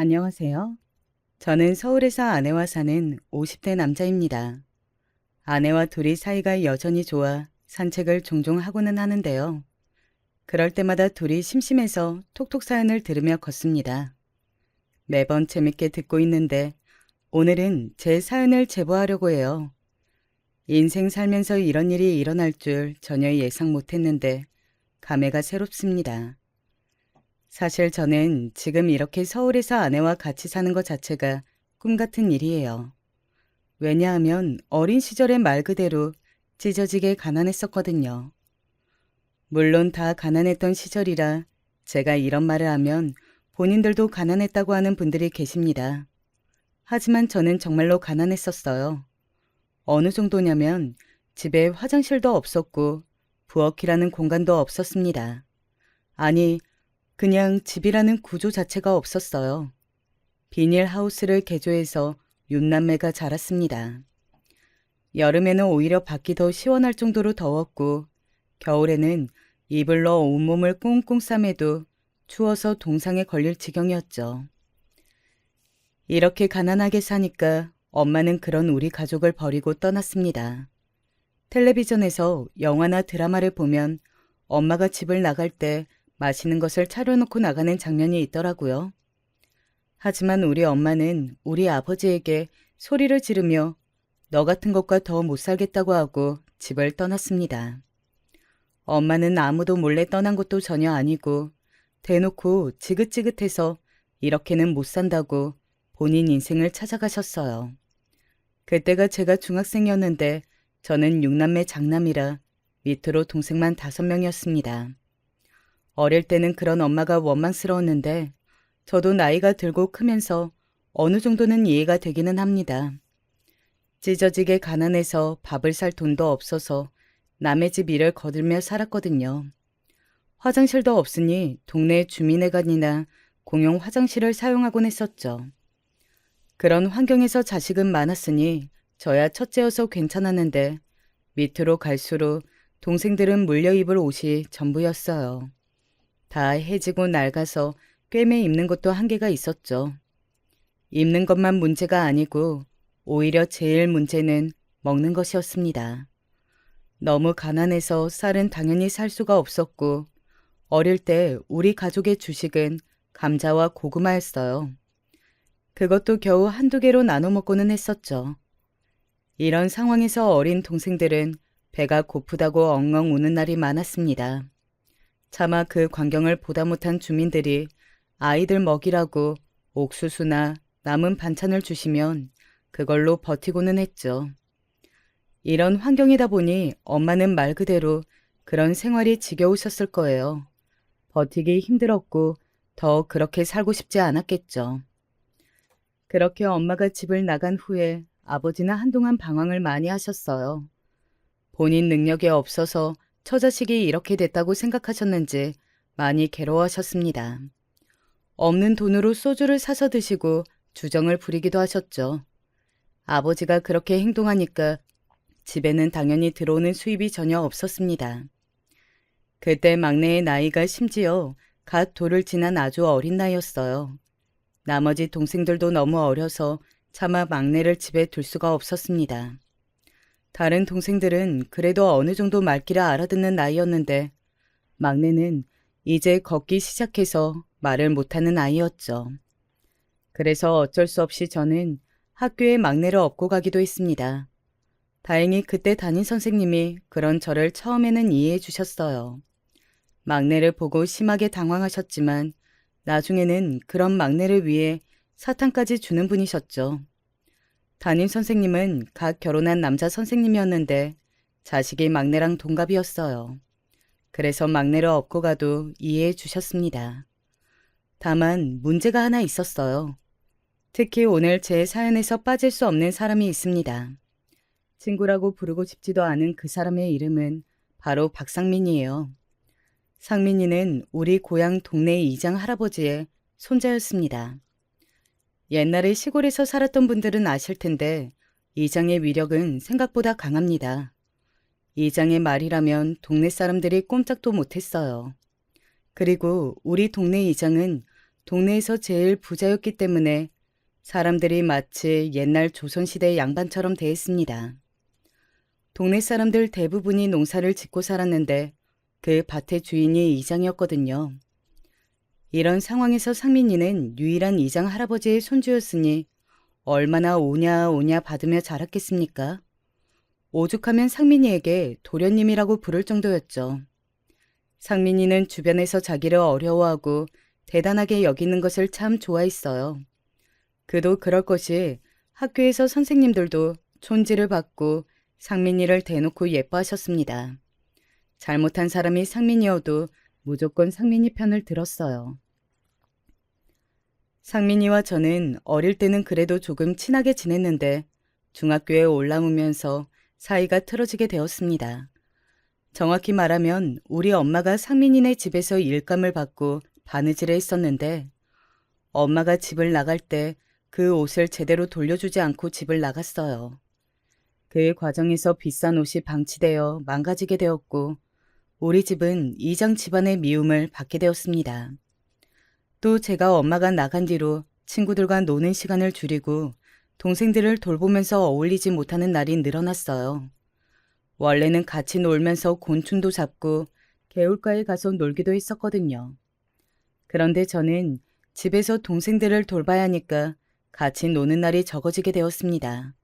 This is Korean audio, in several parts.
안녕하세요. 저는 서울에서 아내와 사는 50대 남자입니다. 아내와 둘이 사이가 여전히 좋아 산책을 종종 하고는 하는데요. 그럴 때마다 둘이 심심해서 톡톡 사연을 들으며 걷습니다. 매번 재밌게 듣고 있는데 오늘은 제 사연을 제보하려고 해요. 인생 살면서 이런 일이 일어날 줄 전혀 예상 못했는데 감회가 새롭습니다. 사실 저는 지금 이렇게 서울에서 아내와 같이 사는 것 자체가 꿈 같은 일이에요. 왜냐하면 어린 시절의 말 그대로 찢어지게 가난했었거든요. 물론 다 가난했던 시절이라 제가 이런 말을 하면 본인들도 가난했다고 하는 분들이 계십니다. 하지만 저는 정말로 가난했었어요. 어느 정도냐면 집에 화장실도 없었고 부엌이라는 공간도 없었습니다. 아니, 그냥 집이라는 구조 자체가 없었어요. 비닐하우스를 개조해서 윤남매가 자랐습니다. 여름에는 오히려 밖이 더 시원할 정도로 더웠고 겨울에는 이불로 온몸을 꽁꽁 싸매도 추워서 동상에 걸릴 지경이었죠. 이렇게 가난하게 사니까 엄마는 그런 우리 가족을 버리고 떠났습니다. 텔레비전에서 영화나 드라마를 보면 엄마가 집을 나갈 때 맛있는 것을 차려놓고 나가는 장면이 있더라고요. 하지만 우리 엄마는 우리 아버지에게 소리를 지르며 너 같은 것과 더 못 살겠다고 하고 집을 떠났습니다. 엄마는 아무도 몰래 떠난 것도 전혀 아니고 대놓고 지긋지긋해서 이렇게는 못 산다고 본인 인생을 찾아가셨어요. 그때가 제가 중학생이었는데 저는 6남매 장남이라 밑으로 동생만 5명이었습니다. 어릴 때는 그런 엄마가 원망스러웠는데 저도 나이가 들고 크면서 어느 정도는 이해가 되기는 합니다. 찢어지게 가난해서 밥을 살 돈도 없어서 남의 집 일을 거들며 살았거든요. 화장실도 없으니 동네 주민회관이나 공용 화장실을 사용하곤 했었죠. 그런 환경에서 자식은 많았으니 저야 첫째여서 괜찮았는데 밑으로 갈수록 동생들은 물려 입을 옷이 전부였어요. 다 해지고 낡아서 꿰매 입는 것도 한계가 있었죠. 입는 것만 문제가 아니고 오히려 제일 문제는 먹는 것이었습니다. 너무 가난해서 쌀은 당연히 살 수가 없었고 어릴 때 우리 가족의 주식은 감자와 고구마였어요. 그것도 겨우 한두 개로 나눠 먹고는 했었죠. 이런 상황에서 어린 동생들은 배가 고프다고 엉엉 우는 날이 많았습니다. 차마 그 광경을 보다 못한 주민들이 아이들 먹이라고 옥수수나 남은 반찬을 주시면 그걸로 버티고는 했죠. 이런 환경이다 보니 엄마는 말 그대로 그런 생활이 지겨우셨을 거예요. 버티기 힘들었고 더 그렇게 살고 싶지 않았겠죠. 그렇게 엄마가 집을 나간 후에 아버지는 한동안 방황을 많이 하셨어요. 본인 능력이 없어서 처자식이 이렇게 됐다고 생각하셨는지 많이 괴로워하셨습니다. 없는 돈으로 소주를 사서 드시고 주정을 부리기도 하셨죠. 아버지가 그렇게 행동하니까 집에는 당연히 들어오는 수입이 전혀 없었습니다. 그때 막내의 나이가 심지어 갓 돌을 지난 아주 어린 나이였어요. 나머지 동생들도 너무 어려서 차마 막내를 집에 둘 수가 없었습니다. 다른 동생들은 그래도 어느 정도 말귀를 알아듣는 나이였는데 막내는 이제 걷기 시작해서 말을 못하는 아이였죠. 그래서 어쩔 수 없이 저는 학교에 막내를 업고 가기도 했습니다. 다행히 그때 담임 선생님이 그런 저를 처음에는 이해해 주셨어요. 막내를 보고 심하게 당황하셨지만 나중에는 그런 막내를 위해 사탕까지 주는 분이셨죠. 담임 선생님은 갓 결혼한 남자 선생님이었는데 자식이 막내랑 동갑이었어요. 그래서 막내를 업고 가도 이해해 주셨습니다. 다만 문제가 하나 있었어요. 특히 오늘 제 사연에서 빠질 수 없는 사람이 있습니다. 친구라고 부르고 싶지도 않은 그 사람의 이름은 바로 박상민이에요. 상민이는 우리 고향 동네 이장 할아버지의 손자였습니다. 옛날에 시골에서 살았던 분들은 아실 텐데 이장의 위력은 생각보다 강합니다. 이장의 말이라면 동네 사람들이 꼼짝도 못했어요. 그리고 우리 동네 이장은 동네에서 제일 부자였기 때문에 사람들이 마치 옛날 조선시대 양반처럼 대했습니다. 동네 사람들 대부분이 농사를 짓고 살았는데 그 밭의 주인이 이장이었거든요. 이런 상황에서 상민이는 유일한 이장 할아버지의 손주였으니 얼마나 오냐 오냐 받으며 자랐겠습니까? 오죽하면 상민이에게 도련님이라고 부를 정도였죠. 상민이는 주변에서 자기를 어려워하고 대단하게 여기는 것을 참 좋아했어요. 그도 그럴 것이 학교에서 선생님들도 촌지를 받고 상민이를 대놓고 예뻐하셨습니다. 잘못한 사람이 상민이어도 무조건 상민이 편을 들었어요. 상민이와 저는 어릴 때는 그래도 조금 친하게 지냈는데 중학교에 올라오면서 사이가 틀어지게 되었습니다. 정확히 말하면 우리 엄마가 상민이네 집에서 일감을 받고 바느질을 했었는데 엄마가 집을 나갈 때 그 옷을 제대로 돌려주지 않고 집을 나갔어요. 그 과정에서 비싼 옷이 방치되어 망가지게 되었고 우리 집은 이장 집안의 미움을 받게 되었습니다. 또 제가 엄마가 나간 뒤로 친구들과 노는 시간을 줄이고 동생들을 돌보면서 어울리지 못하는 날이 늘어났어요. 원래는 같이 놀면서 곤충도 잡고 개울가에 가서 놀기도 했었거든요. 그런데 저는 집에서 동생들을 돌봐야 하니까 같이 노는 날이 적어지게 되었습니다.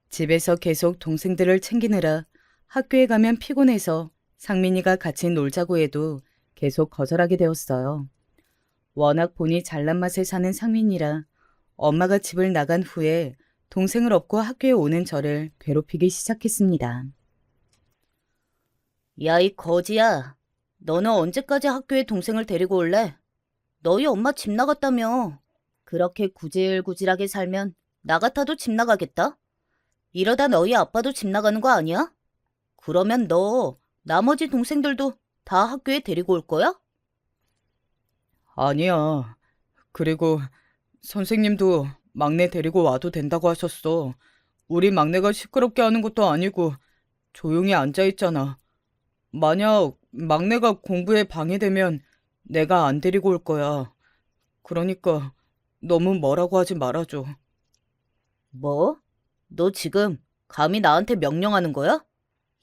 집에서 계속 동생들을 챙기느라 학교에 가면 피곤해서 상민이가 같이 놀자고 해도 계속 거절하게 되었어요. 워낙 본이 잘난 맛에 사는 상민이라 엄마가 집을 나간 후에 동생을 업고 학교에 오는 저를 괴롭히기 시작했습니다. 야, 이 거지야. 너는 언제까지 학교에 동생을 데리고 올래? 너희 엄마 집 나갔다며. 그렇게 구질구질하게 살면 나 같아도 집 나가겠다? 이러다 너희 아빠도 집 나가는 거 아니야? 그러면 너 나머지 동생들도 다 학교에 데리고 올 거야? 아니야. 그리고 선생님도 막내 데리고 와도 된다고 하셨어. 우리 막내가 시끄럽게 하는 것도 아니고 조용히 앉아있잖아. 만약 막내가 공부에 방해되면 내가 안 데리고 올 거야. 그러니까 너무 뭐라고 하지 말아줘. 뭐? 너 지금 감히 나한테 명령하는 거야?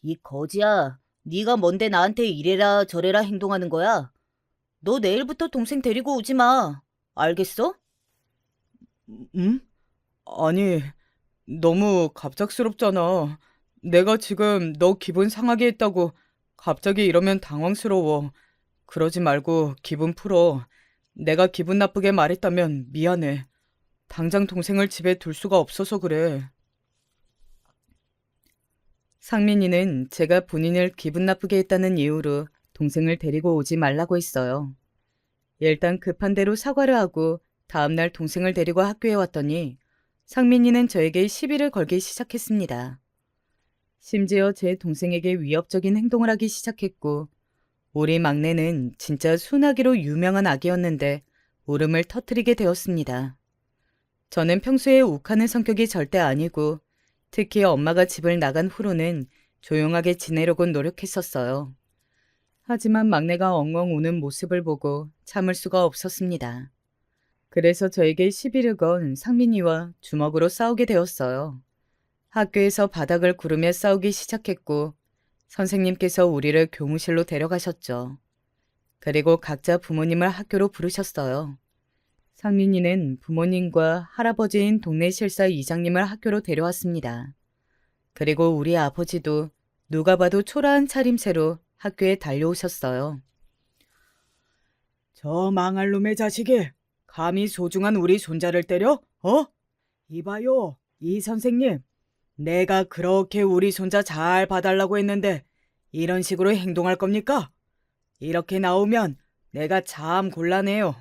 이 거지야. 네가 뭔데 나한테 이래라 저래라 행동하는 거야? 너 내일부터 동생 데리고 오지 마. 알겠어? 응? 아니, 너무 갑작스럽잖아. 내가 지금 너 기분 상하게 했다고 갑자기 이러면 당황스러워. 그러지 말고 기분 풀어. 내가 기분 나쁘게 말했다면 미안해. 당장 동생을 집에 둘 수가 없어서 그래. 상민이는 제가 본인을 기분 나쁘게 했다는 이유로 동생을 데리고 오지 말라고 했어요. 일단 급한 대로 사과를 하고 다음날 동생을 데리고 학교에 왔더니 상민이는 저에게 시비를 걸기 시작했습니다. 심지어 제 동생에게 위협적인 행동을 하기 시작했고 우리 막내는 진짜 순하기로 유명한 아기였는데 울음을 터뜨리게 되었습니다. 저는 평소에 욱하는 성격이 절대 아니고 특히 엄마가 집을 나간 후로는 조용하게 지내려고 노력했었어요. 하지만 막내가 엉엉 우는 모습을 보고 참을 수가 없었습니다. 그래서 저에게 시비를 건 상민이와 주먹으로 싸우게 되었어요. 학교에서 바닥을 구르며 싸우기 시작했고 선생님께서 우리를 교무실로 데려가셨죠. 그리고 각자 부모님을 학교로 부르셨어요. 상민이는 부모님과 할아버지인 동네 실사 이장님을 학교로 데려왔습니다. 그리고 우리 아버지도 누가 봐도 초라한 차림새로 학교에 달려오셨어요. 저 망할 놈의 자식이 감히 소중한 우리 손자를 때려? 어? 이봐요, 이 선생님. 내가 그렇게 우리 손자 잘 봐달라고 했는데 이런 식으로 행동할 겁니까? 이렇게 나오면 내가 참 곤란해요.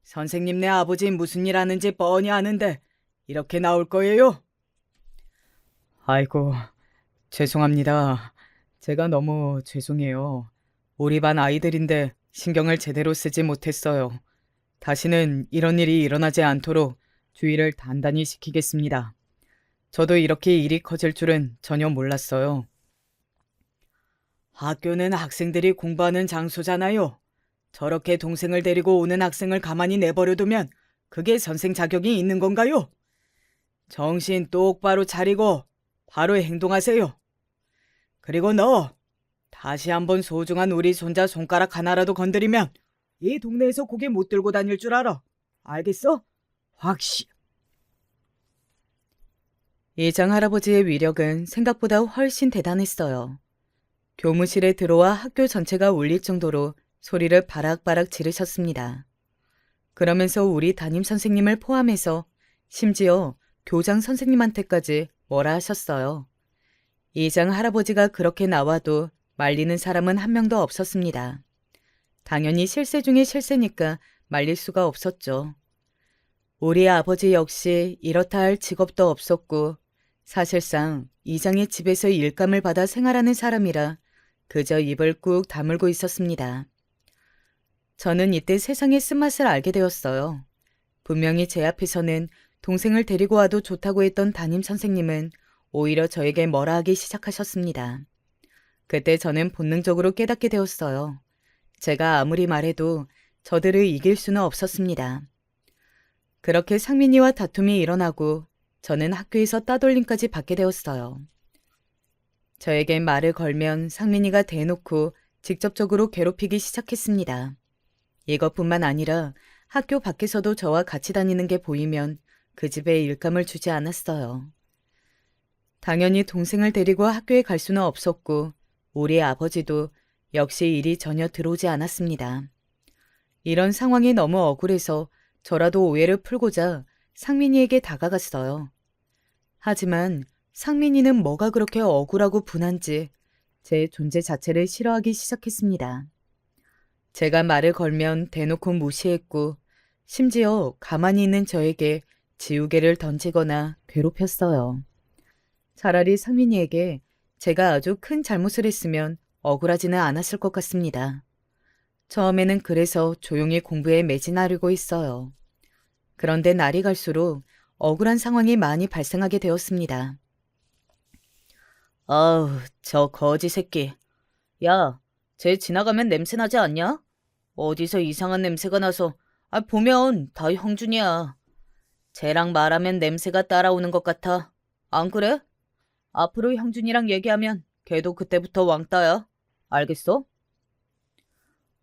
선생님네 아버지 무슨 일 하는지 뻔히 아는데 이렇게 나올 거예요? 아이고, 죄송합니다. 제가 너무 죄송해요. 우리 반 아이들인데 신경을 제대로 쓰지 못했어요. 다시는 이런 일이 일어나지 않도록 주의를 단단히 시키겠습니다. 저도 이렇게 일이 커질 줄은 전혀 몰랐어요. 학교는 학생들이 공부하는 장소잖아요. 저렇게 동생을 데리고 오는 학생을 가만히 내버려두면 그게 선생 자격이 있는 건가요? 정신 똑바로 차리고 바로 행동하세요. 그리고 너 다시 한번 소중한 우리 손자 손가락 하나라도 건드리면 이 동네에서 고개 못 들고 다닐 줄 알아. 알겠어? 확실. 이장 할아버지의 위력은 생각보다 훨씬 대단했어요. 교무실에 들어와 학교 전체가 울릴 정도로 소리를 바락바락 지르셨습니다. 그러면서 우리 담임 선생님을 포함해서 심지어 교장 선생님한테까지 뭐라 하셨어요. 이장 할아버지가 그렇게 나와도 말리는 사람은 한 명도 없었습니다. 당연히 실세 중에 실세니까 말릴 수가 없었죠. 우리 아버지 역시 이렇다 할 직업도 없었고 사실상 이장의 집에서 일감을 받아 생활하는 사람이라 그저 입을 꾹 다물고 있었습니다. 저는 이때 세상의 쓴맛을 알게 되었어요. 분명히 제 앞에서는 동생을 데리고 와도 좋다고 했던 담임 선생님은 오히려 저에게 뭐라 하기 시작하셨습니다. 그때 저는 본능적으로 깨닫게 되었어요. 제가 아무리 말해도 저들을 이길 수는 없었습니다. 그렇게 상민이와 다툼이 일어나고 저는 학교에서 따돌림까지 받게 되었어요. 저에게 말을 걸면 상민이가 대놓고 직접적으로 괴롭히기 시작했습니다. 이것뿐만 아니라 학교 밖에서도 저와 같이 다니는 게 보이면 그 집에 일감을 주지 않았어요. 당연히 동생을 데리고 학교에 갈 수는 없었고 우리 아버지도 역시 일이 전혀 들어오지 않았습니다. 이런 상황이 너무 억울해서 저라도 오해를 풀고자 상민이에게 다가갔어요. 하지만 상민이는 뭐가 그렇게 억울하고 분한지 제 존재 자체를 싫어하기 시작했습니다. 제가 말을 걸면 대놓고 무시했고 심지어 가만히 있는 저에게 지우개를 던지거나 괴롭혔어요. 차라리 상민이에게 제가 아주 큰 잘못을 했으면 억울하지는 않았을 것 같습니다. 처음에는 그래서 조용히 공부에 매진하려고 했어요. 그런데 날이 갈수록 억울한 상황이 많이 발생하게 되었습니다. 아우, 저 거지 새끼. 야, 쟤 지나가면 냄새 나지 않냐? 어디서 이상한 냄새가 나서 보면 다 형준이야. 쟤랑 말하면 냄새가 따라오는 것 같아. 안 그래? 앞으로 형준이랑 얘기하면 걔도 그때부터 왕따야. 알겠어?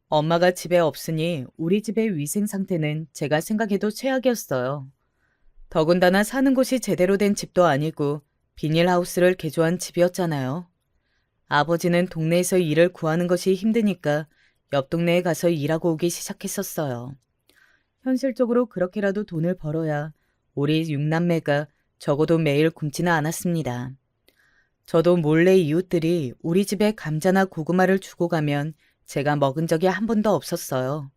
엄마가 집에 없으니 우리 집의 위생 상태는 제가 생각해도 최악이었어요. 더군다나 사는 곳이 제대로 된 집도 아니고 비닐하우스를 개조한 집이었잖아요. 아버지는 동네에서 일을 구하는 것이 힘드니까 옆 동네에 가서 일하고 오기 시작했었어요. 현실적으로 그렇게라도 돈을 벌어야 우리 6남매가 적어도 매일 굶지는 않았습니다. 저도 몰래 이웃들이 우리 집에 감자나 고구마를 주고 가면 제가 먹은 적이 한 번도 없었어요.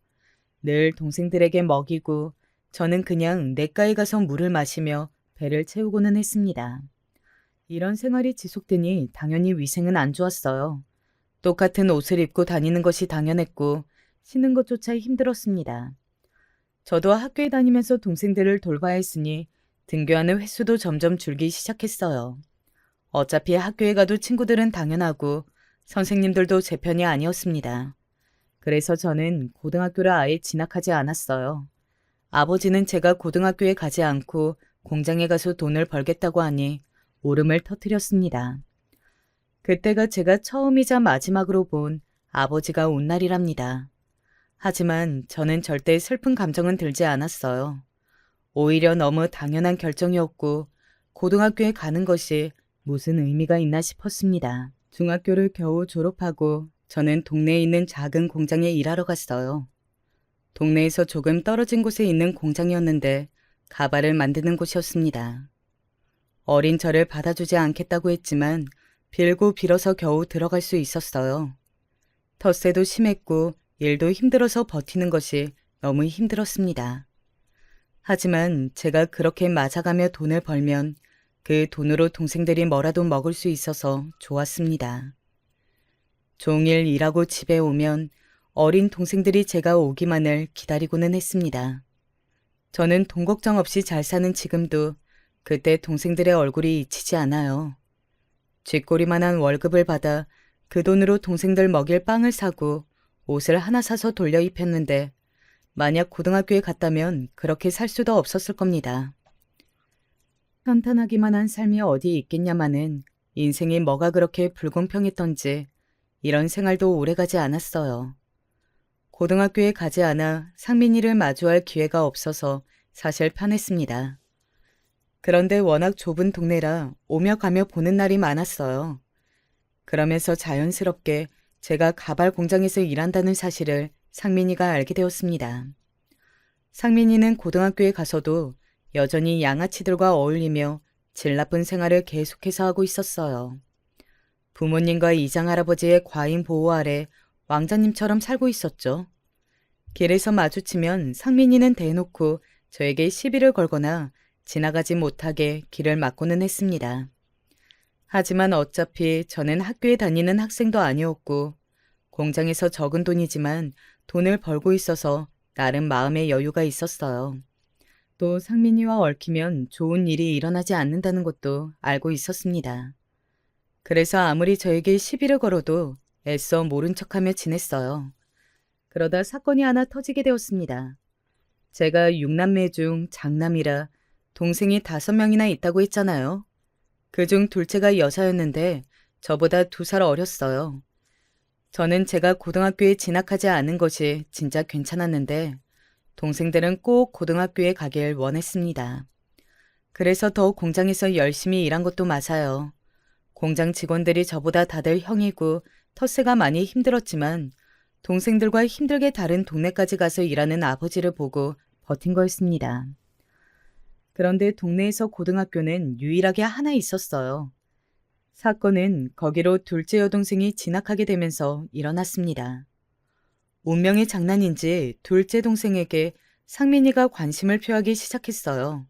늘 동생들에게 먹이고 저는 그냥 냇가에 가서 물을 마시며 배를 채우고는 했습니다. 이런 생활이 지속되니 당연히 위생은 안 좋았어요. 똑같은 옷을 입고 다니는 것이 당연했고 쉬는 것조차 힘들었습니다. 저도 학교에 다니면서 동생들을 돌봐야 했으니 등교하는 횟수도 점점 줄기 시작했어요. 어차피 학교에 가도 친구들은 당연하고 선생님들도 제 편이 아니었습니다. 그래서 저는 고등학교를 아예 진학하지 않았어요. 아버지는 제가 고등학교에 가지 않고 공장에 가서 돈을 벌겠다고 하니 울음을 터뜨렸습니다. 그때가 제가 처음이자 마지막으로 본 아버지가 운 날이랍니다. 하지만 저는 절대 슬픈 감정은 들지 않았어요. 오히려 너무 당연한 결정이었고 고등학교에 가는 것이 무슨 의미가 있나 싶었습니다. 중학교를 겨우 졸업하고 저는 동네에 있는 작은 공장에 일하러 갔어요. 동네에서 조금 떨어진 곳에 있는 공장이었는데 가발을 만드는 곳이었습니다. 어린 저를 받아주지 않겠다고 했지만 빌고 빌어서 겨우 들어갈 수 있었어요. 텃세도 심했고 일도 힘들어서 버티는 것이 너무 힘들었습니다. 하지만 제가 그렇게 맞아가며 돈을 벌면 그 돈으로 동생들이 뭐라도 먹을 수 있어서 좋았습니다. 종일 일하고 집에 오면 어린 동생들이 제가 오기만을 기다리고는 했습니다. 저는 돈 걱정 없이 잘 사는 지금도 그때 동생들의 얼굴이 잊히지 않아요. 쥐꼬리만한 월급을 받아 그 돈으로 동생들 먹일 빵을 사고 옷을 하나 사서 돌려 입혔는데 만약 고등학교에 갔다면 그렇게 살 수도 없었을 겁니다. 현탄하기만 한 삶이 어디 있겠냐마는 인생이 뭐가 그렇게 불공평했던지 이런 생활도 오래가지 않았어요. 고등학교에 가지 않아 상민이를 마주할 기회가 없어서 사실 편했습니다. 그런데 워낙 좁은 동네라 오며 가며 보는 날이 많았어요. 그러면서 자연스럽게 제가 가발 공장에서 일한다는 사실을 상민이가 알게 되었습니다. 상민이는 고등학교에 가서도 여전히 양아치들과 어울리며 질 나쁜 생활을 계속해서 하고 있었어요. 부모님과 이장할아버지의 과잉 보호 아래 왕자님처럼 살고 있었죠. 길에서 마주치면 상민이는 대놓고 저에게 시비를 걸거나 지나가지 못하게 길을 막고는 했습니다. 하지만 어차피 저는 학교에 다니는 학생도 아니었고 공장에서 적은 돈이지만 돈을 벌고 있어서 나름 마음의 여유가 있었어요. 또 상민이와 얽히면 좋은 일이 일어나지 않는다는 것도 알고 있었습니다. 그래서 아무리 저에게 시비를 걸어도 애써 모른 척하며 지냈어요. 그러다 사건이 하나 터지게 되었습니다. 제가 6남매 중 장남이라 동생이 5명이나 있다고 했잖아요. 그중 둘째가 여자였는데 저보다 2살 어렸어요. 저는 제가 고등학교에 진학하지 않은 것이 진짜 괜찮았는데 동생들은 꼭 고등학교에 가길 원했습니다. 그래서 더 공장에서 열심히 일한 것도 맞아요. 공장 직원들이 저보다 다들 형이고 텃세가 많이 힘들었지만 동생들과 힘들게 다른 동네까지 가서 일하는 아버지를 보고 버틴 거였습니다. 그런데 동네에서 고등학교는 유일하게 하나 있었어요. 사건은 거기로 둘째 여동생이 진학하게 되면서 일어났습니다. 운명의 장난인지 둘째 동생에게 상민이가 관심을 표하기 시작했어요.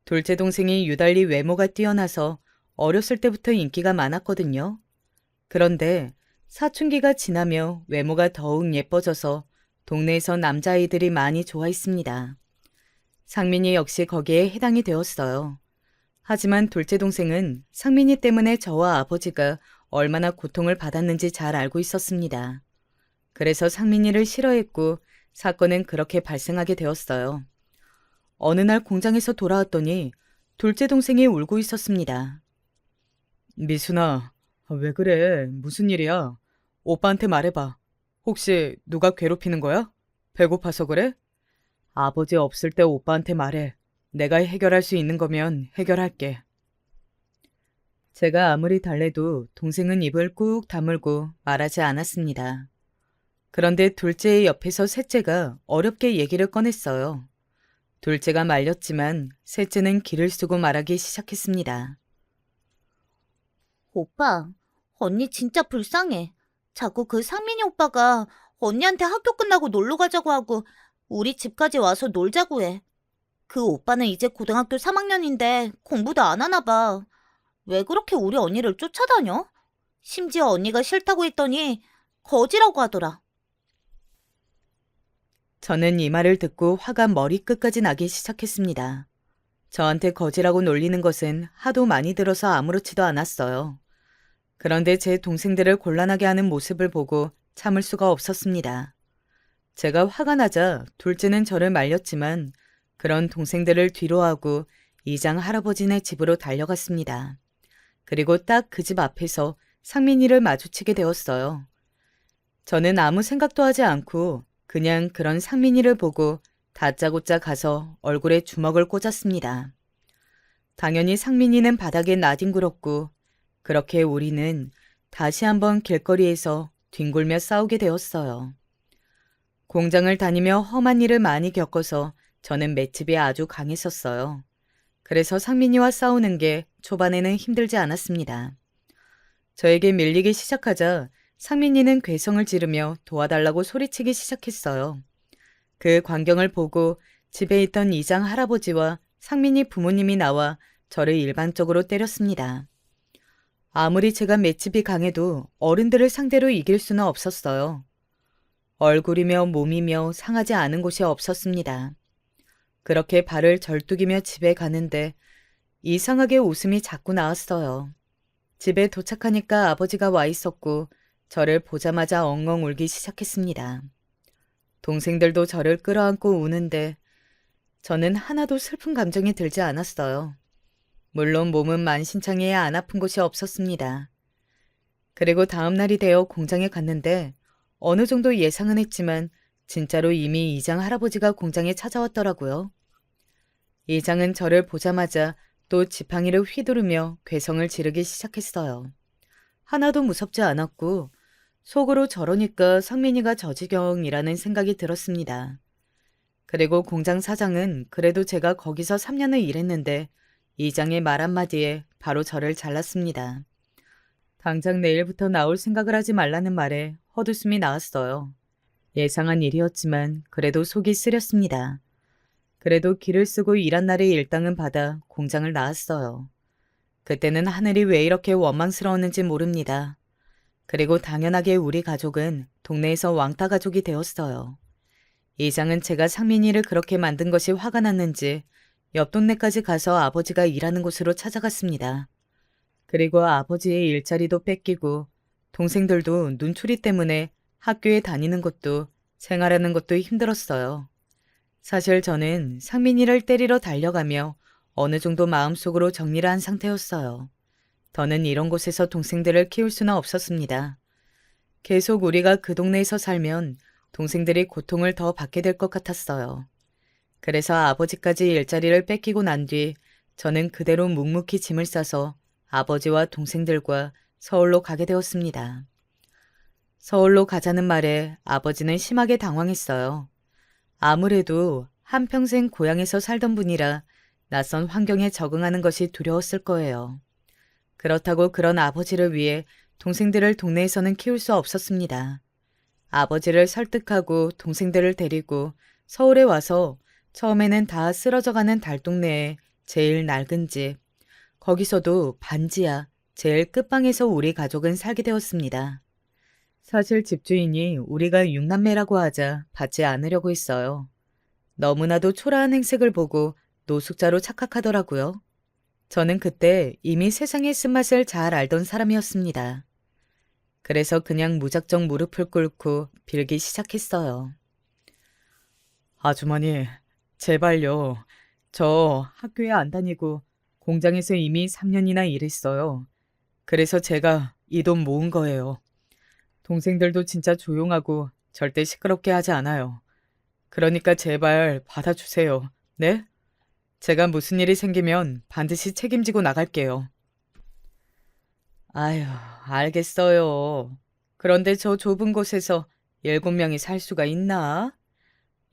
둘째 동생이 유달리 외모가 뛰어나서 어렸을 때부터 인기가 많았거든요. 그런데 사춘기가 지나며 외모가 더욱 예뻐져서 동네에서 남자아이들이 많이 좋아했습니다. 상민이 역시 거기에 해당이 되었어요. 하지만 둘째 동생은 상민이 때문에 저와 아버지가 얼마나 고통을 받았는지 잘 알고 있었습니다. 그래서 상민이를 싫어했고 사건은 그렇게 발생하게 되었어요. 어느 날 공장에서 돌아왔더니 둘째 동생이 울고 있었습니다. 미순아, 왜 그래? 무슨 일이야? 오빠한테 말해봐. 혹시 누가 괴롭히는 거야? 배고파서 그래? 아버지 없을 때 오빠한테 말해. 내가 해결할 수 있는 거면 해결할게. 제가 아무리 달래도 동생은 입을 꾹 다물고 말하지 않았습니다. 그런데 둘째의 옆에서 셋째가 어렵게 얘기를 꺼냈어요. 둘째가 말렸지만 셋째는 기를 쓰고 말하기 시작했습니다. 오빠, 언니 진짜 불쌍해. 자꾸 그 상민이 오빠가 언니한테 학교 끝나고 놀러 가자고 하고 우리 집까지 와서 놀자고 해. 그 오빠는 이제 고등학교 3학년인데 공부도 안 하나 봐. 왜 그렇게 우리 언니를 쫓아다녀? 심지어 언니가 싫다고 했더니 거지라고 하더라. 저는 이 말을 듣고 화가 머리끝까지 나기 시작했습니다. 저한테 거지라고 놀리는 것은 하도 많이 들어서 아무렇지도 않았어요. 그런데 제 동생들을 곤란하게 하는 모습을 보고 참을 수가 없었습니다. 제가 화가 나자 둘째는 저를 말렸지만 그런 동생들을 뒤로하고 이장 할아버지네 집으로 달려갔습니다. 그리고 딱 그 집 앞에서 상민이를 마주치게 되었어요. 저는 아무 생각도 하지 않고 그냥 그런 상민이를 보고 다짜고짜 가서 얼굴에 주먹을 꽂았습니다. 당연히 상민이는 바닥에 나뒹굴었고 그렇게 우리는 다시 한번 길거리에서 뒹굴며 싸우게 되었어요. 공장을 다니며 험한 일을 많이 겪어서 저는 맷집이 아주 강했었어요. 그래서 상민이와 싸우는 게 초반에는 힘들지 않았습니다. 저에게 밀리기 시작하자 상민이는 괴성을 지르며 도와달라고 소리치기 시작했어요. 그 광경을 보고 집에 있던 이장 할아버지와 상민이 부모님이 나와 저를 일방적으로 때렸습니다. 아무리 제가 맷집이 강해도 어른들을 상대로 이길 수는 없었어요. 얼굴이며 몸이며 상하지 않은 곳이 없었습니다. 그렇게 발을 절뚝이며 집에 가는데 이상하게 웃음이 자꾸 나왔어요. 집에 도착하니까 아버지가 와 있었고 저를 보자마자 엉엉 울기 시작했습니다. 동생들도 저를 끌어안고 우는데 저는 하나도 슬픈 감정이 들지 않았어요. 물론 몸은 만신창이에 안 아픈 곳이 없었습니다. 그리고 다음 날이 되어 공장에 갔는데 어느 정도 예상은 했지만 진짜로 이미 이장 할아버지가 공장에 찾아왔더라고요. 이장은 저를 보자마자 또 지팡이를 휘두르며 괴성을 지르기 시작했어요. 하나도 무섭지 않았고 속으로 저러니까 상민이가 저 지경이라는 생각이 들었습니다. 그리고 공장 사장은 그래도 제가 거기서 3년을 일했는데 이장의 말 한마디에 바로 저를 잘랐습니다. 당장 내일부터 나올 생각을 하지 말라는 말에 헛웃음이 나왔어요. 예상한 일이었지만 그래도 속이 쓰렸습니다. 그래도 길을 쓰고 일한 날의 일당은 받아 공장을 나왔어요. 그때는 하늘이 왜 이렇게 원망스러웠는지 모릅니다. 그리고 당연하게 우리 가족은 동네에서 왕따 가족이 되었어요. 이장은 제가 상민이를 그렇게 만든 것이 화가 났는지 옆 동네까지 가서 아버지가 일하는 곳으로 찾아갔습니다. 그리고 아버지의 일자리도 뺏기고 동생들도 눈초리 때문에 학교에 다니는 것도 생활하는 것도 힘들었어요. 사실 저는 상민이를 때리러 달려가며 어느 정도 마음속으로 정리를 한 상태였어요. 더는 이런 곳에서 동생들을 키울 수는 없었습니다. 계속 우리가 그 동네에서 살면 동생들이 고통을 더 받게 될 것 같았어요. 그래서 아버지까지 일자리를 뺏기고 난 뒤 저는 그대로 묵묵히 짐을 싸서 아버지와 동생들과 서울로 가게 되었습니다. 서울로 가자는 말에 아버지는 심하게 당황했어요. 아무래도 한평생 고향에서 살던 분이라 낯선 환경에 적응하는 것이 두려웠을 거예요. 그렇다고 그런 아버지를 위해 동생들을 동네에서는 키울 수 없었습니다. 아버지를 설득하고 동생들을 데리고 서울에 와서 처음에는 다 쓰러져가는 달동네에 제일 낡은 집, 거기서도 반지하, 제일 끝방에서 우리 가족은 살게 되었습니다. 사실 집주인이 우리가 6남매라고 하자 받지 않으려고 했어요. 너무나도 초라한 행색을 보고 노숙자로 착각하더라고요. 저는 그때 이미 세상의 쓴맛을 잘 알던 사람이었습니다. 그래서 그냥 무작정 무릎을 꿇고 빌기 시작했어요. 아주머니, 제발요. 저 학교에 안 다니고 공장에서 이미 3년이나 일했어요. 그래서 제가 이 돈 모은 거예요. 동생들도 진짜 조용하고 절대 시끄럽게 하지 않아요. 그러니까 제발 받아주세요. 네? 제가 무슨 일이 생기면 반드시 책임지고 나갈게요. 아휴, 알겠어요. 그런데 저 좁은 곳에서 7명이 살 수가 있나?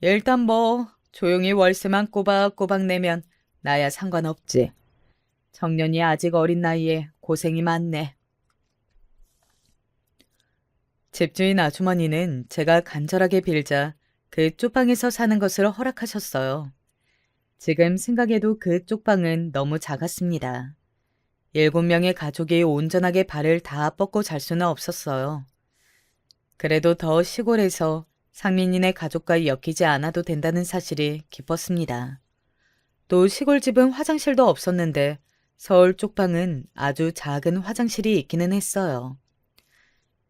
일단 뭐 조용히 월세만 꼬박꼬박 내면 나야 상관없지. 청년이 아직 어린 나이에 고생이 많네. 집주인 아주머니는 제가 간절하게 빌자 그 쪽방에서 사는 것을 허락하셨어요. 지금 생각해도 그 쪽방은 너무 작았습니다. 7명의 가족이 온전하게 발을 다 뻗고 잘 수는 없었어요. 그래도 더 시골에서 상민이네 가족과 엮이지 않아도 된다는 사실이 기뻤습니다. 또 시골집은 화장실도 없었는데 서울 쪽방은 아주 작은 화장실이 있기는 했어요.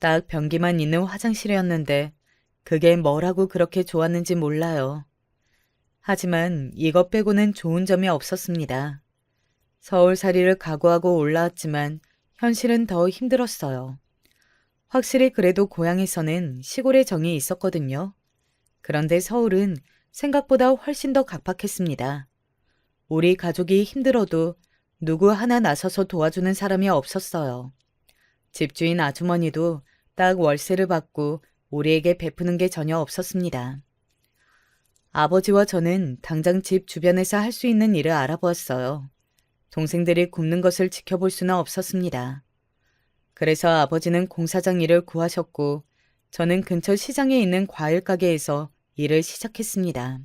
딱 변기만 있는 화장실이었는데 그게 뭐라고 그렇게 좋았는지 몰라요. 하지만 이것 빼고는 좋은 점이 없었습니다. 서울살이를 각오하고 올라왔지만 현실은 더 힘들었어요. 확실히 그래도 고향에서는 시골의 정이 있었거든요. 그런데 서울은 생각보다 훨씬 더 각박했습니다. 우리 가족이 힘들어도 누구 하나 나서서 도와주는 사람이 없었어요. 집주인 아주머니도 딱 월세를 받고 우리에게 베푸는 게 전혀 없었습니다. 아버지와 저는 당장 집 주변에서 할 수 있는 일을 알아보았어요. 동생들이 굶는 것을 지켜볼 수는 없었습니다. 그래서 아버지는 공사장 일을 구하셨고 저는 근처 시장에 있는 과일 가게에서 일을 시작했습니다.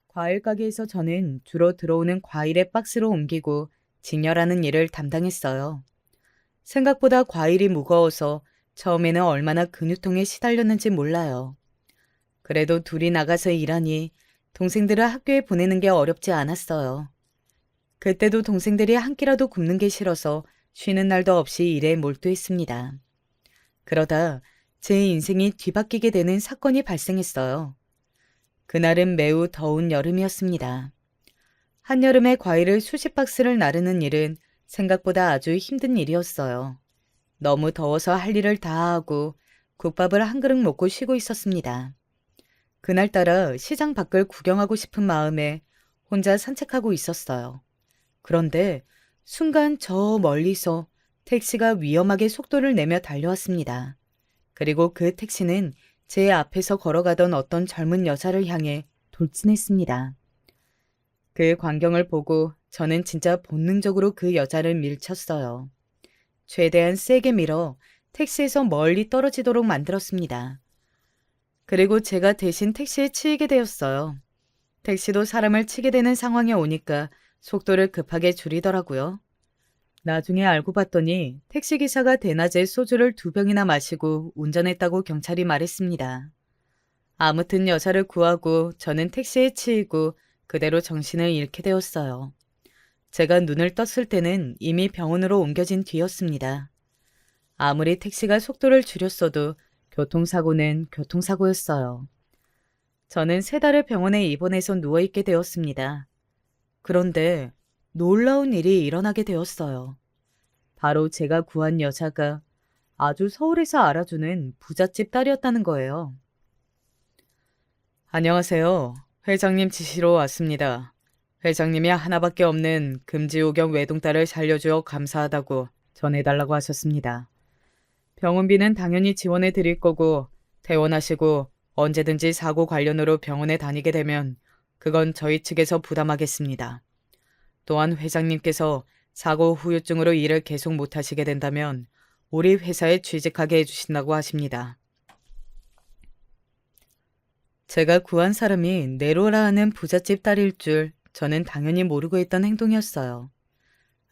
과일 가게에서 저는 주로 들어오는 과일의 박스로 옮기고 진열하는 일을 담당했어요. 생각보다 과일이 무거워서 처음에는 얼마나 근육통에 시달렸는지 몰라요. 그래도 둘이 나가서 일하니 동생들을 학교에 보내는 게 어렵지 않았어요. 그때도 동생들이 한 끼라도 굶는 게 싫어서 쉬는 날도 없이 일에 몰두했습니다. 그러다 제 인생이 뒤바뀌게 되는 사건이 발생했어요. 그날은 매우 더운 여름이었습니다. 한여름에 과일을 수십 박스를 나르는 일은 생각보다 아주 힘든 일이었어요. 너무 더워서 할 일을 다 하고 국밥을 한 그릇 먹고 쉬고 있었습니다. 그날따라 시장 밖을 구경하고 싶은 마음에 혼자 산책하고 있었어요. 그런데 순간 저 멀리서 택시가 위험하게 속도를 내며 달려왔습니다. 그리고 그 택시는 제 앞에서 걸어가던 어떤 젊은 여자를 향해 돌진했습니다. 그 광경을 보고 저는 진짜 본능적으로 그 여자를 밀쳤어요. 최대한 세게 밀어 택시에서 멀리 떨어지도록 만들었습니다. 그리고 제가 대신 택시에 치이게 되었어요. 택시도 사람을 치게 되는 상황에 오니까 속도를 급하게 줄이더라고요. 나중에 알고 봤더니 택시기사가 대낮에 소주를 2병이나 마시고 운전했다고 경찰이 말했습니다. 아무튼 여자를 구하고 저는 택시에 치이고 그대로 정신을 잃게 되었어요. 제가 눈을 떴을 때는 이미 병원으로 옮겨진 뒤였습니다. 아무리 택시가 속도를 줄였어도 교통사고는 교통사고였어요. 저는 3달을 병원에 입원해서 누워있게 되었습니다. 그런데 놀라운 일이 일어나게 되었어요. 바로 제가 구한 여자가 아주 서울에서 알아주는 부잣집 딸이었다는 거예요. 안녕하세요. 회장님 지시로 왔습니다. 회장님이 하나밖에 없는 금지오경 외동딸을 살려주어 감사하다고 전해달라고 하셨습니다. 병원비는 당연히 지원해 드릴 거고 퇴원하시고 언제든지 사고 관련으로 병원에 다니게 되면 그건 저희 측에서 부담하겠습니다. 또한 회장님께서 사고 후유증으로 일을 계속 못하시게 된다면 우리 회사에 취직하게 해주신다고 하십니다. 제가 구한 사람이 네로라 하는 부잣집 딸일 줄 저는 당연히 모르고 있던 행동이었어요.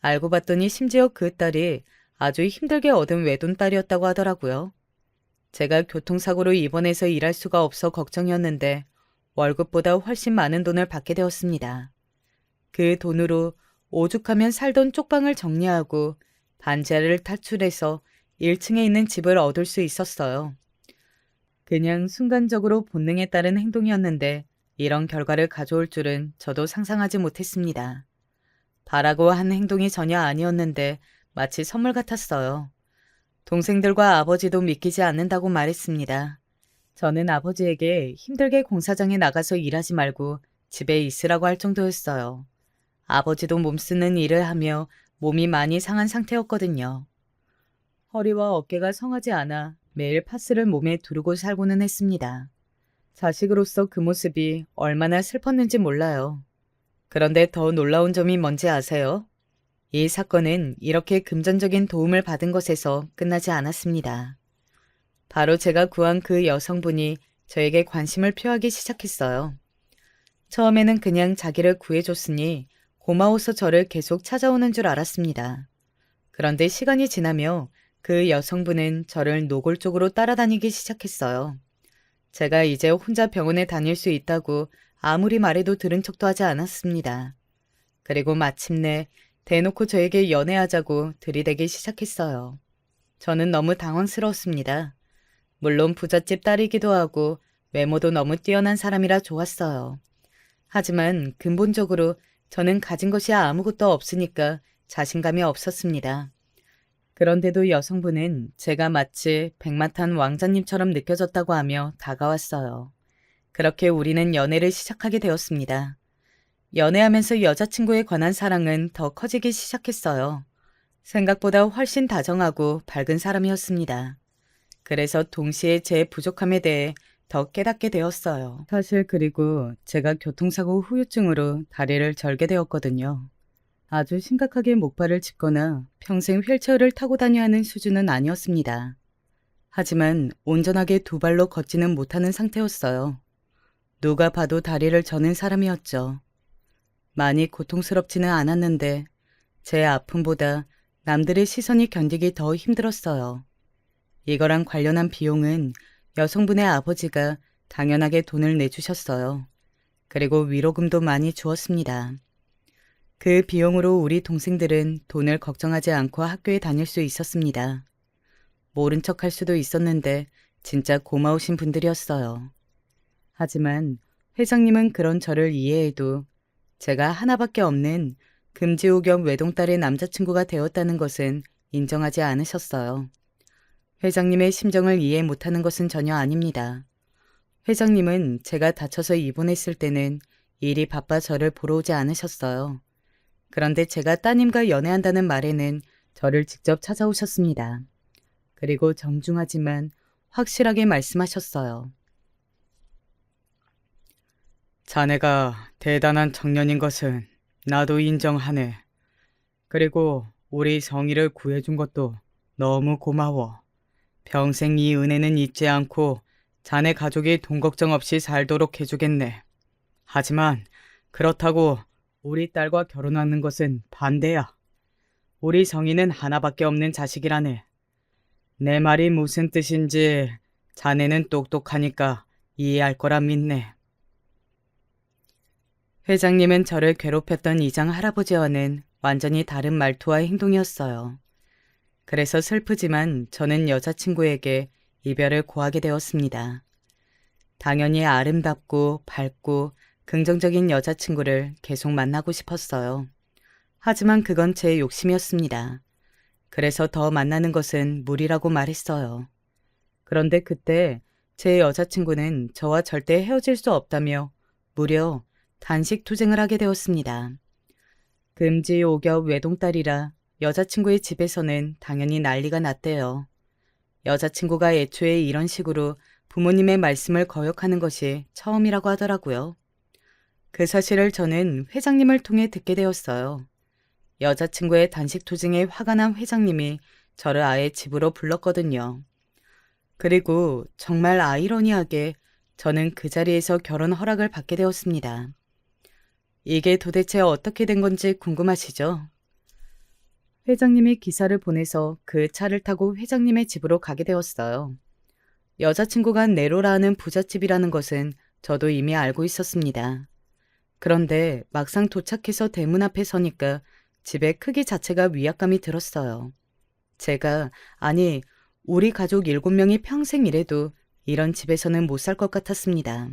알고 봤더니 심지어 그 딸이 아주 힘들게 얻은 외돈딸이었다고 하더라고요. 제가 교통사고로 입원해서 일할 수가 없어 걱정이었는데 월급보다 훨씬 많은 돈을 받게 되었습니다. 그 돈으로 오죽하면 살던 쪽방을 정리하고 반지하를 탈출해서 1층에 있는 집을 얻을 수 있었어요. 그냥 순간적으로 본능에 따른 행동이었는데 이런 결과를 가져올 줄은 저도 상상하지 못했습니다. 바라고 한 행동이 전혀 아니었는데 마치 선물 같았어요. 동생들과 아버지도 믿기지 않는다고 말했습니다. 저는 아버지에게 힘들게 공사장에 나가서 일하지 말고 집에 있으라고 할 정도였어요. 아버지도 몸쓰는 일을 하며 몸이 많이 상한 상태였거든요. 허리와 어깨가 성하지 않아 매일 파스를 몸에 두르고 살고는 했습니다. 자식으로서 그 모습이 얼마나 슬펐는지 몰라요. 그런데 더 놀라운 점이 뭔지 아세요? 이 사건은 이렇게 금전적인 도움을 받은 것에서 끝나지 않았습니다. 바로 제가 구한 그 여성분이 저에게 관심을 표하기 시작했어요. 처음에는 그냥 자기를 구해줬으니 고마워서 저를 계속 찾아오는 줄 알았습니다. 그런데 시간이 지나며 그 여성분은 저를 노골적으로 따라다니기 시작했어요. 제가 이제 혼자 병원에 다닐 수 있다고 아무리 말해도 들은 척도 하지 않았습니다. 그리고 마침내 대놓고 저에게 연애하자고 들이대기 시작했어요. 저는 너무 당황스러웠습니다. 물론 부잣집 딸이기도 하고 외모도 너무 뛰어난 사람이라 좋았어요. 하지만 근본적으로 저는 가진 것이 아무것도 없으니까 자신감이 없었습니다. 그런데도 여성분은 제가 마치 백마탄 왕자님처럼 느껴졌다고 하며 다가왔어요. 그렇게 우리는 연애를 시작하게 되었습니다. 연애하면서 여자친구에 관한 사랑은 더 커지기 시작했어요. 생각보다 훨씬 다정하고 밝은 사람이었습니다. 그래서 동시에 제 부족함에 대해 더 깨닫게 되었어요. 사실 그리고 제가 교통사고 후유증으로 다리를 절게 되었거든요. 아주 심각하게 목발을 짚거나 평생 휠체어를 타고 다녀야 하는 수준은 아니었습니다. 하지만 온전하게 2발로 걷지는 못하는 상태였어요. 누가 봐도 다리를 저는 사람이었죠. 많이 고통스럽지는 않았는데 제 아픔보다 남들의 시선이 견디기 더 힘들었어요. 이거랑 관련한 비용은 여성분의 아버지가 당연하게 돈을 내주셨어요. 그리고 위로금도 많이 주었습니다. 그 비용으로 우리 동생들은 돈을 걱정하지 않고 학교에 다닐 수 있었습니다. 모른 척할 수도 있었는데 진짜 고마우신 분들이었어요. 하지만 회장님은 그런 저를 이해해도 제가 하나밖에 없는 금지옥염 외동딸의 남자친구가 되었다는 것은 인정하지 않으셨어요. 회장님의 심정을 이해 못하는 것은 전혀 아닙니다. 회장님은 제가 다쳐서 입원했을 때는 일이 바빠 저를 보러 오지 않으셨어요. 그런데 제가 따님과 연애한다는 말에는 저를 직접 찾아오셨습니다. 그리고 정중하지만 확실하게 말씀하셨어요. 자네가 대단한 청년인 것은 나도 인정하네. 그리고 우리 성희를 구해준 것도 너무 고마워. 평생 이 은혜는 잊지 않고 자네 가족이 돈 걱정 없이 살도록 해주겠네. 하지만 그렇다고 우리 딸과 결혼하는 것은 반대야. 우리 성희는 하나밖에 없는 자식이라네. 내 말이 무슨 뜻인지 자네는 똑똑하니까 이해할 거라 믿네. 회장님은 저를 괴롭혔던 이장 할아버지와는 완전히 다른 말투와 행동이었어요. 그래서 슬프지만 저는 여자친구에게 이별을 고하게 되었습니다. 당연히 아름답고 밝고 긍정적인 여자친구를 계속 만나고 싶었어요. 하지만 그건 제 욕심이었습니다. 그래서 더 만나는 것은 무리라고 말했어요. 그런데 그때 제 여자친구는 저와 절대 헤어질 수 없다며 무려 단식 투쟁을 하게 되었습니다. 금지 오겹 외동딸이라 여자친구의 집에서는 당연히 난리가 났대요. 여자친구가 애초에 이런 식으로 부모님의 말씀을 거역하는 것이 처음이라고 하더라고요. 그 사실을 저는 회장님을 통해 듣게 되었어요. 여자친구의 단식 투쟁에 화가 난 회장님이 저를 아예 집으로 불렀거든요. 그리고 정말 아이러니하게 저는 그 자리에서 결혼 허락을 받게 되었습니다. 이게 도대체 어떻게 된 건지 궁금하시죠? 회장님이 기사를 보내서 그 차를 타고 회장님의 집으로 가게 되었어요. 여자친구가 네로라 하는 부잣집이라는 것은 저도 이미 알고 있었습니다. 그런데 막상 도착해서 대문 앞에 서니까 집의 크기 자체가 위압감이 들었어요. 아니, 우리 가족 7명이 평생 일해도 이런 집에서는 못 살 것 같았습니다.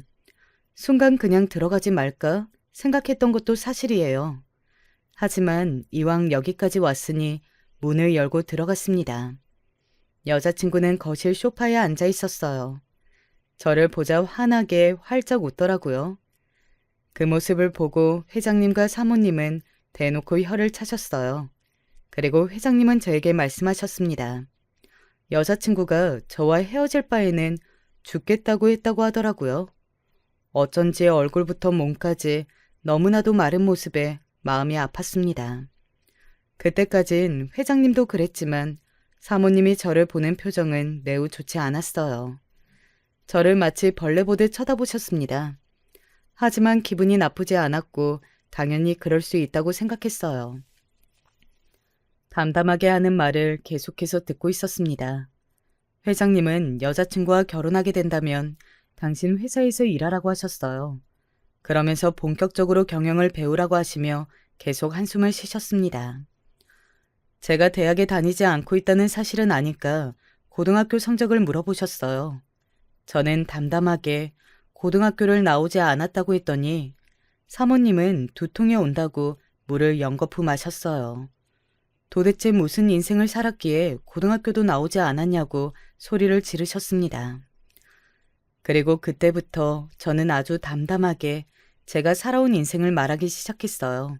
순간 그냥 들어가지 말까 생각했던 것도 사실이에요. 하지만 이왕 여기까지 왔으니 문을 열고 들어갔습니다. 여자친구는 거실 소파에 앉아 있었어요. 저를 보자 환하게 활짝 웃더라고요. 그 모습을 보고 회장님과 사모님은 대놓고 혀를 차셨어요. 그리고 회장님은 저에게 말씀하셨습니다. 여자친구가 저와 헤어질 바에는 죽겠다고 했다고 하더라고요. 어쩐지 얼굴부터 몸까지 너무나도 마른 모습에 마음이 아팠습니다. 그때까진 회장님도 그랬지만 사모님이 저를 보는 표정은 매우 좋지 않았어요. 저를 마치 벌레 보듯 쳐다보셨습니다. 하지만 기분이 나쁘지 않았고 당연히 그럴 수 있다고 생각했어요. 담담하게 하는 말을 계속해서 듣고 있었습니다. 회장님은 여자친구와 결혼하게 된다면 당신 회사에서 일하라고 하셨어요. 그러면서 본격적으로 경영을 배우라고 하시며 계속 한숨을 쉬셨습니다. 제가 대학에 다니지 않고 있다는 사실은 아니까 고등학교 성적을 물어보셨어요. 저는 담담하게 고등학교를 나오지 않았다고 했더니 사모님은 두통이 온다고 물을 연거푸 마셨어요. 도대체 무슨 인생을 살았기에 고등학교도 나오지 않았냐고 소리를 지르셨습니다. 그리고 그때부터 저는 아주 담담하게 제가 살아온 인생을 말하기 시작했어요.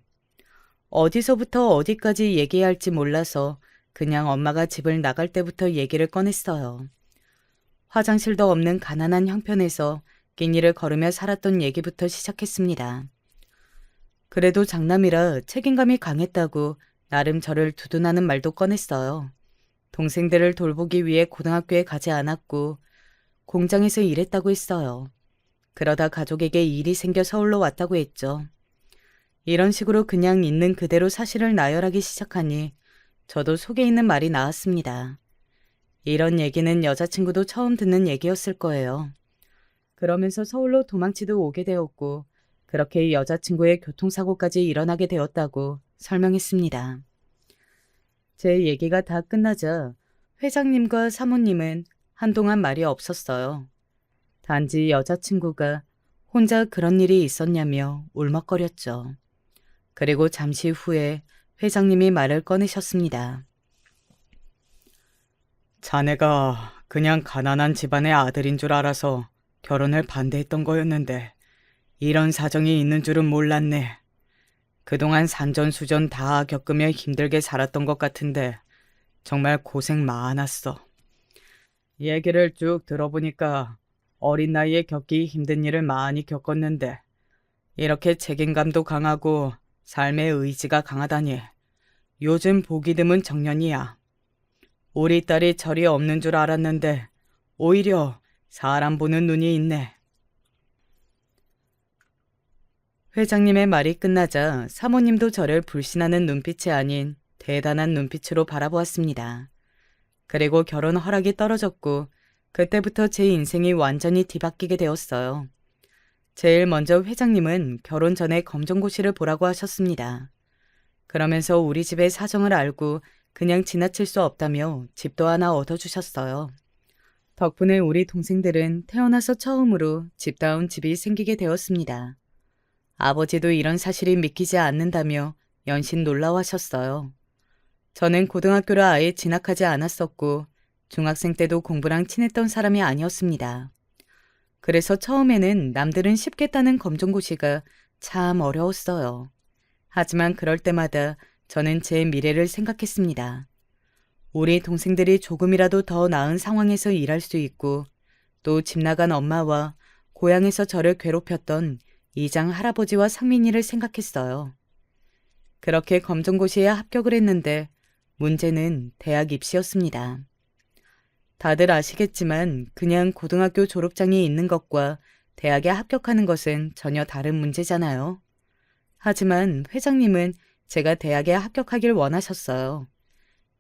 어디서부터 어디까지 얘기해야 할지 몰라서 그냥 엄마가 집을 나갈 때부터 얘기를 꺼냈어요. 화장실도 없는 가난한 형편에서 끼니를 걸으며 살았던 얘기부터 시작했습니다. 그래도 장남이라 책임감이 강했다고 나름 저를 두둔하는 말도 꺼냈어요. 동생들을 돌보기 위해 고등학교에 가지 않았고 공장에서 일했다고 했어요. 그러다 가족에게 일이 생겨 서울로 왔다고 했죠. 이런 식으로 그냥 있는 그대로 사실을 나열하기 시작하니 저도 속에 있는 말이 나왔습니다. 이런 얘기는 여자친구도 처음 듣는 얘기였을 거예요. 그러면서 서울로 도망치듯 오게 되었고 그렇게 여자친구의 교통사고까지 일어나게 되었다고 설명했습니다. 제 얘기가 다 끝나자 회장님과 사모님은 한동안 말이 없었어요. 단지 여자친구가 혼자 그런 일이 있었냐며 울먹거렸죠. 그리고 잠시 후에 회장님이 말을 꺼내셨습니다. 자네가 그냥 가난한 집안의 아들인 줄 알아서 결혼을 반대했던 거였는데 이런 사정이 있는 줄은 몰랐네. 그동안 산전수전 다 겪으며 힘들게 살았던 것 같은데 정말 고생 많았어. 얘기를 쭉 들어보니까 어린 나이에 겪기 힘든 일을 많이 겪었는데 이렇게 책임감도 강하고 삶의 의지가 강하다니 요즘 보기 드문 청년이야. 우리 딸이 철이 없는 줄 알았는데 오히려 사람 보는 눈이 있네. 회장님의 말이 끝나자 사모님도 저를 불신하는 눈빛이 아닌 대단한 눈빛으로 바라보았습니다. 그리고 결혼 허락이 떨어졌고 그때부터 제 인생이 완전히 뒤바뀌게 되었어요. 제일 먼저 회장님은 결혼 전에 검정고시를 보라고 하셨습니다. 그러면서 우리 집의 사정을 알고 그냥 지나칠 수 없다며 집도 하나 얻어주셨어요. 덕분에 우리 동생들은 태어나서 처음으로 집다운 집이 생기게 되었습니다. 아버지도 이런 사실이 믿기지 않는다며 연신 놀라워하셨어요. 저는 고등학교를 아예 진학하지 않았었고 중학생 때도 공부랑 친했던 사람이 아니었습니다. 그래서 처음에는 남들은 쉽게 따는 검정고시가 참 어려웠어요. 하지만 그럴 때마다 저는 제 미래를 생각했습니다. 우리 동생들이 조금이라도 더 나은 상황에서 일할 수 있고 또 집 나간 엄마와 고향에서 저를 괴롭혔던 이장 할아버지와 상민이를 생각했어요. 그렇게 검정고시에 합격을 했는데 문제는 대학 입시였습니다. 다들 아시겠지만 그냥 고등학교 졸업장이 있는 것과 대학에 합격하는 것은 전혀 다른 문제잖아요. 하지만 회장님은 제가 대학에 합격하길 원하셨어요.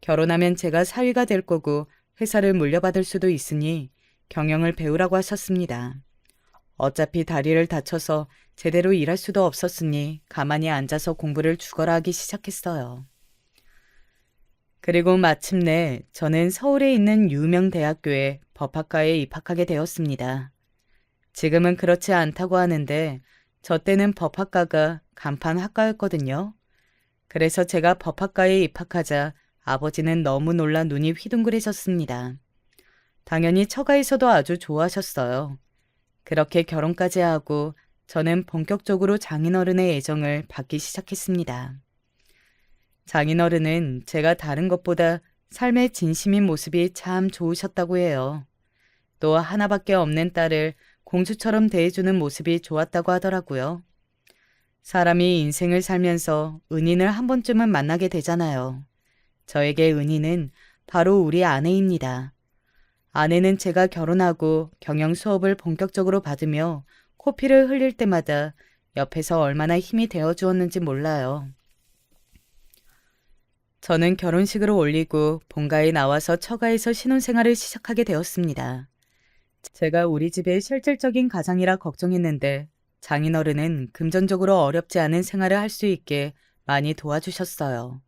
결혼하면 제가 사위가 될 거고 회사를 물려받을 수도 있으니 경영을 배우라고 하셨습니다. 어차피 다리를 다쳐서 제대로 일할 수도 없었으니 가만히 앉아서 공부를 죽어라 하기 시작했어요. 그리고 마침내 저는 서울에 있는 유명 대학교에 법학과에 입학하게 되었습니다. 지금은 그렇지 않다고 하는데 저 때는 법학과가 간판 학과였거든요. 그래서 제가 법학과에 입학하자 아버지는 너무 놀라 눈이 휘둥그레졌습니다. 당연히 처가에서도 아주 좋아하셨어요. 그렇게 결혼까지 하고 저는 본격적으로 장인어른의 애정을 받기 시작했습니다. 장인어른은 제가 다른 것보다 삶의 진심인 모습이 참 좋으셨다고 해요. 또 하나밖에 없는 딸을 공주처럼 대해주는 모습이 좋았다고 하더라고요. 사람이 인생을 살면서 은인을 한 번쯤은 만나게 되잖아요. 저에게 은인은 바로 우리 아내입니다. 아내는 제가 결혼하고 경영 수업을 본격적으로 받으며 코피를 흘릴 때마다 옆에서 얼마나 힘이 되어 주었는지 몰라요. 저는 결혼식으로 올리고 본가에 나와서 처가에서 신혼생활을 시작하게 되었습니다. 제가 우리 집의 실질적인 가장이라 걱정했는데 장인어른은 금전적으로 어렵지 않은 생활을 할 수 있게 많이 도와주셨어요.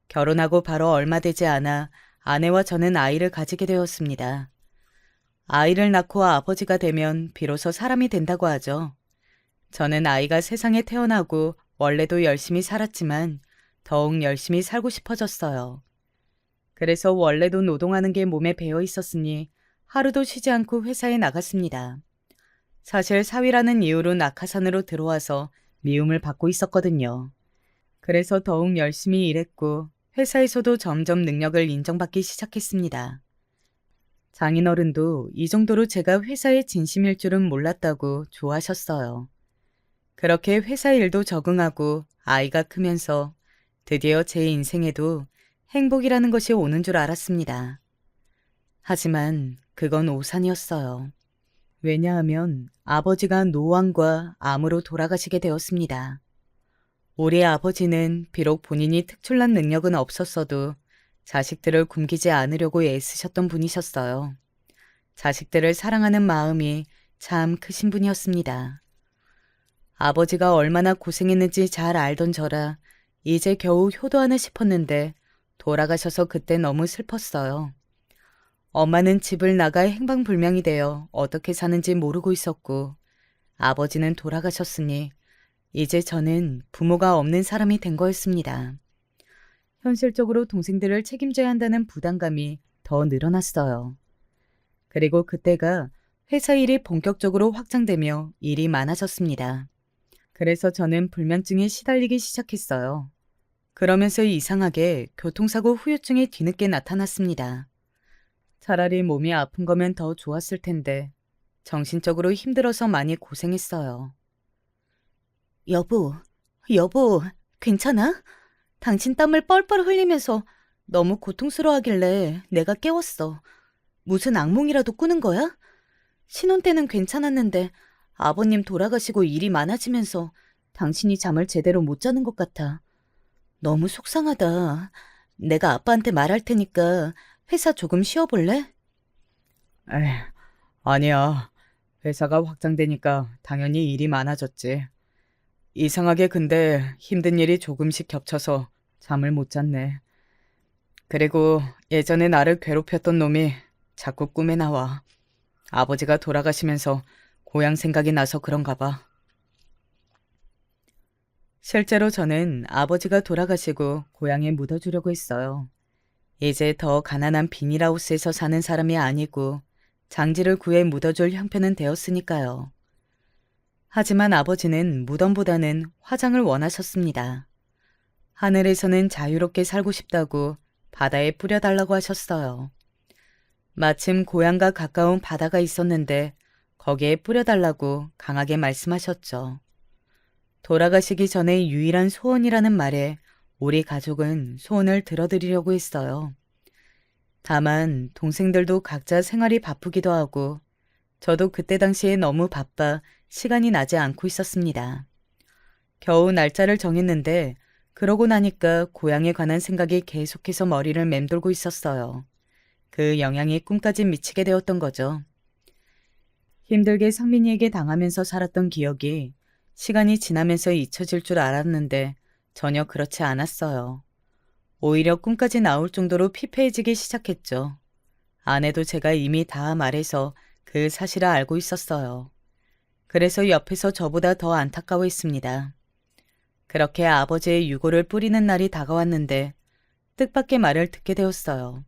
결혼하고 바로 얼마 되지 않아 아내와 저는 아이를 가지게 되었습니다. 아이를 낳고 아버지가 되면 비로소 사람이 된다고 하죠. 저는 아이가 세상에 태어나고 원래도 열심히 살았지만 더욱 열심히 살고 싶어졌어요. 그래서 원래도 노동하는 게 몸에 배어 있었으니 하루도 쉬지 않고 회사에 나갔습니다. 사실 사위라는 이유로 낙하산으로 들어와서 미움을 받고 있었거든요. 그래서 더욱 열심히 일했고 회사에서도 점점 능력을 인정받기 시작했습니다. 장인어른도 이 정도로 제가 회사의 진심일 줄은 몰랐다고 좋아하셨어요. 그렇게 회사 일도 적응하고 아이가 크면서 드디어 제 인생에도 행복이라는 것이 오는 줄 알았습니다. 하지만 그건 오산이었어요. 왜냐하면 아버지가 노환과 암으로 돌아가시게 되었습니다. 우리 아버지는 비록 본인이 특출난 능력은 없었어도 자식들을 굶기지 않으려고 애쓰셨던 분이셨어요. 자식들을 사랑하는 마음이 참 크신 분이었습니다. 아버지가 얼마나 고생했는지 잘 알던 저라 이제 겨우 효도하나 싶었는데 돌아가셔서 그때 너무 슬펐어요. 엄마는 집을 나가 행방불명이 되어 어떻게 사는지 모르고 있었고, 아버지는 돌아가셨으니 이제 저는 부모가 없는 사람이 된 거였습니다. 현실적으로 동생들을 책임져야 한다는 부담감이 더 늘어났어요. 그리고 그때가 회사 일이 본격적으로 확장되며 일이 많아졌습니다. 그래서 저는 불면증에 시달리기 시작했어요. 그러면서 이상하게 교통사고 후유증이 뒤늦게 나타났습니다. 차라리 몸이 아픈 거면 더 좋았을 텐데 정신적으로 힘들어서 많이 고생했어요. 여보, 괜찮아? 당신 땀을 뻘뻘 흘리면서 너무 고통스러워하길래 내가 깨웠어. 무슨 악몽이라도 꾸는 거야? 신혼 때는 괜찮았는데 아버님 돌아가시고 일이 많아지면서 당신이 잠을 제대로 못 자는 것 같아. 너무 속상하다. 내가 아빠한테 말할 테니까 회사 조금 쉬어볼래? 에휴, 아니야. 회사가 확장되니까 당연히 일이 많아졌지. 이상하게 근데 힘든 일이 조금씩 겹쳐서 잠을 못 잤네. 그리고 예전에 나를 괴롭혔던 놈이 자꾸 꿈에 나와. 아버지가 돌아가시면서 고향 생각이 나서 그런가 봐. 실제로 저는 아버지가 돌아가시고 고향에 묻어주려고 했어요. 이제 더 가난한 비닐하우스에서 사는 사람이 아니고 장지를 구해 묻어줄 형편은 되었으니까요. 하지만 아버지는 무덤보다는 화장을 원하셨습니다. 하늘에서는 자유롭게 살고 싶다고 바다에 뿌려달라고 하셨어요. 마침 고향과 가까운 바다가 있었는데 거기에 뿌려달라고 강하게 말씀하셨죠. 돌아가시기 전에 유일한 소원이라는 말에 우리 가족은 소원을 들어드리려고 했어요. 다만 동생들도 각자 생활이 바쁘기도 하고 저도 그때 당시에 너무 바빠 시간이 나지 않고 있었습니다. 겨우 날짜를 정했는데 그러고 나니까 고향에 관한 생각이 계속해서 머리를 맴돌고 있었어요. 그 영향이 꿈까지 미치게 되었던 거죠. 힘들게 상민이에게 당하면서 살았던 기억이 시간이 지나면서 잊혀질 줄 알았는데 전혀 그렇지 않았어요. 오히려 꿈까지 나올 정도로 피폐해지기 시작했죠. 아내도 제가 이미 다 말해서 그 사실을 알고 있었어요. 그래서 옆에서 저보다 더 안타까워했습니다. 그렇게 아버지의 유고를 뿌리는 날이 다가왔는데 뜻밖의 말을 듣게 되었어요.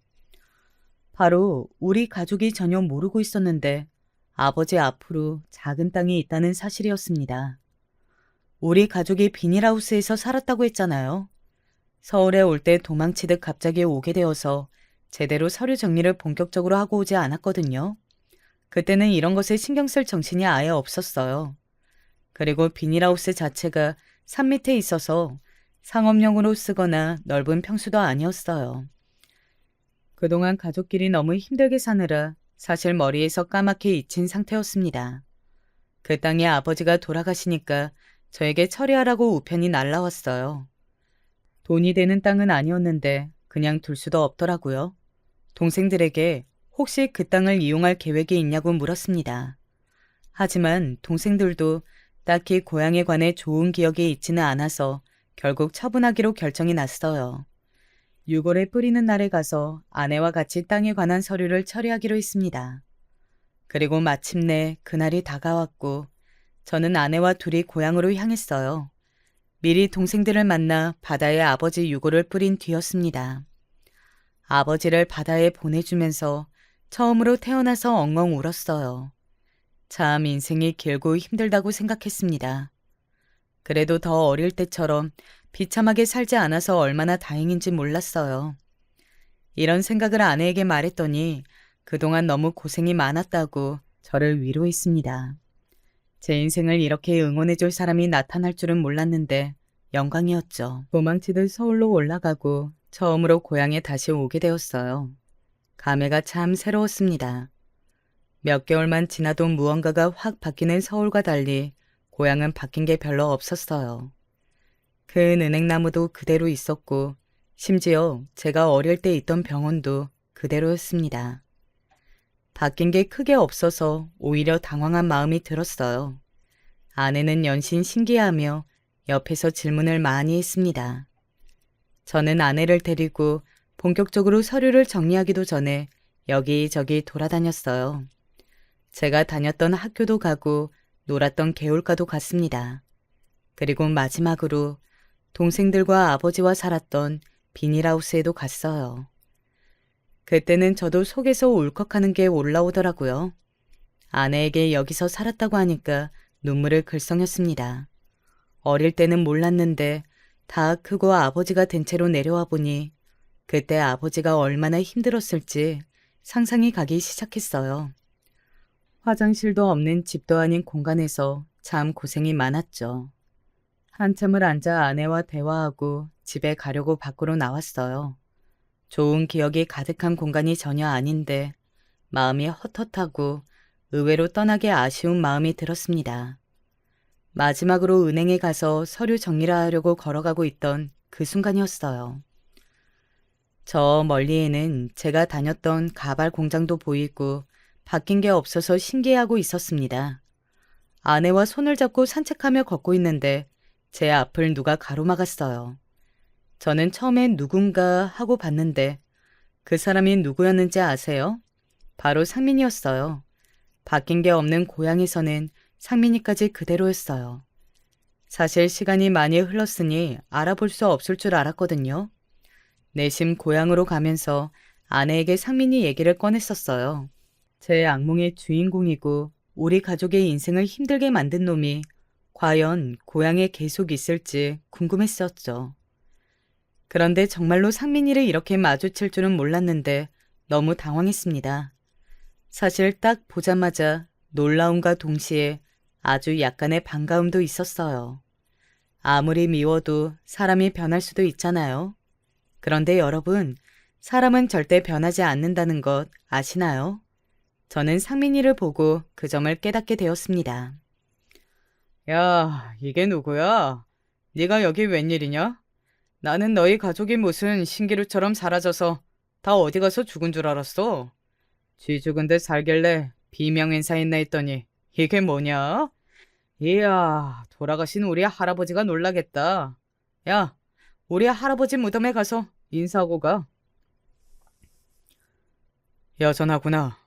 바로 우리 가족이 전혀 모르고 있었는데 아버지 앞으로 작은 땅이 있다는 사실이었습니다. 우리 가족이 비닐하우스에서 살았다고 했잖아요. 서울에 올 때 도망치듯 갑자기 오게 되어서 제대로 서류 정리를 본격적으로 하고 오지 않았거든요. 그때는 이런 것에 신경 쓸 정신이 아예 없었어요. 그리고 비닐하우스 자체가 산 밑에 있어서 상업용으로 쓰거나 넓은 평수도 아니었어요. 그동안 가족끼리 너무 힘들게 사느라 사실 머리에서 까맣게 잊힌 상태였습니다. 그 땅에 아버지가 돌아가시니까 저에게 처리하라고 우편이 날라왔어요. 돈이 되는 땅은 아니었는데 그냥 둘 수도 없더라고요. 동생들에게 혹시 그 땅을 이용할 계획이 있냐고 물었습니다. 하지만 동생들도 딱히 고향에 관해 좋은 기억이 있지는 않아서 결국 처분하기로 결정이 났어요. 6월에 뿌리는 날에 가서 아내와 같이 땅에 관한 서류를 처리하기로 했습니다. 그리고 마침내 그날이 다가왔고 저는 아내와 둘이 고향으로 향했어요. 미리 동생들을 만나 바다에 아버지 유고를 뿌린 뒤였습니다. 아버지를 바다에 보내주면서 처음으로 태어나서 엉엉 울었어요. 참 인생이 길고 힘들다고 생각했습니다. 그래도 더 어릴 때처럼 비참하게 살지 않아서 얼마나 다행인지 몰랐어요. 이런 생각을 아내에게 말했더니 그동안 너무 고생이 많았다고 저를 위로했습니다. 제 인생을 이렇게 응원해줄 사람이 나타날 줄은 몰랐는데 영광이었죠. 도망치듯 서울로 올라가고 처음으로 고향에 다시 오게 되었어요. 감회가 참 새로웠습니다. 몇 개월만 지나도 무언가가 확 바뀌는 서울과 달리 고향은 바뀐 게 별로 없었어요. 큰 은행나무도 그대로 있었고 심지어 제가 어릴 때 있던 병원도 그대로였습니다. 바뀐 게 크게 없어서 오히려 당황한 마음이 들었어요. 아내는 연신 신기해하며 옆에서 질문을 많이 했습니다. 저는 아내를 데리고 본격적으로 서류를 정리하기도 전에 여기저기 돌아다녔어요. 제가 다녔던 학교도 가고 놀았던 개울가도 갔습니다. 그리고 마지막으로 동생들과 아버지와 살았던 비닐하우스에도 갔어요. 그때는 저도 속에서 울컥하는 게 올라오더라고요. 아내에게 여기서 살았다고 하니까 눈물을 글썽였습니다. 어릴 때는 몰랐는데 다 크고 아버지가 된 채로 내려와 보니 그때 아버지가 얼마나 힘들었을지 상상이 가기 시작했어요. 화장실도 없는 집도 아닌 공간에서 참 고생이 많았죠. 한참을 앉아 아내와 대화하고 집에 가려고 밖으로 나왔어요. 좋은 기억이 가득한 공간이 전혀 아닌데 마음이 헛헛하고 의외로 떠나기 아쉬운 마음이 들었습니다. 마지막으로 은행에 가서 서류 정리를 하려고 걸어가고 있던 그 순간이었어요. 저 멀리에는 제가 다녔던 가발 공장도 보이고 바뀐 게 없어서 신기해하고 있었습니다. 아내와 손을 잡고 산책하며 걷고 있는데 제 앞을 누가 가로막았어요. 저는 처음엔 누군가 하고 봤는데 그 사람이 누구였는지 아세요? 바로 상민이었어요. 바뀐 게 없는 고향에서는 상민이까지 그대로였어요. 사실 시간이 많이 흘렀으니 알아볼 수 없을 줄 알았거든요. 내심 고향으로 가면서 아내에게 상민이 얘기를 꺼냈었어요. 제 악몽의 주인공이고 우리 가족의 인생을 힘들게 만든 놈이 과연 고향에 계속 있을지 궁금했었죠. 그런데 정말로 상민이를 이렇게 마주칠 줄은 몰랐는데 너무 당황했습니다. 사실 딱 보자마자 놀라움과 동시에 아주 약간의 반가움도 있었어요. 아무리 미워도 사람이 변할 수도 있잖아요. 그런데 여러분, 사람은 절대 변하지 않는다는 것 아시나요? 저는 상민이를 보고 그 점을 깨닫게 되었습니다. 야, 이게 누구야? 네가 여기 웬일이냐? 나는 너희 가족이 무슨 신기루처럼 사라져서 다 어디 가서 죽은 줄 알았어. 쥐 죽은 데 살길래 비명행사했나 했더니 이게 뭐냐? 이야, 돌아가신 우리 할아버지가 놀라겠다. 야, 우리 할아버지 무덤에 가서 인사하고 가. 여전하구나.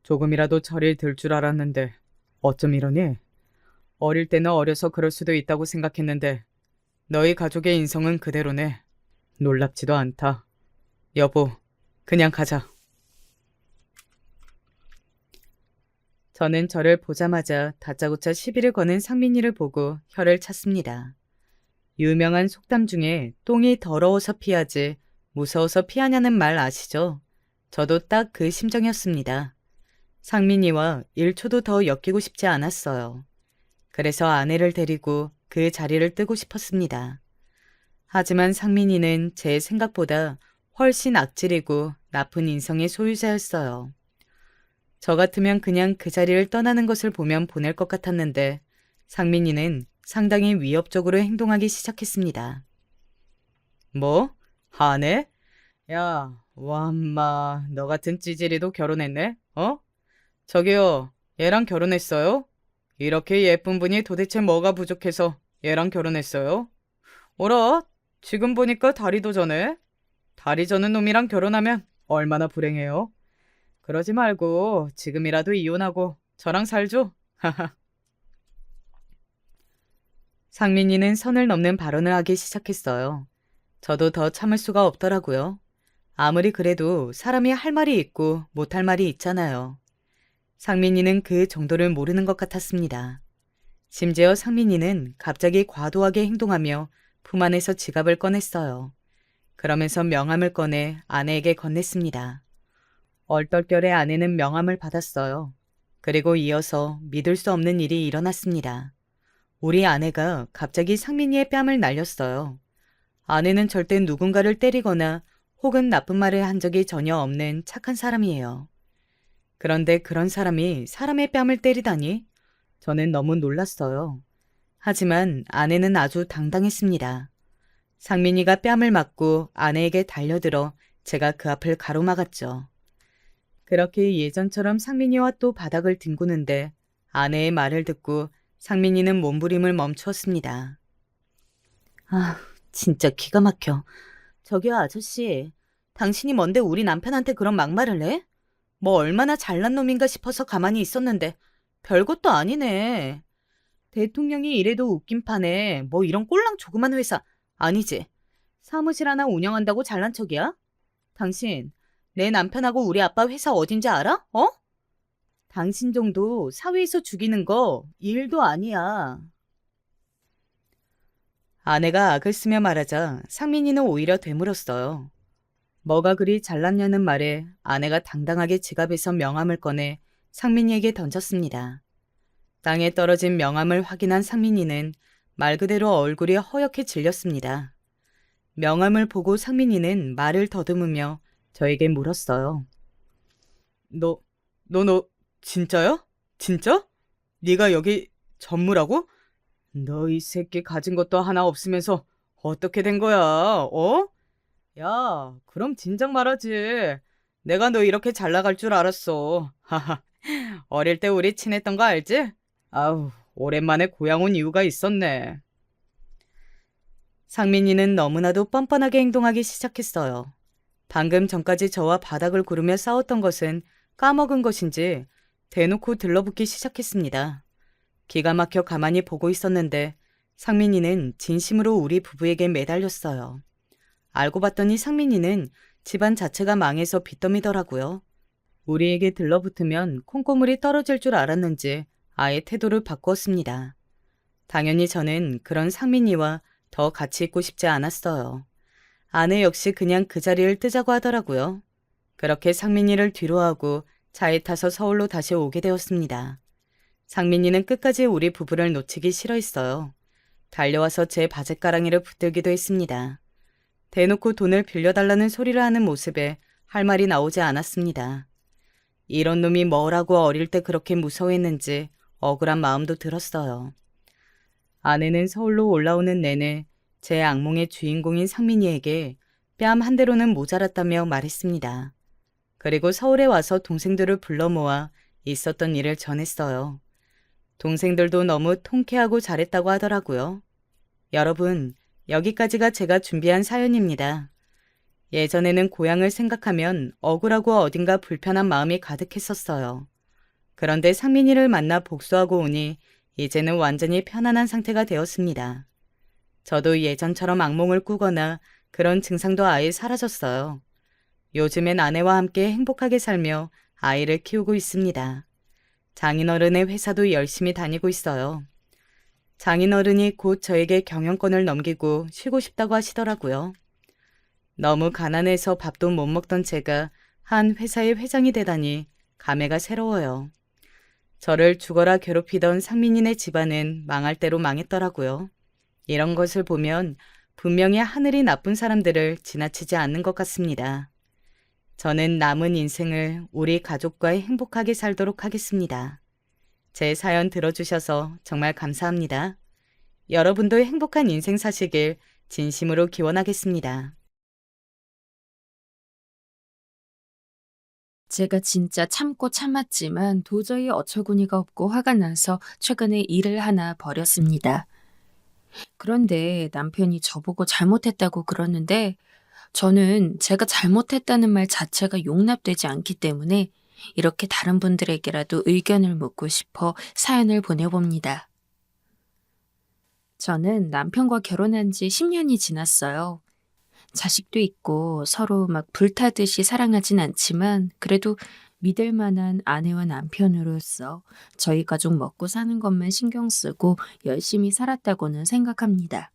조금이라도 철이 들 줄 알았는데 어쩜 이러니? 어릴 때는 어려서 그럴 수도 있다고 생각했는데 너희 가족의 인성은 그대로네. 놀랍지도 않다. 여보, 그냥 가자. 저는 저를 보자마자 다짜고짜 시비를 거는 상민이를 보고 혀를 찼습니다. 유명한 속담 중에 똥이 더러워서 피하지 무서워서 피하냐는 말 아시죠? 저도 딱 그 심정이었습니다. 상민이와 1초도 더 엮이고 싶지 않았어요. 그래서 아내를 데리고 그 자리를 뜨고 싶었습니다. 하지만 상민이는 제 생각보다 훨씬 악질이고 나쁜 인성의 소유자였어요. 저 같으면 그냥 그 자리를 떠나는 것을 보면 보낼 것 같았는데 상민이는 상당히 위협적으로 행동하기 시작했습니다. 뭐? 아내? 야, 와엄마, 너 같은 찌질이도 결혼했네? 어? 저기요, 얘랑 결혼했어요? 이렇게 예쁜 분이 도대체 뭐가 부족해서 얘랑 결혼했어요? 어라? 지금 보니까 다리도 저네? 다리 저는 놈이랑 결혼하면 얼마나 불행해요? 그러지 말고 지금이라도 이혼하고 저랑 살죠? 상민이는 선을 넘는 발언을 하기 시작했어요. 저도 더 참을 수가 없더라고요. 아무리 그래도 사람이 할 말이 있고 못할 말이 있잖아요. 상민이는 그 정도를 모르는 것 같았습니다. 심지어 상민이는 갑자기 과도하게 행동하며 품 안에서 지갑을 꺼냈어요. 그러면서 명함을 꺼내 아내에게 건넸습니다. 얼떨결에 아내는 명함을 받았어요. 그리고 이어서 믿을 수 없는 일이 일어났습니다. 우리 아내가 갑자기 상민이의 뺨을 날렸어요. 아내는 절대 누군가를 때리거나 혹은 나쁜 말을 한 적이 전혀 없는 착한 사람이에요. 그런데 그런 사람이 사람의 뺨을 때리다니? 저는 너무 놀랐어요. 하지만 아내는 아주 당당했습니다. 상민이가 뺨을 맞고 아내에게 달려들어 제가 그 앞을 가로막았죠. 그렇게 예전처럼 상민이와 또 바닥을 뒹구는데 아내의 말을 듣고 상민이는 몸부림을 멈추었습니다. 아, 진짜 기가 막혀. 저기요, 아저씨. 당신이 뭔데 우리 남편한테 그런 막말을 해? 뭐 얼마나 잘난 놈인가 싶어서 가만히 있었는데 별것도 아니네. 대통령이 이래도 웃긴 판에 뭐 이런 꼴랑 조그만 회사 아니지. 사무실 하나 운영한다고 잘난 척이야? 당신 내 남편하고 우리 아빠 회사 어딘지 알아? 어? 당신 정도 사회에서 죽이는 거 일도 아니야. 아내가 악을 쓰며 말하자 상민이는 오히려 되물었어요. 뭐가 그리 잘났냐는 말에 아내가 당당하게 지갑에서 명함을 꺼내 상민이에게 던졌습니다. 땅에 떨어진 명함을 확인한 상민이는 말 그대로 얼굴이 허옇게 질렸습니다. 명함을 보고 상민이는 말을 더듬으며 저에게 물었어요. 너 진짜야? 진짜? 네가 여기 전무라고? 너 이 새끼 가진 것도 하나 없으면서 어떻게 된 거야? 어? 야, 그럼 진작 말하지. 내가 너 이렇게 잘 나갈 줄 알았어. 하하. 어릴 때 우리 친했던 거 알지? 아우, 오랜만에 고향 온 이유가 있었네. 상민이는 너무나도 뻔뻔하게 행동하기 시작했어요. 방금 전까지 저와 바닥을 구르며 싸웠던 것은 까먹은 것인지 대놓고 들러붙기 시작했습니다. 기가 막혀 가만히 보고 있었는데 상민이는 진심으로 우리 부부에게 매달렸어요. 알고 봤더니 상민이는 집안 자체가 망해서 빚더미더라고요. 우리에게 들러붙으면 콩고물이 떨어질 줄 알았는지 아예 태도를 바꾸었습니다. 당연히 저는 그런 상민이와 더 같이 있고 싶지 않았어요. 아내 역시 그냥 그 자리를 뜨자고 하더라고요. 그렇게 상민이를 뒤로하고 차에 타서 서울로 다시 오게 되었습니다. 상민이는 끝까지 우리 부부를 놓치기 싫어했어요. 달려와서 제 바짓가랑이를 붙들기도 했습니다. 대놓고 돈을 빌려달라는 소리를 하는 모습에 할 말이 나오지 않았습니다. 이런 놈이 뭐라고 어릴 때 그렇게 무서워했는지 억울한 마음도 들었어요. 아내는 서울로 올라오는 내내 제 악몽의 주인공인 상민이에게 뺨 한 대로는 모자랐다며 말했습니다. 그리고 서울에 와서 동생들을 불러 모아 있었던 일을 전했어요. 동생들도 너무 통쾌하고 잘했다고 하더라고요. 여러분, 여기까지가 제가 준비한 사연입니다. 예전에는 고향을 생각하면 억울하고 어딘가 불편한 마음이 가득했었어요. 그런데 상민이를 만나 복수하고 오니 이제는 완전히 편안한 상태가 되었습니다. 저도 예전처럼 악몽을 꾸거나 그런 증상도 아예 사라졌어요. 요즘엔 아내와 함께 행복하게 살며 아이를 키우고 있습니다. 장인어른의 회사도 열심히 다니고 있어요. 장인어른이 곧 저에게 경영권을 넘기고 쉬고 싶다고 하시더라고요. 너무 가난해서 밥도 못 먹던 제가 한 회사의 회장이 되다니 감회가 새로워요. 저를 죽어라 괴롭히던 상민이네 집안은 망할 대로 망했더라고요. 이런 것을 보면 분명히 하늘이 나쁜 사람들을 지나치지 않는 것 같습니다. 저는 남은 인생을 우리 가족과 행복하게 살도록 하겠습니다. 제 사연 들어주셔서 정말 감사합니다. 여러분도 행복한 인생 사시길 진심으로 기원하겠습니다. 제가 진짜 참고 참았지만 도저히 어처구니가 없고 화가 나서 최근에 일을 하나 벌였습니다. 그런데 남편이 저보고 잘못했다고 그러는데 저는 제가 잘못했다는 말 자체가 용납되지 않기 때문에 이렇게 다른 분들에게라도 의견을 묻고 싶어 사연을 보내봅니다. 저는 남편과 결혼한 지 10년이 지났어요. 자식도 있고 서로 막 불타듯이 사랑하진 않지만 그래도 믿을 만한 아내와 남편으로서 저희 가족 먹고 사는 것만 신경 쓰고 열심히 살았다고는 생각합니다.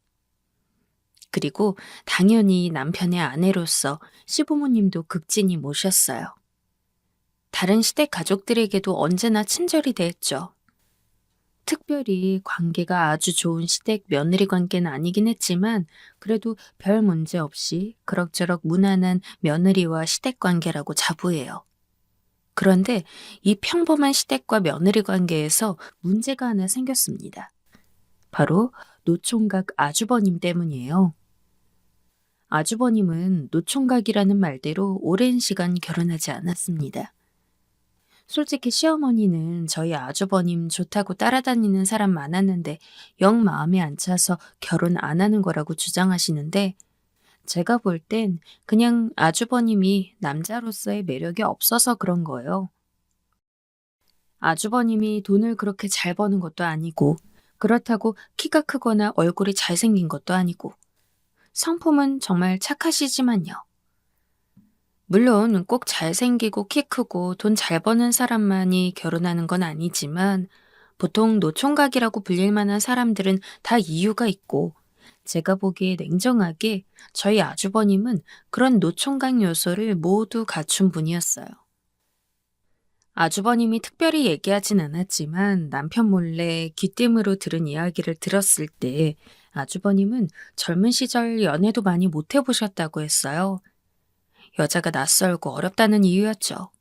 그리고 당연히 남편의 아내로서 시부모님도 극진히 모셨어요. 다른 시댁 가족들에게도 언제나 친절히 대했죠. 특별히 관계가 아주 좋은 시댁 며느리 관계는 아니긴 했지만 그래도 별 문제 없이 그럭저럭 무난한 며느리와 시댁 관계라고 자부해요. 그런데 이 평범한 시댁과 며느리 관계에서 문제가 하나 생겼습니다. 바로 노총각 아주버님 때문이에요. 아주버님은 노총각이라는 말대로 오랜 시간 결혼하지 않았습니다. 솔직히 시어머니는 저희 아주버님 좋다고 따라다니는 사람 많았는데 영 마음에 안 차서 결혼 안 하는 거라고 주장하시는데 제가 볼 땐 그냥 아주버님이 남자로서의 매력이 없어서 그런 거예요. 아주버님이 돈을 그렇게 잘 버는 것도 아니고, 그렇다고 키가 크거나 얼굴이 잘생긴 것도 아니고, 성품은 정말 착하시지만요. 물론 꼭 잘생기고 키 크고 돈 잘 버는 사람만이 결혼하는 건 아니지만, 보통 노총각이라고 불릴 만한 사람들은 다 이유가 있고, 제가 보기에 냉정하게 저희 아주버님은 그런 노총각 요소를 모두 갖춘 분이었어요. 아주버님이 특별히 얘기하진 않았지만 남편 몰래 귀띔으로 들은 이야기를 들었을 때 아주버님은 젊은 시절 연애도 많이 못 해보셨다고 했어요. 여자가 낯설고 어렵다는 이유였죠.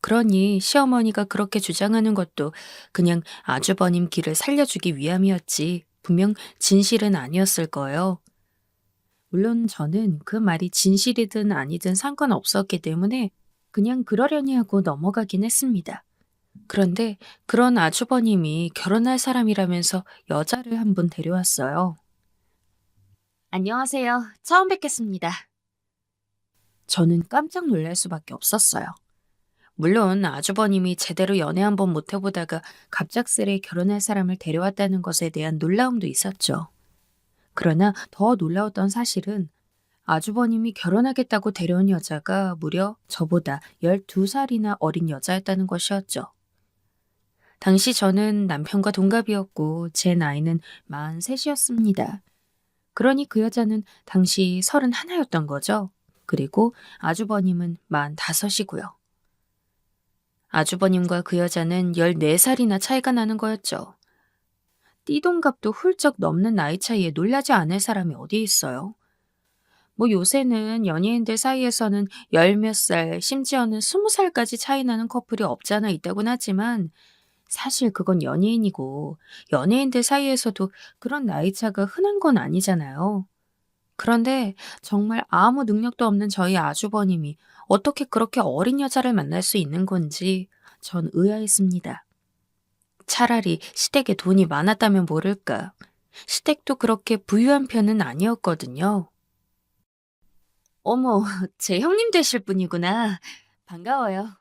그러니 시어머니가 그렇게 주장하는 것도 그냥 아주버님 길을 살려주기 위함이었지 분명 진실은 아니었을 거예요. 물론 저는 그 말이 진실이든 아니든 상관없었기 때문에 그냥 그러려니 하고 넘어가긴 했습니다. 그런데 그런 아주버님이 결혼할 사람이라면서 여자를 한 분 데려왔어요. 안녕하세요. 처음 뵙겠습니다. 저는 깜짝 놀랄 수밖에 없었어요. 물론 아주버님이 제대로 연애 한번 못 해보다가 갑작스레 결혼할 사람을 데려왔다는 것에 대한 놀라움도 있었죠. 그러나 더 놀라웠던 사실은 아주버님이 결혼하겠다고 데려온 여자가 무려 저보다 12살이나 어린 여자였다는 것이었죠. 당시 저는 남편과 동갑이었고 제 나이는 43이었습니다. 그러니 그 여자는 당시 31였던 거죠. 그리고 아주버님은 45이고요. 아주버님과 그 여자는 14살이나 차이가 나는 거였죠. 띠동갑도 훌쩍 넘는 나이 차이에 놀라지 않을 사람이 어디 있어요? 뭐 요새는 연예인들 사이에서는 열 몇 살, 심지어는 20살까지 차이 나는 커플이 없잖아 있다곤 하지만 사실 그건 연예인이고 연예인들 사이에서도 그런 나이 차가 흔한 건 아니잖아요. 그런데 정말 아무 능력도 없는 저희 아주버님이 어떻게 그렇게 어린 여자를 만날 수 있는 건지 전 의아했습니다. 차라리 시댁에 돈이 많았다면 모를까. 시댁도 그렇게 부유한 편은 아니었거든요. 어머, 제 형님 되실 분이구나. 반가워요.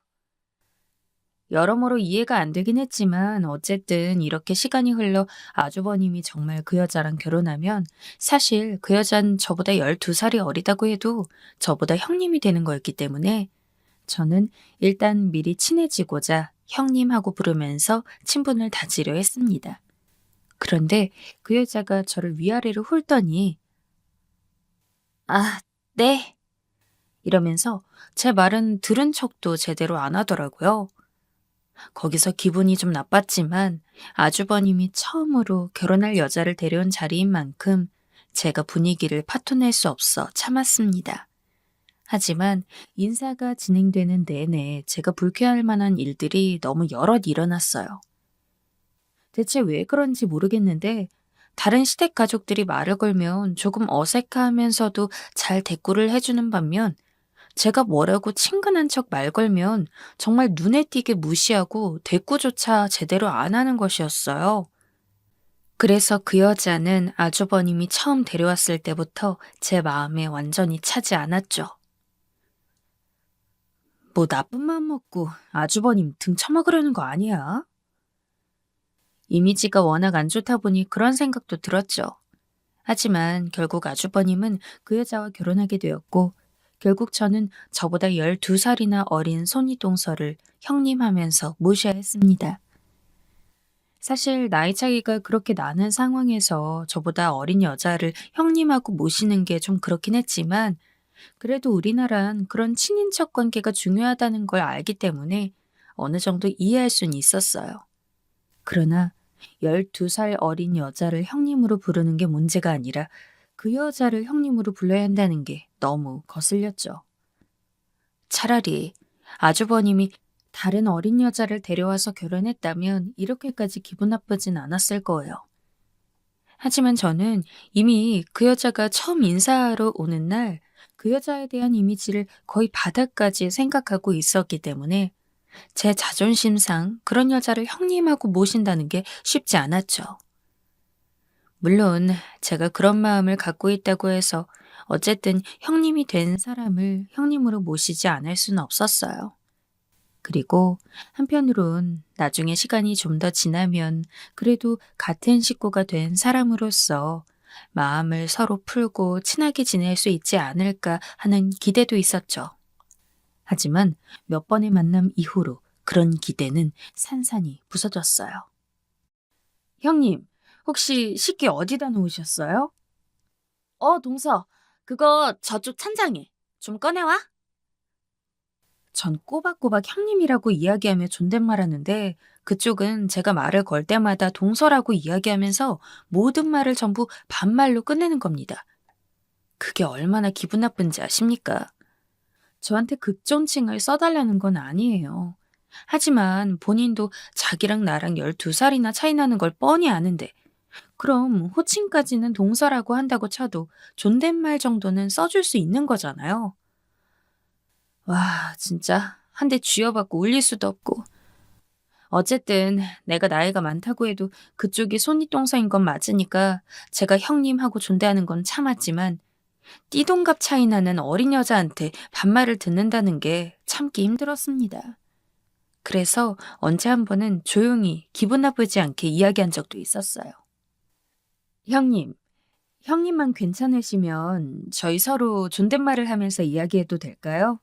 여러모로 이해가 안 되긴 했지만 어쨌든 이렇게 시간이 흘러 아주버님이 정말 그 여자랑 결혼하면 사실 그 여잔 저보다 12살이 어리다고 해도 저보다 형님이 되는 거였기 때문에 저는 일단 미리 친해지고자 형님하고 부르면서 친분을 다지려 했습니다. 그런데 그 여자가 저를 위아래로 훑더니 아, 네. 이러면서 제 말은 들은 척도 제대로 안 하더라고요. 거기서 기분이 좀 나빴지만 아주버님이 처음으로 결혼할 여자를 데려온 자리인 만큼 제가 분위기를 파토낼 수 없어 참았습니다. 하지만 인사가 진행되는 내내 제가 불쾌할 만한 일들이 너무 여럿 일어났어요. 대체 왜 그런지 모르겠는데 다른 시댁 가족들이 말을 걸면 조금 어색하면서도 잘 대꾸를 해주는 반면 제가 뭐라고 친근한 척 말 걸면 정말 눈에 띄게 무시하고 대꾸조차 제대로 안 하는 것이었어요. 그래서 그 여자는 아주버님이 처음 데려왔을 때부터 제 마음에 완전히 차지 않았죠. 뭐 나쁜 마음 먹고 아주버님 등 쳐먹으려는 거 아니야? 이미지가 워낙 안 좋다 보니 그런 생각도 들었죠. 하지만 결국 아주버님은 그 여자와 결혼하게 되었고 결국 저는 저보다 12살이나 어린 손이동서를 형님 하면서 모셔야 했습니다. 사실 나이 차이가 그렇게 나는 상황에서 저보다 어린 여자를 형님하고 모시는 게 좀 그렇긴 했지만 그래도 우리나라는 그런 친인척 관계가 중요하다는 걸 알기 때문에 어느 정도 이해할 수는 있었어요. 그러나 12살 어린 여자를 형님으로 부르는 게 문제가 아니라 그 여자를 형님으로 불러야 한다는 게 너무 거슬렸죠. 차라리 아주버님이 다른 어린 여자를 데려와서 결혼했다면 이렇게까지 기분 나쁘진 않았을 거예요. 하지만 저는 이미 그 여자가 처음 인사하러 오는 날 그 여자에 대한 이미지를 거의 바닥까지 생각하고 있었기 때문에 제 자존심상 그런 여자를 형님하고 모신다는 게 쉽지 않았죠. 물론 제가 그런 마음을 갖고 있다고 해서 어쨌든 형님이 된 사람을 형님으로 모시지 않을 수는 없었어요. 그리고 한편으론 나중에 시간이 좀 더 지나면 그래도 같은 식구가 된 사람으로서 마음을 서로 풀고 친하게 지낼 수 있지 않을까 하는 기대도 있었죠. 하지만 몇 번의 만남 이후로 그런 기대는 산산이 부서졌어요. 형님, 혹시 식기 어디다 놓으셨어요? 동서, 그거 저쪽 찬장에 좀 꺼내와. 전 꼬박꼬박 형님이라고 이야기하며 존댓말하는데 그쪽은 제가 말을 걸 때마다 동서라고 이야기하면서 모든 말을 전부 반말로 끝내는 겁니다. 그게 얼마나 기분 나쁜지 아십니까? 저한테 극존칭을 써달라는 건 아니에요. 하지만 본인도 자기랑 나랑 12살이나 차이 나는 걸 뻔히 아는데 그럼 호칭까지는 동서라고 한다고 쳐도 존댓말 정도는 써줄 수 있는 거잖아요. 와, 진짜 한 대 쥐어받고 울릴 수도 없고. 어쨌든 내가 나이가 많다고 해도 그쪽이 손윗동서인 건 맞으니까 제가 형님하고 존대하는 건 참았지만 띠동갑 차이 나는 어린 여자한테 반말을 듣는다는 게 참기 힘들었습니다. 그래서 언제 한 번은 조용히 기분 나쁘지 않게 이야기한 적도 있었어요. 형님, 형님만 괜찮으시면 저희 서로 존댓말을 하면서 이야기해도 될까요?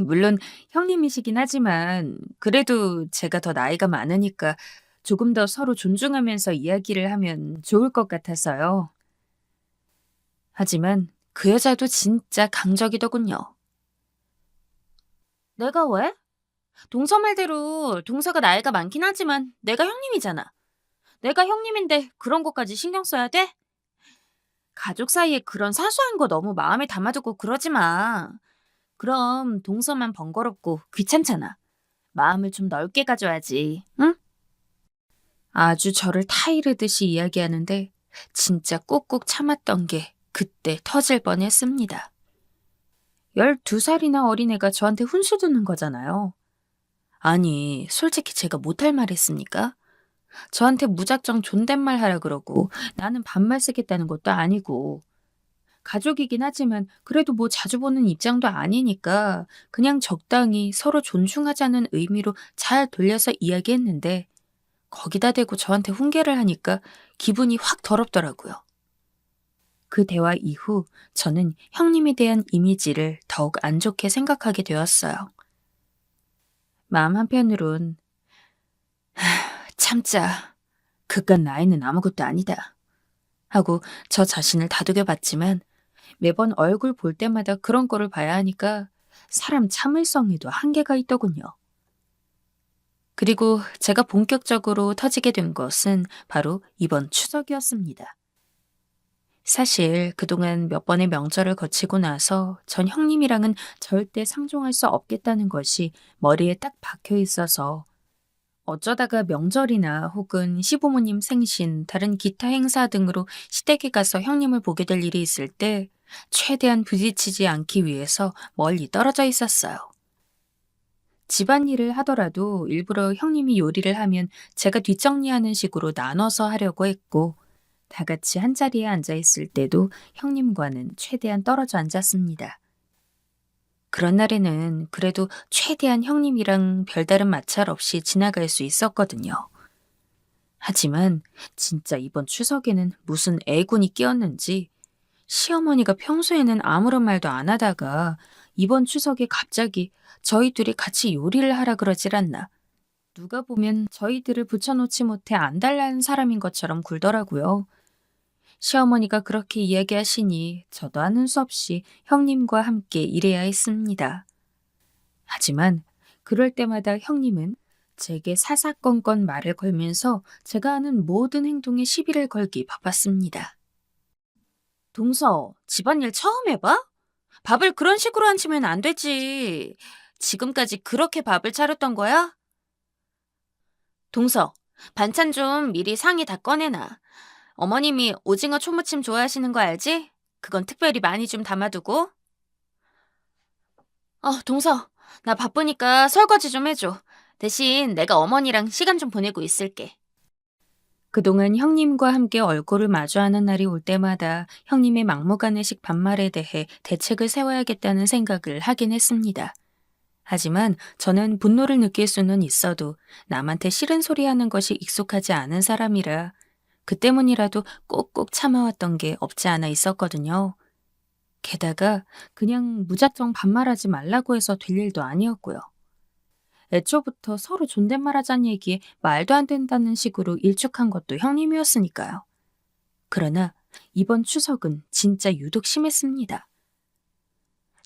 물론 형님이시긴 하지만 그래도 제가 더 나이가 많으니까 조금 더 서로 존중하면서 이야기를 하면 좋을 것 같아서요. 하지만 그 여자도 진짜 강적이더군요. 내가 왜? 동서 말대로 동서가 나이가 많긴 하지만 내가 형님이잖아. 내가 형님인데 그런 것까지 신경 써야 돼? 가족 사이에 그런 사소한 거 너무 마음에 담아두고 그러지 마. 그럼 동서만 번거롭고 귀찮잖아. 마음을 좀 넓게 가져야지, 응? 아주 저를 타이르듯이 이야기하는데 진짜 꾹꾹 참았던 게 그때 터질 뻔했습니다. 12살이나 어린 애가 저한테 훈수 두는 거잖아요. 아니, 솔직히 제가 못할 말 했습니까? 저한테 무작정 존댓말 하라 그러고 나는 반말 쓰겠다는 것도 아니고 가족이긴 하지만 그래도 뭐 자주 보는 입장도 아니니까 그냥 적당히 서로 존중하자는 의미로 잘 돌려서 이야기했는데 거기다 대고 저한테 훈계를 하니까 기분이 확 더럽더라고요. 그 대화 이후 저는 형님에 대한 이미지를 더욱 안 좋게 생각하게 되었어요. 마음 한편으론 참자. 그깟 나이는 아무것도 아니다. 하고 저 자신을 다독여 봤지만 매번 얼굴 볼 때마다 그런 거를 봐야 하니까 사람 참을성에도 한계가 있더군요. 그리고 제가 본격적으로 터지게 된 것은 바로 이번 추석이었습니다. 사실 그동안 몇 번의 명절을 거치고 나서 전 형님이랑은 절대 상종할 수 없겠다는 것이 머리에 딱 박혀 있어서 어쩌다가 명절이나 혹은 시부모님 생신, 다른 기타 행사 등으로 시댁에 가서 형님을 보게 될 일이 있을 때 최대한 부딪히지 않기 위해서 멀리 떨어져 있었어요. 집안일을 하더라도 일부러 형님이 요리를 하면 제가 뒷정리하는 식으로 나눠서 하려고 했고 다 같이 한자리에 앉아 있을 때도 형님과는 최대한 떨어져 앉았습니다. 그런 날에는 그래도 최대한 형님이랑 별다른 마찰 없이 지나갈 수 있었거든요. 하지만 진짜 이번 추석에는 무슨 애군이 끼었는지 시어머니가 평소에는 아무런 말도 안 하다가 이번 추석에 갑자기 저희 둘이 같이 요리를 하라 그러질 않나. 누가 보면 저희들을 붙여놓지 못해 안달난 사람인 것처럼 굴더라고요. 시어머니가 그렇게 이야기하시니 저도 하는 수 없이 형님과 함께 일해야 했습니다. 하지만 그럴 때마다 형님은 제게 사사건건 말을 걸면서 제가 하는 모든 행동에 시비를 걸기 바빴습니다. 동서, 집안일 처음 해봐? 밥을 그런 식으로 안 치면 안 되지. 지금까지 그렇게 밥을 차렸던 거야? 동서, 반찬 좀 미리 상에 다 꺼내놔. 어머님이 오징어 초무침 좋아하시는 거 알지? 그건 특별히 많이 좀 담아두고. 동서, 나 바쁘니까 설거지 좀 해줘. 대신 내가 어머니랑 시간 좀 보내고 있을게. 그동안 형님과 함께 얼굴을 마주하는 날이 올 때마다 형님의 막무가내식 반말에 대해 대책을 세워야겠다는 생각을 하긴 했습니다. 하지만 저는 분노를 느낄 수는 있어도 남한테 싫은 소리 하는 것이 익숙하지 않은 사람이라 그 때문이라도 꼭꼭 참아왔던 게 없지 않아 있었거든요. 게다가 그냥 무작정 반말하지 말라고 해서 될 일도 아니었고요. 애초부터 서로 존댓말하자는 얘기에 말도 안 된다는 식으로 일축한 것도 형님이었으니까요. 그러나 이번 추석은 진짜 유독 심했습니다.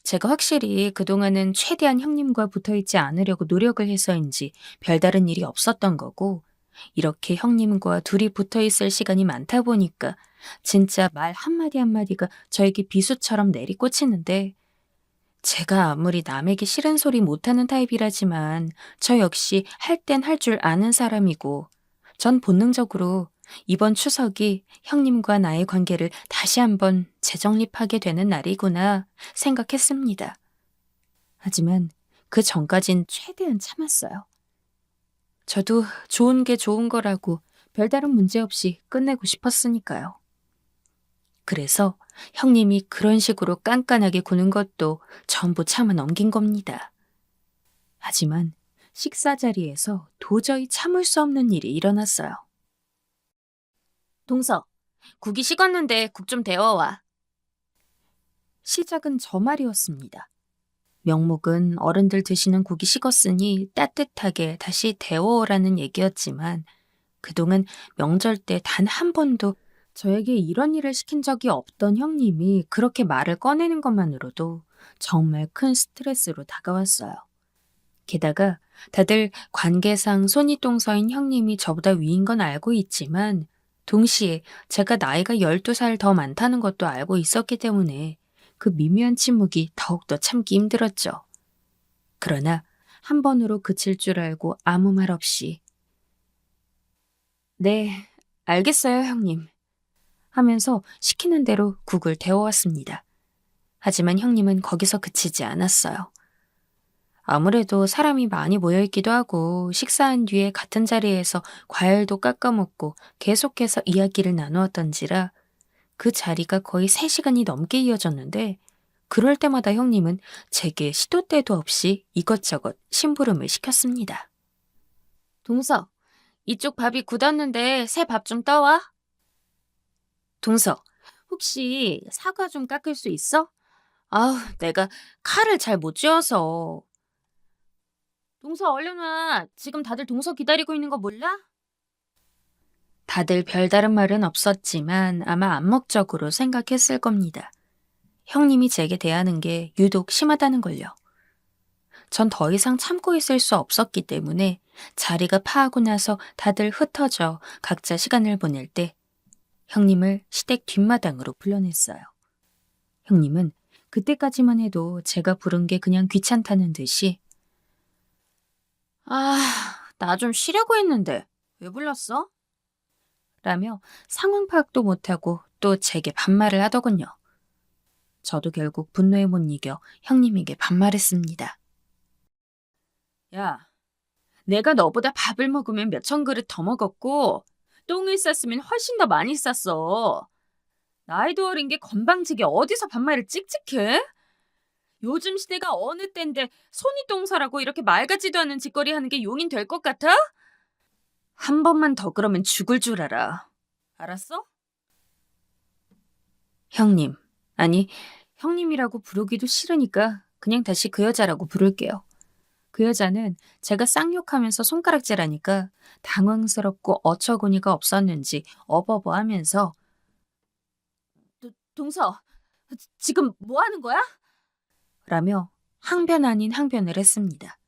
제가 확실히 그동안은 최대한 형님과 붙어있지 않으려고 노력을 해서인지 별다른 일이 없었던 거고, 이렇게 형님과 둘이 붙어있을 시간이 많다 보니까 진짜 말 한마디 한마디가 저에게 비수처럼 내리꽂히는데, 제가 아무리 남에게 싫은 소리 못하는 타입이라지만 저 역시 할 땐 할 줄 아는 사람이고, 전 본능적으로 이번 추석이 형님과 나의 관계를 다시 한번 재정립하게 되는 날이구나 생각했습니다. 하지만 그 전까진 최대한 참았어요. 저도 좋은 게 좋은 거라고 별다른 문제 없이 끝내고 싶었으니까요. 그래서 형님이 그런 식으로 깐깐하게 구는 것도 전부 참아 넘긴 겁니다. 하지만 식사 자리에서 도저히 참을 수 없는 일이 일어났어요. 동서, 국이 식었는데 국 좀 데워와. 시작은 저 말이었습니다. 명목은 어른들 드시는 국이 식었으니 따뜻하게 다시 데워오라는 얘기였지만 그동안 명절 때 단 한 번도 저에게 이런 일을 시킨 적이 없던 형님이 그렇게 말을 꺼내는 것만으로도 정말 큰 스트레스로 다가왔어요. 게다가 다들 관계상 손윗동서인 형님이 저보다 위인 건 알고 있지만 동시에 제가 나이가 12살 더 많다는 것도 알고 있었기 때문에 그 미묘한 침묵이 더욱더 참기 힘들었죠. 그러나 한 번으로 그칠 줄 알고 아무 말 없이 네, 알겠어요, 형님. 하면서 시키는 대로 국을 데워왔습니다. 하지만 형님은 거기서 그치지 않았어요. 아무래도 사람이 많이 모여있기도 하고 식사한 뒤에 같은 자리에서 과일도 깎아 먹고 계속해서 이야기를 나누었던지라 그 자리가 거의 3시간이 넘게 이어졌는데 그럴 때마다 형님은 제게 시도 때도 없이 이것저것 심부름을 시켰습니다. 동서, 이쪽 밥이 굳었는데 새 밥 좀 떠와. 동서, 혹시 사과 좀 깎을 수 있어? 아우, 내가 칼을 잘 못 쥐어서. 동서 얼른 와. 지금 다들 동서 기다리고 있는 거 몰라? 다들 별다른 말은 없었지만 아마 암묵적으로 생각했을 겁니다. 형님이 제게 대하는 게 유독 심하다는 걸요. 전 더 이상 참고 있을 수 없었기 때문에 자리가 파하고 나서 다들 흩어져 각자 시간을 보낼 때 형님을 시댁 뒷마당으로 불러냈어요. 형님은 그때까지만 해도 제가 부른 게 그냥 귀찮다는 듯이 나 좀 쉬려고 했는데 왜 불렀어? 라며 상황 파악도 못하고 또 제게 반말을 하더군요. 저도 결국 분노에 못 이겨 형님에게 반말했습니다. 야, 내가 너보다 밥을 먹으면 몇천 그릇 더 먹었고 똥을 쌌으면 훨씬 더 많이 쌌어. 나이도 어린 게 건방지게 어디서 반말을 찍찍해? 요즘 시대가 어느 때인데 손윗동서라고 이렇게 말 같지도 않은 짓거리 하는 게 용인 될 것 같아? 한 번만 더 그러면 죽을 줄 알아. 알았어? 형님, 아니 형님이라고 부르기도 싫으니까 그냥 다시 그 여자라고 부를게요. 그 여자는 제가 쌍욕하면서 손가락질하니까 당황스럽고 어처구니가 없었는지 어버버하면서 동서, 지금 뭐 하는 거야? 라며 항변 아닌 항변을 했습니다.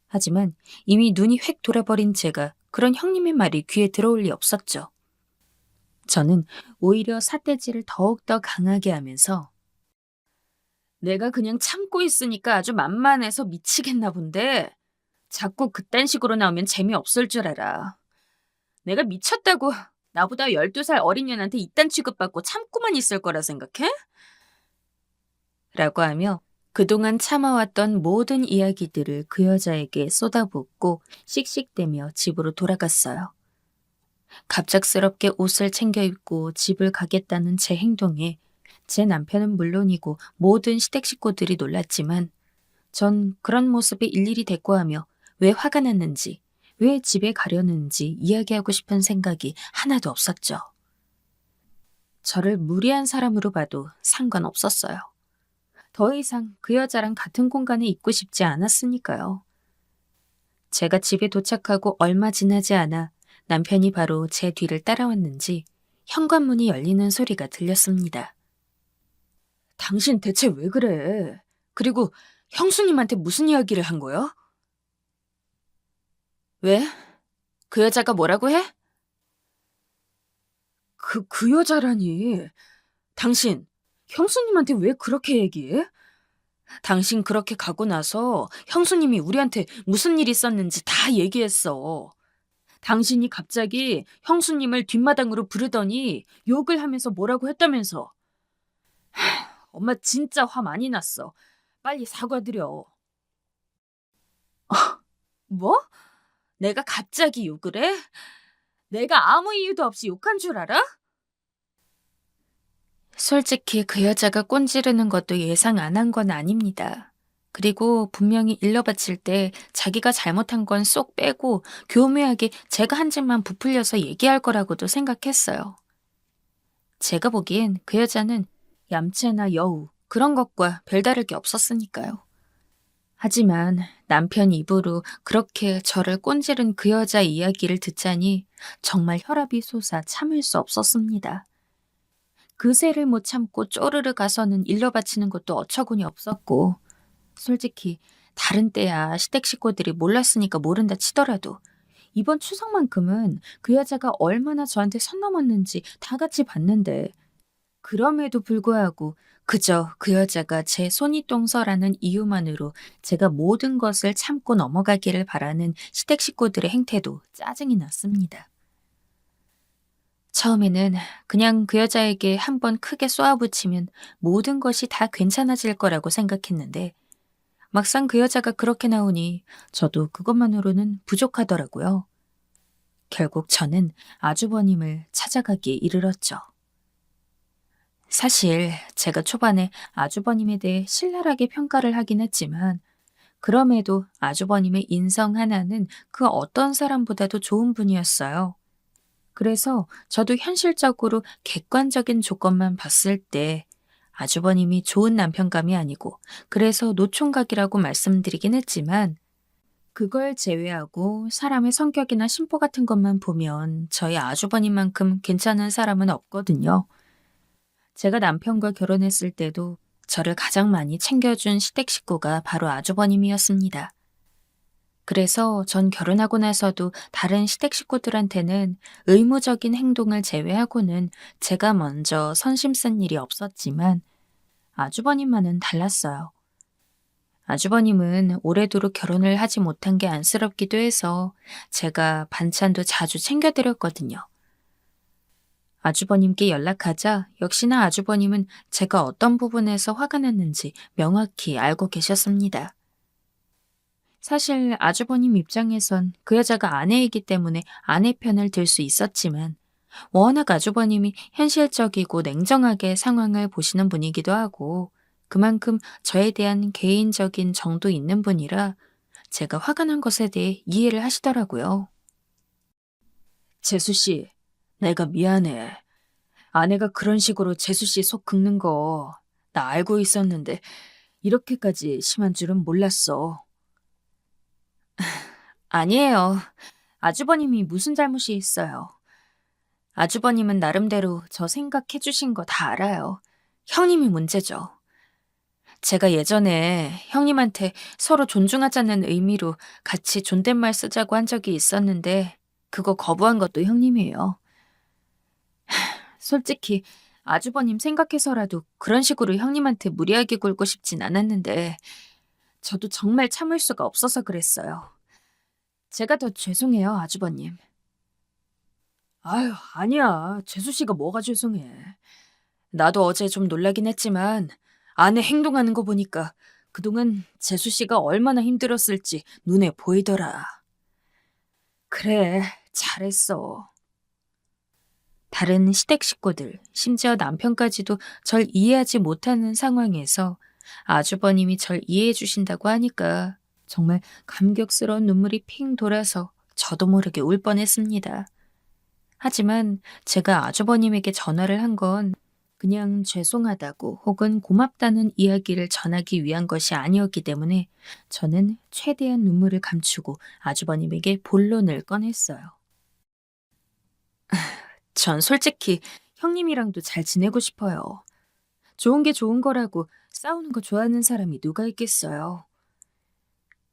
하지만 이미 눈이 획 돌아버린 제가 그런 형님의 말이 귀에 들어올 리 없었죠. 저는 오히려 삿대질을 더욱더 강하게 하면서 내가 그냥 참고 있으니까 아주 만만해서 미치겠나 본데 자꾸 그딴 식으로 나오면 재미없을 줄 알아. 내가 미쳤다고 나보다 12살 어린 년한테 이딴 취급받고 참고만 있을 거라 생각해? 라고 하며 그동안 참아왔던 모든 이야기들을 그 여자에게 쏟아붓고 씩씩대며 집으로 돌아갔어요. 갑작스럽게 옷을 챙겨 입고 집을 가겠다는 제 행동에 제 남편은 물론이고 모든 시댁 식구들이 놀랐지만 전 그런 모습에 일일이 대꾸하며 왜 화가 났는지, 왜 집에 가려는지 이야기하고 싶은 생각이 하나도 없었죠. 저를 무리한 사람으로 봐도 상관없었어요. 더 이상 그 여자랑 같은 공간에 있고 싶지 않았으니까요. 제가 집에 도착하고 얼마 지나지 않아 남편이 바로 제 뒤를 따라왔는지 현관문이 열리는 소리가 들렸습니다. 당신 대체 왜 그래? 그리고 형수님한테 무슨 이야기를 한 거야? 왜? 그 여자가 뭐라고 해? 그 여자라니. 당신, 형수님한테 왜 그렇게 얘기해? 당신 그렇게 가고 나서 형수님이 우리한테 무슨 일 있었는지 다 얘기했어. 당신이 갑자기 형수님을 뒷마당으로 부르더니 욕을 하면서 뭐라고 했다면서. 엄마 진짜 화 많이 났어. 빨리 사과드려. 뭐? 내가 갑자기 욕을 해? 내가 아무 이유도 없이 욕한 줄 알아? 솔직히 그 여자가 꼰지르는 것도 예상 안 한 건 아닙니다. 그리고 분명히 일러바칠 때 자기가 잘못한 건 쏙 빼고 교묘하게 제가 한 짓만 부풀려서 얘기할 거라고도 생각했어요. 제가 보기엔 그 여자는 얌체나 여우 그런 것과 별다를 게 없었으니까요. 하지만 남편 입으로 그렇게 저를 꼰지른 그 여자 이야기를 듣자니 정말 혈압이 솟아 참을 수 없었습니다. 그새를 못 참고 쪼르르 가서는 일러 바치는 것도 어처구니 없었고 솔직히 다른 때야 시댁 식구들이 몰랐으니까 모른다 치더라도 이번 추석만큼은 그 여자가 얼마나 저한테 선 넘었는지 다 같이 봤는데 그럼에도 불구하고 그저 그 여자가 제 손윗동서라는 이유만으로 제가 모든 것을 참고 넘어가기를 바라는 시댁 식구들의 행태도 짜증이 났습니다. 처음에는 그냥 그 여자에게 한번 크게 쏘아붙이면 모든 것이 다 괜찮아질 거라고 생각했는데 막상 그 여자가 그렇게 나오니 저도 그것만으로는 부족하더라고요. 결국 저는 아주버님을 찾아가기에 이르렀죠. 사실 제가 초반에 아주버님에 대해 신랄하게 평가를 하긴 했지만 그럼에도 아주버님의 인성 하나는 그 어떤 사람보다도 좋은 분이었어요. 그래서 저도 현실적으로 객관적인 조건만 봤을 때 아주버님이 좋은 남편감이 아니고 그래서 노총각이라고 말씀드리긴 했지만 그걸 제외하고 사람의 성격이나 심보 같은 것만 보면 저희 아주버님만큼 괜찮은 사람은 없거든요. 제가 남편과 결혼했을 때도 저를 가장 많이 챙겨준 시댁 식구가 바로 아주버님이었습니다. 그래서 전 결혼하고 나서도 다른 시댁 식구들한테는 의무적인 행동을 제외하고는 제가 먼저 선심 쓴 일이 없었지만 아주버님만은 달랐어요. 아주버님은 오래도록 결혼을 하지 못한 게 안쓰럽기도 해서 제가 반찬도 자주 챙겨드렸거든요. 아주버님께 연락하자 역시나 아주버님은 제가 어떤 부분에서 화가 났는지 명확히 알고 계셨습니다. 사실 아주버님 입장에선 그 여자가 아내이기 때문에 아내 편을 들 수 있었지만 워낙 아주버님이 현실적이고 냉정하게 상황을 보시는 분이기도 하고 그만큼 저에 대한 개인적인 정도 있는 분이라 제가 화가 난 것에 대해 이해를 하시더라고요. 재수 씨, 내가 미안해. 아내가 그런 식으로 재수 씨 속 긁는 거 나 알고 있었는데 이렇게까지 심한 줄은 몰랐어. 아니에요. 아주버님이 무슨 잘못이 있어요. 아주버님은 나름대로 저 생각해 주신 거 다 알아요. 형님이 문제죠. 제가 예전에 형님한테 서로 존중하자는 의미로 같이 존댓말 쓰자고 한 적이 있었는데 그거 거부한 것도 형님이에요. 솔직히 아주버님 생각해서라도 그런 식으로 형님한테 무리하게 굴고 싶진 않았는데 저도 정말 참을 수가 없어서 그랬어요. 제가 더 죄송해요, 아주버님. 아유, 아니야. 재수 씨가 뭐가 죄송해. 나도 어제 좀 놀라긴 했지만 아내 행동하는 거 보니까 그동안 재수 씨가 얼마나 힘들었을지 눈에 보이더라. 그래, 잘했어. 다른 시댁 식구들, 심지어 남편까지도 절 이해하지 못하는 상황에서 아주버님이 절 이해해 주신다고 하니까 정말 감격스러운 눈물이 핑 돌아서 저도 모르게 울 뻔했습니다. 하지만 제가 아주버님에게 전화를 한 건 그냥 죄송하다고 혹은 고맙다는 이야기를 전하기 위한 것이 아니었기 때문에 저는 최대한 눈물을 감추고 아주버님에게 본론을 꺼냈어요. 전 솔직히 형님이랑도 잘 지내고 싶어요. 좋은 게 좋은 거라고 싸우는 거 좋아하는 사람이 누가 있겠어요.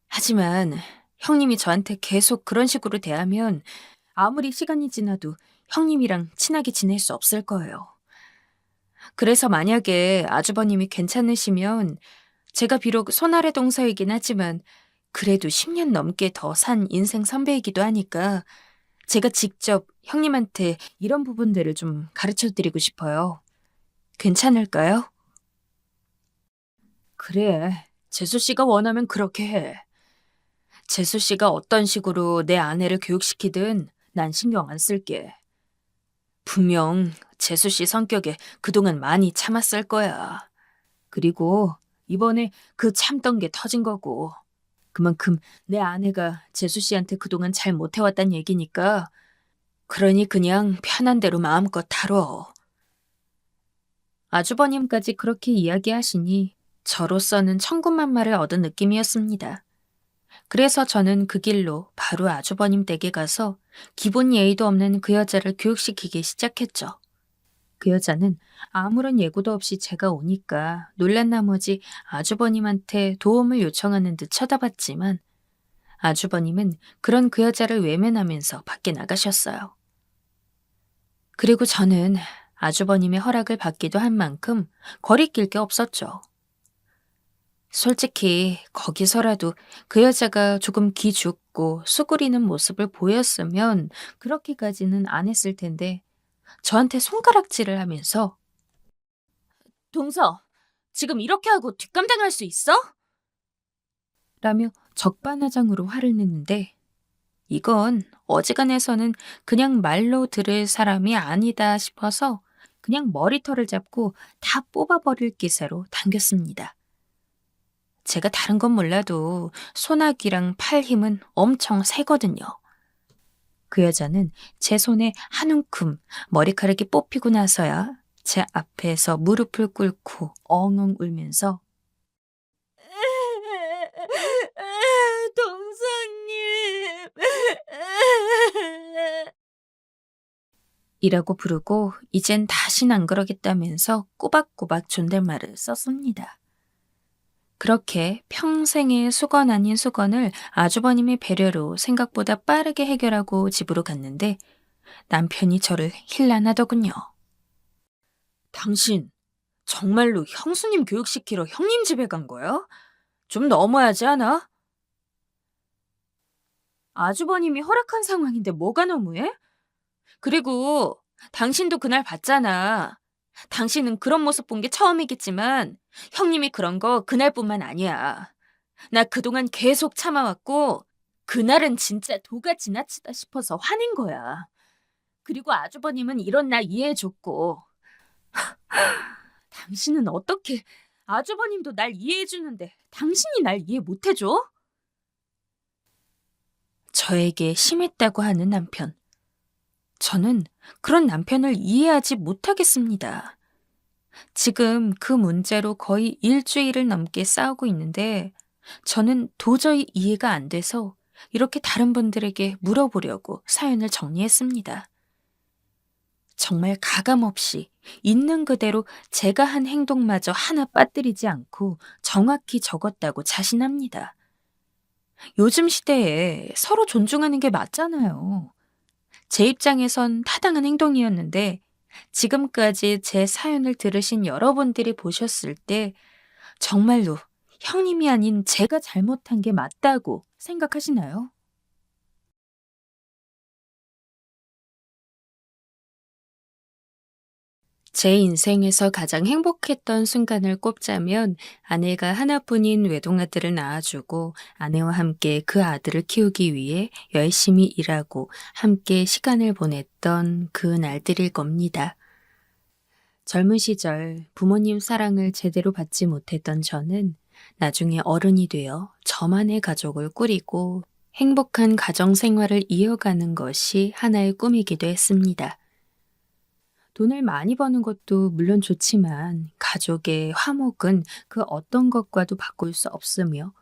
하지만 형님이 저한테 계속 그런 식으로 대하면 아무리 시간이 지나도 형님이랑 친하게 지낼 수 없을 거예요. 그래서 만약에 아주버님이 괜찮으시면 제가 비록 손아래 동서이긴 하지만 그래도 10년 넘게 더 산 인생 선배이기도 하니까 제가 직접 형님한테 이런 부분들을 좀 가르쳐 드리고 싶어요. 괜찮을까요? 그래, 재수 씨가 원하면 그렇게 해. 재수 씨가 어떤 식으로 내 아내를 교육시키든 난 신경 안 쓸게. 분명 재수 씨 성격에 그동안 많이 참았을 거야. 그리고 이번에 그 참던 게 터진 거고. 그만큼 내 아내가 재수 씨한테 그동안 잘 못해왔단 얘기니까 그러니 그냥 편한 대로 마음껏 다뤄. 아주버님까지 그렇게 이야기하시니 저로서는 천군만마를 얻은 느낌이었습니다. 그래서 저는 그 길로 바로 아주버님 댁에 가서 기본 예의도 없는 그 여자를 교육시키기 시작했죠. 그 여자는 아무런 예고도 없이 제가 오니까 놀란 나머지 아주버님한테 도움을 요청하는 듯 쳐다봤지만 아주버님은 그런 그 여자를 외면하면서 밖에 나가셨어요. 그리고 저는 아주버님의 허락을 받기도 한 만큼 거리낄 게 없었죠. 솔직히 거기서라도 그 여자가 조금 기죽고 수그리는 모습을 보였으면 그렇게까지는 안 했을 텐데 저한테 손가락질을 하면서 동서, 지금 이렇게 하고 뒷감당할 수 있어? 라며 적반하장으로 화를 냈는데 이건 어지간해서는 그냥 말로 들을 사람이 아니다 싶어서 그냥 머리털을 잡고 다 뽑아버릴 기세로 당겼습니다. 제가 다른 건 몰라도 손아귀랑 팔 힘은 엄청 세거든요. 그 여자는 제 손에 한 움큼 머리카락이 뽑히고 나서야 제 앞에서 무릎을 꿇고 엉엉 울면서 동서님 이라고 부르고 이젠 다신 안 그러겠다면서 꼬박꼬박 존댓말을 썼습니다. 그렇게 평생의 수건 아닌 수건을 아주버님의 배려로 생각보다 빠르게 해결하고 집으로 갔는데 남편이 저를 힐난하더군요. 당신 정말로 형수님 교육시키러 형님 집에 간 거야? 좀 너무하지 않아? 아주버님이 허락한 상황인데 뭐가 너무해? 그리고 당신도 그날 봤잖아. 당신은 그런 모습 본 게 처음이겠지만 형님이 그런 거 그날뿐만 아니야. 나 그동안 계속 참아왔고 그날은 진짜 도가 지나치다 싶어서 화낸 거야. 그리고 아주버님은 이런 나 이해해줬고 당신은 어떻게 아주버님도 날 이해해주는데 당신이 날 이해 못해줘? 저에게 심했다고 하는 남편. 저는 그런 남편을 이해하지 못하겠습니다. 지금 그 문제로 거의 일주일을 넘게 싸우고 있는데 저는 도저히 이해가 안 돼서 이렇게 다른 분들에게 물어보려고 사연을 정리했습니다. 정말 가감없이 있는 그대로 제가 한 행동마저 하나 빠뜨리지 않고 정확히 적었다고 자신합니다. 요즘 시대에 서로 존중하는 게 맞잖아요. 제 입장에선 타당한 행동이었는데 지금까지 제 사연을 들으신 여러분들이 보셨을 때 정말로 형님이 아닌 제가 잘못한 게 맞다고 생각하시나요? 제 인생에서 가장 행복했던 순간을 꼽자면 아내가 하나뿐인 외동아들을 낳아주고 아내와 함께 그 아들을 키우기 위해 열심히 일하고 함께 시간을 보냈던 그 날들일 겁니다. 젊은 시절 부모님 사랑을 제대로 받지 못했던 저는 나중에 어른이 되어 저만의 가족을 꾸리고 행복한 가정 생활을 이어가는 것이 하나의 꿈이기도 했습니다. 돈을 많이 버는 것도 물론 좋지만 가족의 화목은 그 어떤 것과도 바꿀 수 없으며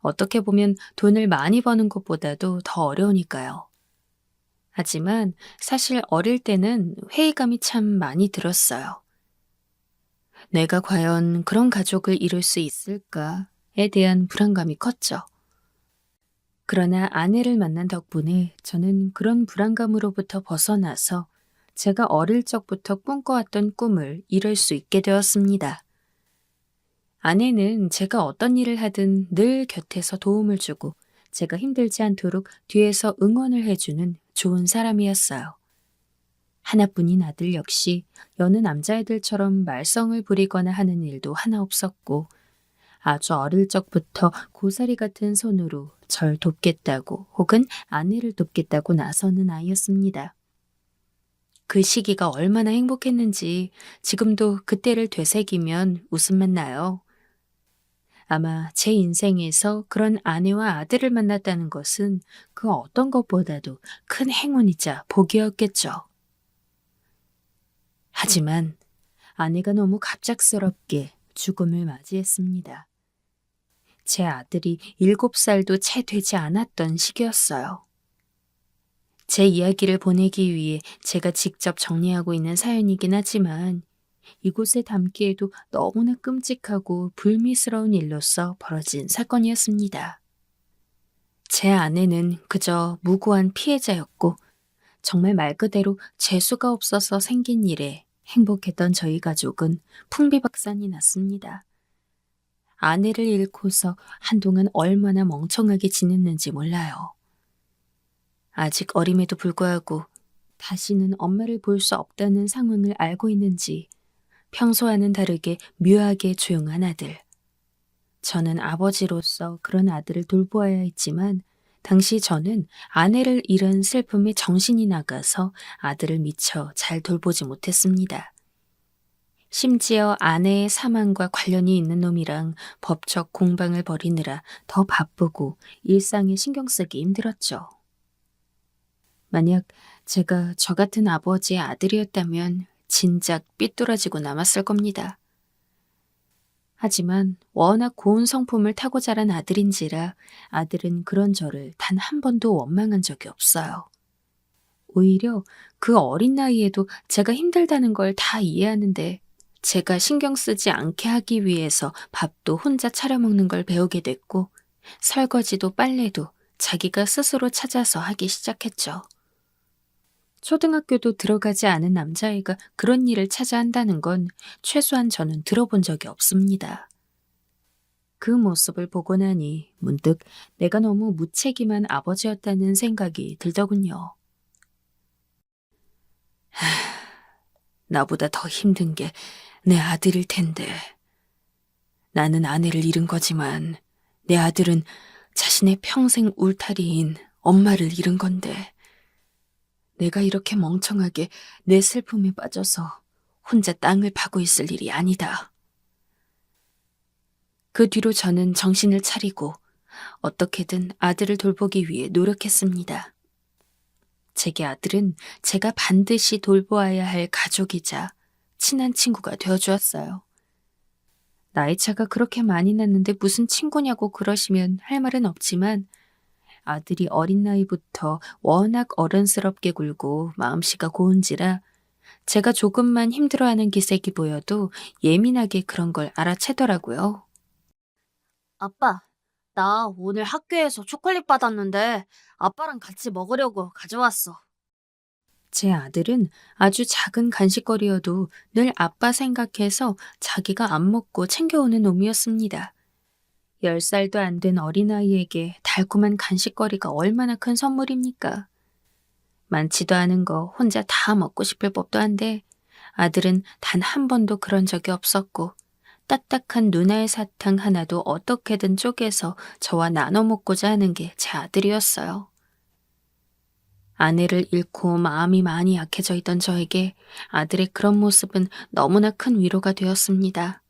어떻게 보면 돈을 많이 버는 것보다도 더 어려우니까요. 하지만 사실 어릴 때는 회의감이 참 많이 들었어요. 내가 과연 그런 가족을 이룰 수 있을까에 대한 불안감이 컸죠. 그러나 아내를 만난 덕분에 저는 그런 불안감으로부터 벗어나서 제가 어릴 적부터 꿈꿔왔던 꿈을 이룰 수 있게 되었습니다. 아내는 제가 어떤 일을 하든 늘 곁에서 도움을 주고 제가 힘들지 않도록 뒤에서 응원을 해주는 좋은 사람이었어요. 하나뿐인 아들 역시 여느 남자애들처럼 말썽을 부리거나 하는 일도 하나 없었고 아주 어릴 적부터 고사리 같은 손으로 절 돕겠다고 혹은 아내를 돕겠다고 나서는 아이였습니다. 그 시기가 얼마나 행복했는지 지금도 그때를 되새기면 웃음만 나요. 아마 제 인생에서 그런 아내와 아들을 만났다는 것은 그 어떤 것보다도 큰 행운이자 복이었겠죠. 하지만 아내가 너무 갑작스럽게 죽음을 맞이했습니다. 제 아들이 7살도 채 되지 않았던 시기였어요. 제 이야기를 보내기 위해 제가 직접 정리하고 있는 사연이긴 하지만 이곳에 담기에도 너무나 끔찍하고 불미스러운 일로서 벌어진 사건이었습니다. 제 아내는 그저 무고한 피해자였고 정말 말 그대로 재수가 없어서 생긴 일에 행복했던 저희 가족은 풍비박산이 났습니다. 아내를 잃고서 한동안 얼마나 멍청하게 지냈는지 몰라요. 아직 어림에도 불구하고 다시는 엄마를 볼 수 없다는 상황을 알고 있는지 평소와는 다르게 묘하게 조용한 아들. 저는 아버지로서 그런 아들을 돌보아야 했지만 당시 저는 아내를 잃은 슬픔에 정신이 나가서 아들을 미처 잘 돌보지 못했습니다. 심지어 아내의 사망과 관련이 있는 놈이랑 법적 공방을 벌이느라 더 바쁘고 일상에 신경 쓰기 힘들었죠. 만약 제가 저 같은 아버지의 아들이었다면 진작 삐뚤어지고 남았을 겁니다. 하지만 워낙 고운 성품을 타고 자란 아들인지라 아들은 그런 저를 단 한 번도 원망한 적이 없어요. 오히려 그 어린 나이에도 제가 힘들다는 걸 다 이해하는데 제가 신경 쓰지 않게 하기 위해서 밥도 혼자 차려 먹는 걸 배우게 됐고 설거지도 빨래도 자기가 스스로 찾아서 하기 시작했죠. 초등학교도 들어가지 않은 남자애가 그런 일을 찾아 한다는 건 최소한 저는 들어본 적이 없습니다. 그 모습을 보고 나니 문득 내가 너무 무책임한 아버지였다는 생각이 들더군요. 나보다 더 힘든 게 내 아들일 텐데. 나는 아내를 잃은 거지만 내 아들은 자신의 평생 울타리인 엄마를 잃은 건데. 내가 이렇게 멍청하게 내 슬픔에 빠져서 혼자 땅을 파고 있을 일이 아니다. 그 뒤로 저는 정신을 차리고 어떻게든 아들을 돌보기 위해 노력했습니다. 제게 아들은 제가 반드시 돌보아야 할 가족이자 친한 친구가 되어주었어요. 나이 차가 그렇게 많이 났는데 무슨 친구냐고 그러시면 할 말은 없지만 아들이 어린 나이부터 워낙 어른스럽게 굴고 마음씨가 고운지라 제가 조금만 힘들어하는 기색이 보여도 예민하게 그런 걸 알아채더라고요. 아빠, 나 오늘 학교에서 초콜릿 받았는데 아빠랑 같이 먹으려고 가져왔어. 제 아들은 아주 작은 간식거리여도 늘 아빠 생각해서 자기가 안 먹고 챙겨오는 놈이었습니다. 10살도 안 된 어린아이에게 달콤한 간식거리가 얼마나 큰 선물입니까? 많지도 않은 거 혼자 다 먹고 싶을 법도 한데 아들은 단 한 번도 그런 적이 없었고 딱딱한 누나의 사탕 하나도 어떻게든 쪼개서 저와 나눠 먹고자 하는 게 제 아들이었어요. 아내를 잃고 마음이 많이 약해져 있던 저에게 아들의 그런 모습은 너무나 큰 위로가 되었습니다.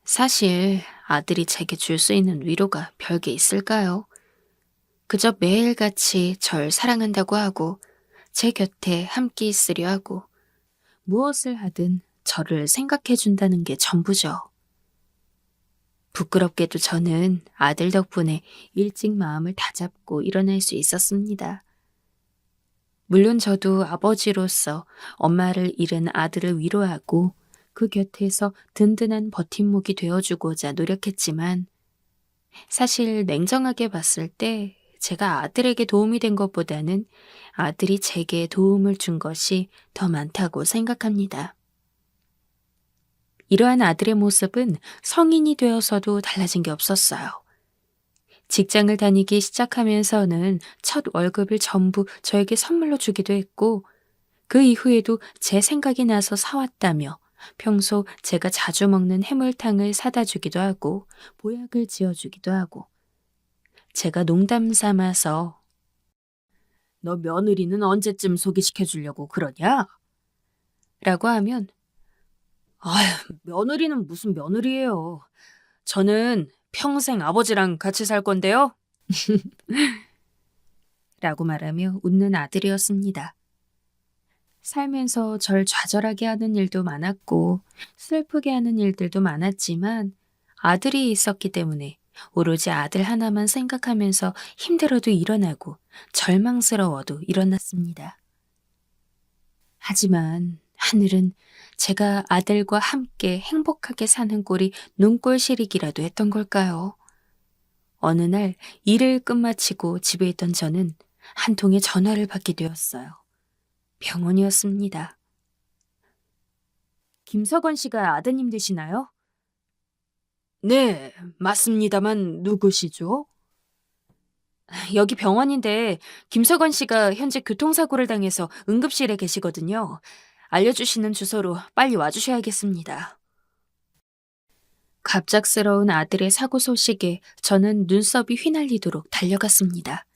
사실 아들이 제게 줄 수 있는 위로가 별게 있을까요? 그저 매일같이 절 사랑한다고 하고 제 곁에 함께 있으려 하고 무엇을 하든 저를 생각해 준다는 게 전부죠. 부끄럽게도 저는 아들 덕분에 일찍 마음을 다잡고 일어날 수 있었습니다. 물론 저도 아버지로서 엄마를 잃은 아들을 위로하고 그 곁에서 든든한 버팀목이 되어주고자 노력했지만 사실 냉정하게 봤을 때 제가 아들에게 도움이 된 것보다는 아들이 제게 도움을 준 것이 더 많다고 생각합니다. 이러한 아들의 모습은 성인이 되어서도 달라진 게 없었어요. 직장을 다니기 시작하면서는 첫 월급을 전부 저에게 선물로 주기도 했고 그 이후에도 제 생각이 나서 사왔다며 평소 제가 자주 먹는 해물탕을 사다 주기도 하고 보약을 지어주기도 하고 제가 농담 삼아서 너 며느리는 언제쯤 소개시켜 주려고 그러냐? 라고 하면 아휴, 며느리는 무슨 며느리예요. 저는 평생 아버지랑 같이 살 건데요. 라고 말하며 웃는 아들이었습니다. 살면서 절 좌절하게 하는 일도 많았고 슬프게 하는 일들도 많았지만 아들이 있었기 때문에 오로지 아들 하나만 생각하면서 힘들어도 일어나고 절망스러워도 일어났습니다. 하지만 하늘은 제가 아들과 함께 행복하게 사는 꼴이 눈꼴 시리기라도 했던 걸까요? 어느 날 일을 끝마치고 집에 있던 저는 한 통의 전화를 받게 되었어요. 병원이었습니다. 김석원 씨가 아드님 되시나요? 네, 맞습니다만 누구시죠? 여기 병원인데 김석원 씨가 현재 교통사고를 당해서 응급실에 계시거든요. 알려주시는 주소로 빨리 와주셔야겠습니다. 갑작스러운 아들의 사고 소식에 저는 눈썹이 휘날리도록 달려갔습니다.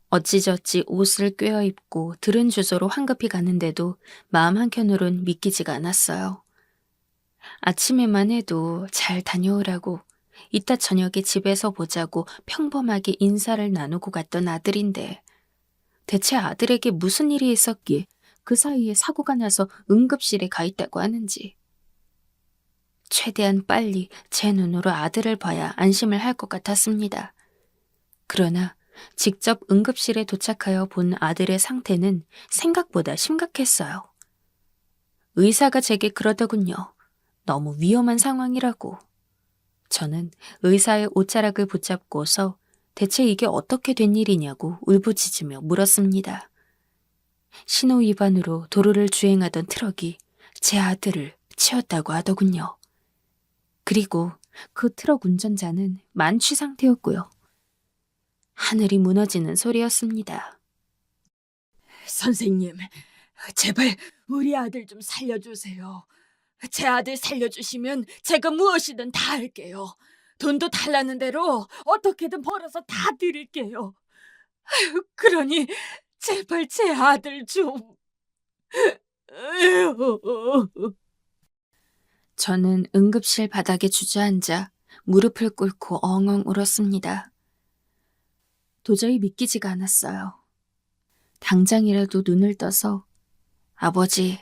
어찌저찌 옷을 꿰어입고 들은 주소로 황급히 가는데도 마음 한켠으론 믿기지가 않았어요. 아침에만 해도 잘 다녀오라고 이따 저녁에 집에서 보자고 평범하게 인사를 나누고 갔던 아들인데 대체 아들에게 무슨 일이 있었기에 그 사이에 사고가 나서 응급실에 가 있다고 하는지. 최대한 빨리 제 눈으로 아들을 봐야 안심을 할 것 같았습니다. 그러나 직접 응급실에 도착하여 본 아들의 상태는 생각보다 심각했어요. 의사가 제게 그러더군요. 너무 위험한 상황이라고. 저는 의사의 옷자락을 붙잡고서 대체 이게 어떻게 된 일이냐고 울부짖으며 물었습니다. 신호 위반으로 도로를 주행하던 트럭이 제 아들을 치었다고 하더군요. 그리고 그 트럭 운전자는 만취 상태였고요. 하늘이 무너지는 소리였습니다. 선생님, 제발 우리 아들 좀 살려주세요. 제 아들 살려주시면 제가 무엇이든 다 할게요. 돈도 달라는 대로 어떻게든 벌어서 다 드릴게요. 아유, 그러니 제발 제 아들 좀... 저는 응급실 바닥에 주저앉아 무릎을 꿇고 엉엉 울었습니다. 도저히 믿기지가 않았어요. 당장이라도 눈을 떠서 아버지,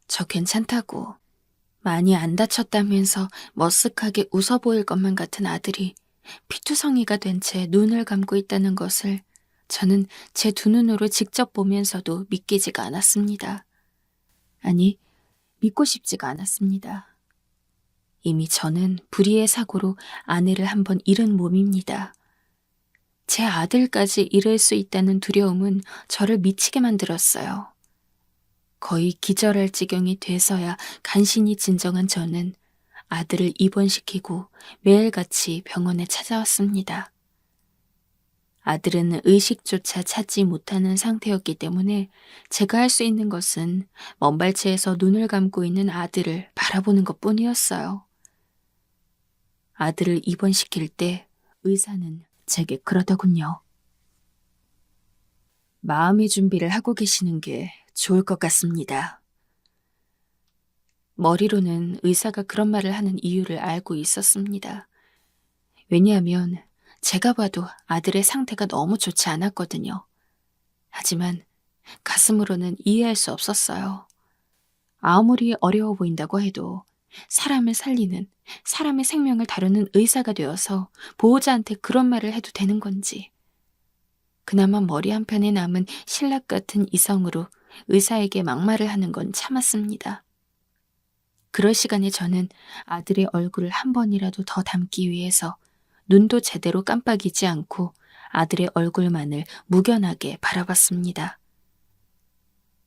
저 괜찮다고 많이 안 다쳤다면서 머쓱하게 웃어 보일 것만 같은 아들이 피투성이가 된 채 눈을 감고 있다는 것을 저는 제 두 눈으로 직접 보면서도 믿기지가 않았습니다. 아니, 믿고 싶지가 않았습니다. 이미 저는 불의의 사고로 아내를 한번 잃은 몸입니다. 제 아들까지 잃을 수 있다는 두려움은 저를 미치게 만들었어요. 거의 기절할 지경이 돼서야 간신히 진정한 저는 아들을 입원시키고 매일같이 병원에 찾아왔습니다. 아들은 의식조차 찾지 못하는 상태였기 때문에 제가 할 수 있는 것은 먼발치에서 눈을 감고 있는 아들을 바라보는 것뿐이었어요. 아들을 입원시킬 때 의사는 제게 그러더군요. 마음의 준비를 하고 계시는 게 좋을 것 같습니다. 머리로는 의사가 그런 말을 하는 이유를 알고 있었습니다. 왜냐하면 제가 봐도 아들의 상태가 너무 좋지 않았거든요. 하지만 가슴으로는 이해할 수 없었어요. 아무리 어려워 보인다고 해도 사람을 살리는, 사람의 생명을 다루는 의사가 되어서 보호자한테 그런 말을 해도 되는 건지. 그나마 머리 한편에 남은 신락 같은 이성으로 의사에게 막말을 하는 건 참았습니다. 그럴 시간에 저는 아들의 얼굴을 한 번이라도 더 담기 위해서 눈도 제대로 깜빡이지 않고 아들의 얼굴만을 무견하게 바라봤습니다.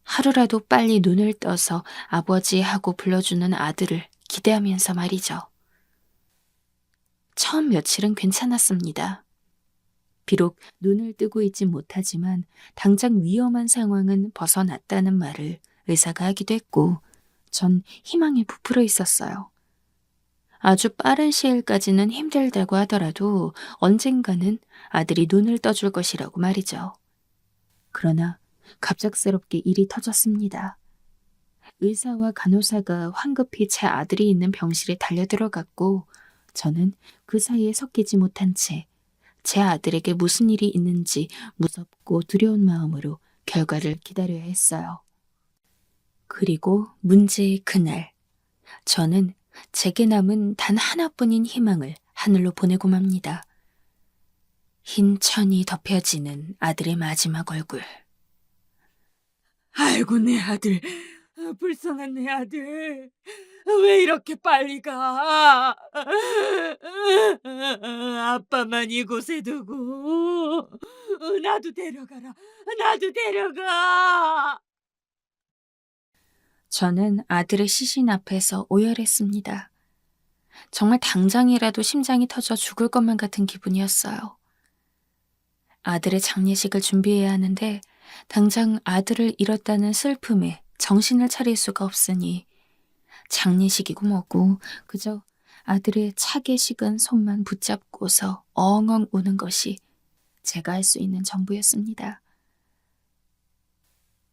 하루라도 빨리 눈을 떠서 아버지 하고 불러주는 아들을 기대하면서 말이죠. 처음 며칠은 괜찮았습니다. 비록 눈을 뜨고 있지 못하지만 당장 위험한 상황은 벗어났다는 말을 의사가 하기도 했고 전 희망에 부풀어 있었어요. 아주 빠른 시일까지는 힘들다고 하더라도 언젠가는 아들이 눈을 떠줄 것이라고 말이죠. 그러나 갑작스럽게 일이 터졌습니다. 의사와 간호사가 황급히 제 아들이 있는 병실에 달려들어갔고 저는 그 사이에 섞이지 못한 채 제 아들에게 무슨 일이 있는지 무섭고 두려운 마음으로 결과를 기다려야 했어요. 그리고 문제의 그날, 저는 제게 남은 단 하나뿐인 희망을 하늘로 보내고 맙니다. 흰 천이 덮여지는 아들의 마지막 얼굴. 아이고, 내 아들. 불쌍한 내 아들. 왜 이렇게 빨리 가? 아빠만 이곳에 두고. 나도 데려가라. 나도 데려가. 저는 아들의 시신 앞에서 오열했습니다. 정말 당장이라도 심장이 터져 죽을 것만 같은 기분이었어요. 아들의 장례식을 준비해야 하는데 당장 아들을 잃었다는 슬픔에 정신을 차릴 수가 없으니 장례식이고 뭐고 그저 아들의 차게 식은 손만 붙잡고서 엉엉 우는 것이 제가 할 수 있는 전부였습니다.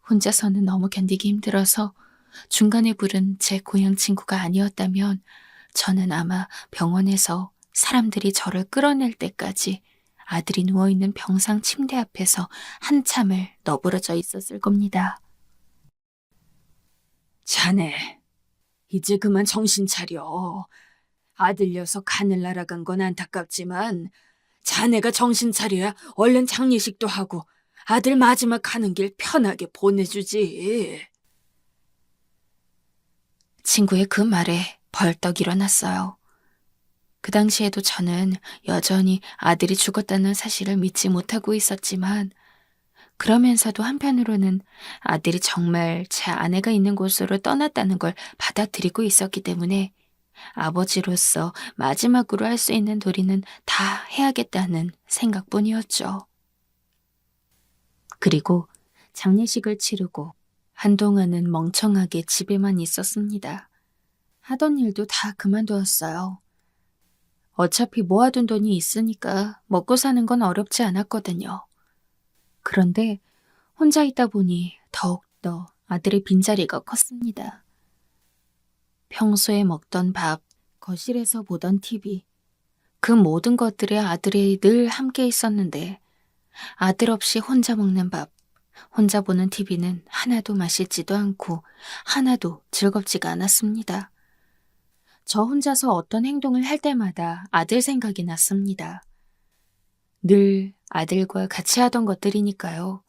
혼자서는 너무 견디기 힘들어서 중간에 부른 제 고향 친구가 아니었다면 저는 아마 병원에서 사람들이 저를 끌어낼 때까지 아들이 누워있는 병상 침대 앞에서 한참을 너부러져 있었을 겁니다. 자네, 이제 그만 정신 차려. 아들 녀석 하늘 날아간 건 안타깝지만 자네가 정신 차려야 얼른 장례식도 하고 아들 마지막 가는 길 편하게 보내주지. 친구의 그 말에 벌떡 일어났어요. 그 당시에도 저는 여전히 아들이 죽었다는 사실을 믿지 못하고 있었지만 그러면서도 한편으로는 아들이 정말 제 아내가 있는 곳으로 떠났다는 걸 받아들이고 있었기 때문에 아버지로서 마지막으로 할 수 있는 도리는 다 해야겠다는 생각뿐이었죠. 그리고 장례식을 치르고 한동안은 멍청하게 집에만 있었습니다. 하던 일도 다 그만두었어요. 어차피 모아둔 돈이 있으니까 먹고 사는 건 어렵지 않았거든요. 그런데 혼자 있다 보니 더욱더 아들의 빈자리가 컸습니다. 평소에 먹던 밥, 거실에서 보던 TV, 그 모든 것들에 아들이 늘 함께 있었는데 아들 없이 혼자 먹는 밥, 혼자 보는 TV는 하나도 맛있지도 않고 하나도 즐겁지가 않았습니다. 저 혼자서 어떤 행동을 할 때마다 아들 생각이 났습니다. 늘 아들과 같이 하던 것들이니까요.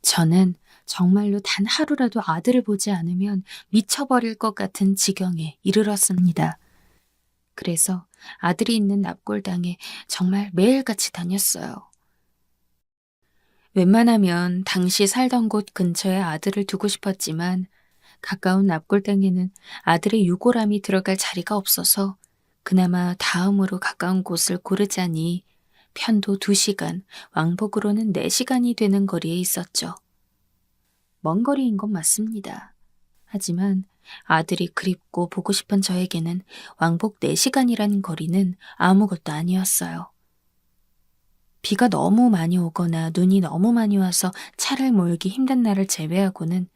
저는 정말로 단 하루라도 아들을 보지 않으면 미쳐버릴 것 같은 지경에 이르렀습니다. 그래서 아들이 있는 납골당에 정말 매일같이 다녔어요. 웬만하면 당시 살던 곳 근처에 아들을 두고 싶었지만 가까운 납골당에는 아들의 유골함이 들어갈 자리가 없어서 그나마 다음으로 가까운 곳을 고르자니 편도 2시간, 왕복으로는 4시간이 되는 거리에 있었죠. 먼 거리인 건 맞습니다. 하지만 아들이 그립고 보고 싶은 저에게는 왕복 4시간이라는 거리는 아무것도 아니었어요. 비가 너무 많이 오거나 눈이 너무 많이 와서 차를 몰기 힘든 날을 제외하고는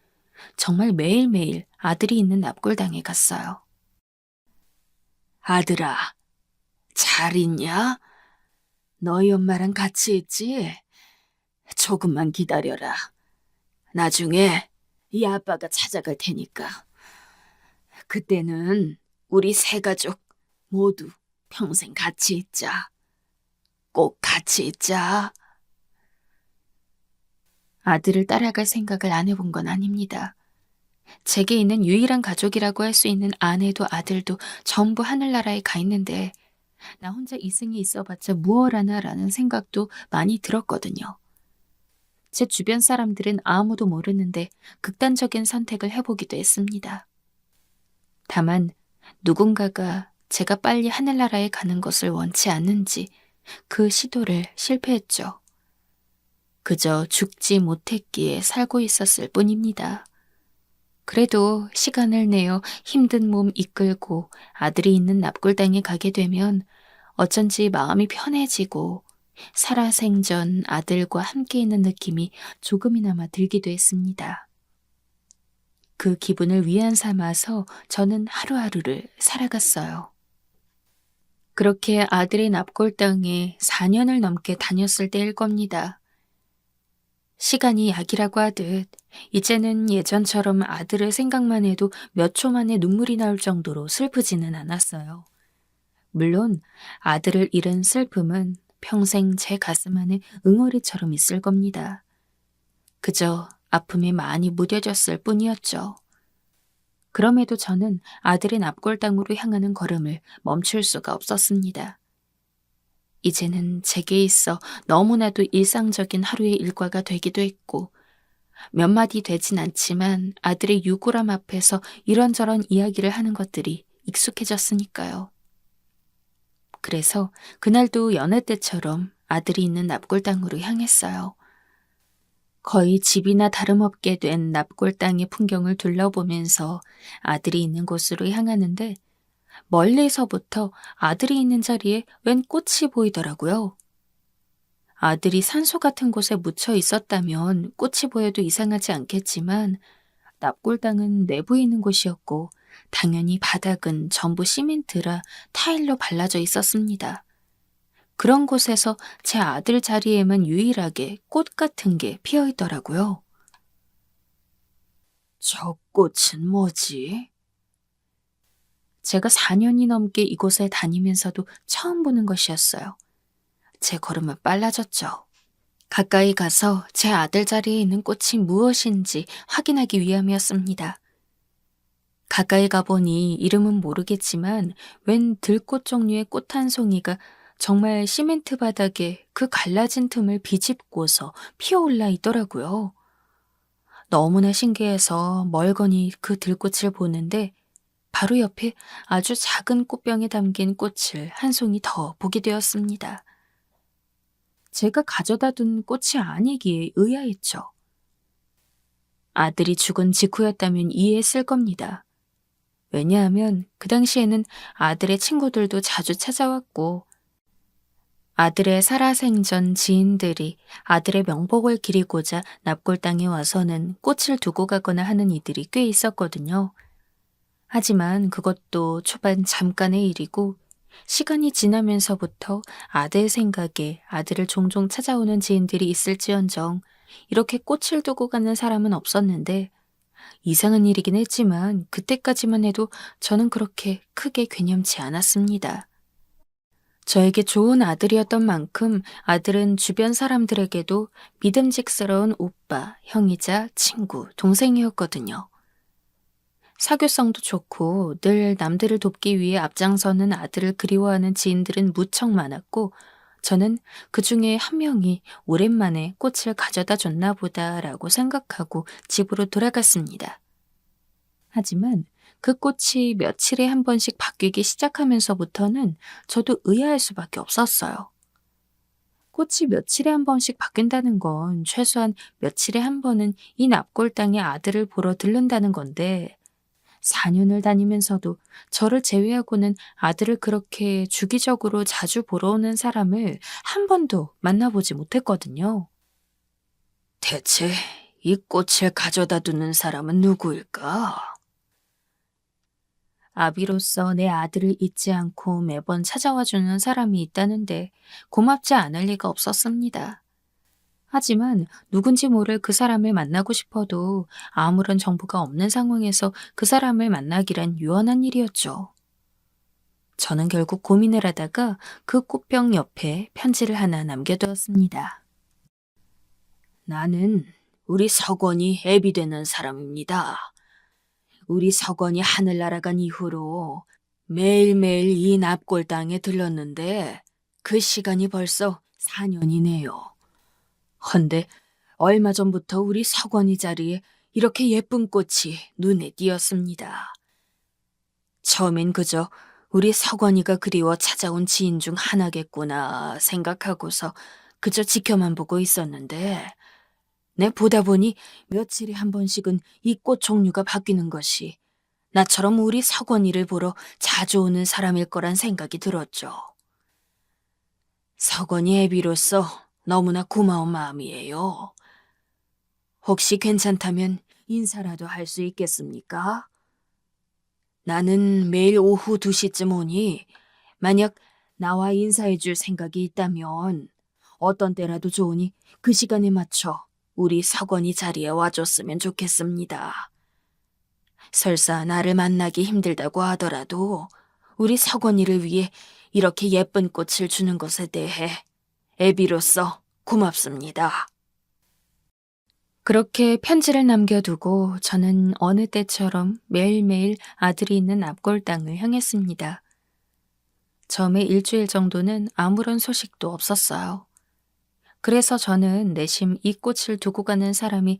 정말 매일매일 아들이 있는 납골당에 갔어요. 아들아, 잘 있냐? 너희 엄마랑 같이 있지? 조금만 기다려라. 나중에 이 아빠가 찾아갈 테니까. 그때는 우리 세 가족 모두 평생 같이 있자. 꼭 같이 있자. 아들을 따라갈 생각을 안 해본 건 아닙니다. 제게 있는 유일한 가족이라고 할 수 있는 아내도 아들도 전부 하늘나라에 가 있는데 나 혼자 이승에 있어봤자 무얼하나라는 생각도 많이 들었거든요. 제 주변 사람들은 아무도 모르는데 극단적인 선택을 해보기도 했습니다. 다만 누군가가 제가 빨리 하늘나라에 가는 것을 원치 않는지 그 시도를 실패했죠. 그저 죽지 못했기에 살고 있었을 뿐입니다. 그래도 시간을 내어 힘든 몸 이끌고 아들이 있는 납골당에 가게 되면 어쩐지 마음이 편해지고 살아생전 아들과 함께 있는 느낌이 조금이나마 들기도 했습니다. 그 기분을 위안 삼아서 저는 하루하루를 살아갔어요. 그렇게 아들의 납골당에 4년을 넘게 다녔을 때일 겁니다. 시간이 약이라고 하듯 이제는 예전처럼 아들을 생각만 해도 몇 초 만에 눈물이 나올 정도로 슬프지는 않았어요. 물론 아들을 잃은 슬픔은 평생 제 가슴 안에 응어리처럼 있을 겁니다. 그저 아픔에 많이 무뎌졌을 뿐이었죠. 그럼에도 저는 아들의 납골당으로 향하는 걸음을 멈출 수가 없었습니다. 이제는 제게 있어 너무나도 일상적인 하루의 일과가 되기도 했고 몇 마디 되진 않지만 아들의 유골함 앞에서 이런저런 이야기를 하는 것들이 익숙해졌으니까요. 그래서 그날도 여느 때처럼 아들이 있는 납골당으로 향했어요. 거의 집이나 다름없게 된 납골당의 풍경을 둘러보면서 아들이 있는 곳으로 향하는데 멀리서부터 아들이 있는 자리에 웬 꽃이 보이더라고요. 아들이 산소 같은 곳에 묻혀 있었다면 꽃이 보여도 이상하지 않겠지만 납골당은 내부에 있는 곳이었고 당연히 바닥은 전부 시멘트라 타일로 발라져 있었습니다. 그런 곳에서 제 아들 자리에만 유일하게 꽃 같은 게 피어 있더라고요. 저 꽃은 뭐지? 제가 4년이 넘게 이곳에 다니면서도 처음 보는 것이었어요. 제 걸음은 빨라졌죠. 가까이 가서 제 아들 자리에 있는 꽃이 무엇인지 확인하기 위함이었습니다. 가까이 가보니 이름은 모르겠지만 웬 들꽃 종류의 꽃 한 송이가 정말 시멘트 바닥에 그 갈라진 틈을 비집고서 피어올라 있더라고요. 너무나 신기해서 멀거니 그 들꽃을 보는데 바로 옆에 아주 작은 꽃병에 담긴 꽃을 한 송이 더 보게 되었습니다. 제가 가져다 둔 꽃이 아니기에 의아했죠. 아들이 죽은 직후였다면 이해했을 겁니다. 왜냐하면 그 당시에는 아들의 친구들도 자주 찾아왔고 아들의 살아생전 지인들이 아들의 명복을 기리고자 납골당에 와서는 꽃을 두고 가거나 하는 이들이 꽤 있었거든요. 하지만 그것도 초반 잠깐의 일이고 시간이 지나면서부터 아들 생각에 아들을 종종 찾아오는 지인들이 있을지언정 이렇게 꽃을 두고 가는 사람은 없었는데 이상한 일이긴 했지만 그때까지만 해도 저는 그렇게 크게 괴념치 않았습니다. 저에게 좋은 아들이었던 만큼 아들은 주변 사람들에게도 믿음직스러운 오빠, 형이자 친구, 동생이었거든요. 사교성도 좋고 늘 남들을 돕기 위해 앞장서는 아들을 그리워하는 지인들은 무척 많았고 저는 그 중에 한 명이 오랜만에 꽃을 가져다 줬나 보다라고 생각하고 집으로 돌아갔습니다. 하지만 그 꽃이 며칠에 한 번씩 바뀌기 시작하면서부터는 저도 의아할 수밖에 없었어요. 꽃이 며칠에 한 번씩 바뀐다는 건 최소한 며칠에 한 번은 이 납골당의 아들을 보러 들른다는 건데 4년을 다니면서도 저를 제외하고는 아들을 그렇게 주기적으로 자주 보러 오는 사람을 한 번도 만나보지 못했거든요. 대체 이 꽃을 가져다 두는 사람은 누구일까? 아비로서 내 아들을 잊지 않고 매번 찾아와 주는 사람이 있다는데 고맙지 않을 리가 없었습니다. 하지만 누군지 모를 그 사람을 만나고 싶어도 아무런 정보가 없는 상황에서 그 사람을 만나기란 유한한 일이었죠. 저는 결국 고민을 하다가 그 꽃병 옆에 편지를 하나 남겨두었습니다. 나는 우리 석원이 애비 되는 사람입니다. 우리 석원이 하늘 날아간 이후로 매일매일 이 납골당에 들렀는데 그 시간이 벌써 4년이네요. 헌데 얼마 전부터 우리 석원이 자리에 이렇게 예쁜 꽃이 눈에 띄었습니다. 처음엔 그저 우리 석원이가 그리워 찾아온 지인 중 하나겠구나 생각하고서 그저 지켜만 보고 있었는데 내 보다 보니 며칠에 한 번씩은 이 꽃 종류가 바뀌는 것이 나처럼 우리 석원이를 보러 자주 오는 사람일 거란 생각이 들었죠. 석원이 애비로서 너무나 고마운 마음이에요. 혹시 괜찮다면 인사라도 할 수 있겠습니까? 나는 매일 오후 2시쯤 오니 만약 나와 인사해 줄 생각이 있다면 어떤 때라도 좋으니 그 시간에 맞춰 우리 석원이 자리에 와줬으면 좋겠습니다. 설사 나를 만나기 힘들다고 하더라도 우리 석원이를 위해 이렇게 예쁜 꽃을 주는 것에 대해 애비로서 고맙습니다. 그렇게 편지를 남겨두고 저는 어느 때처럼 매일매일 아들이 있는 납골당을 향했습니다. 처음에 일주일 정도는 아무런 소식도 없었어요. 그래서 저는 내심 이 꽃을 두고 가는 사람이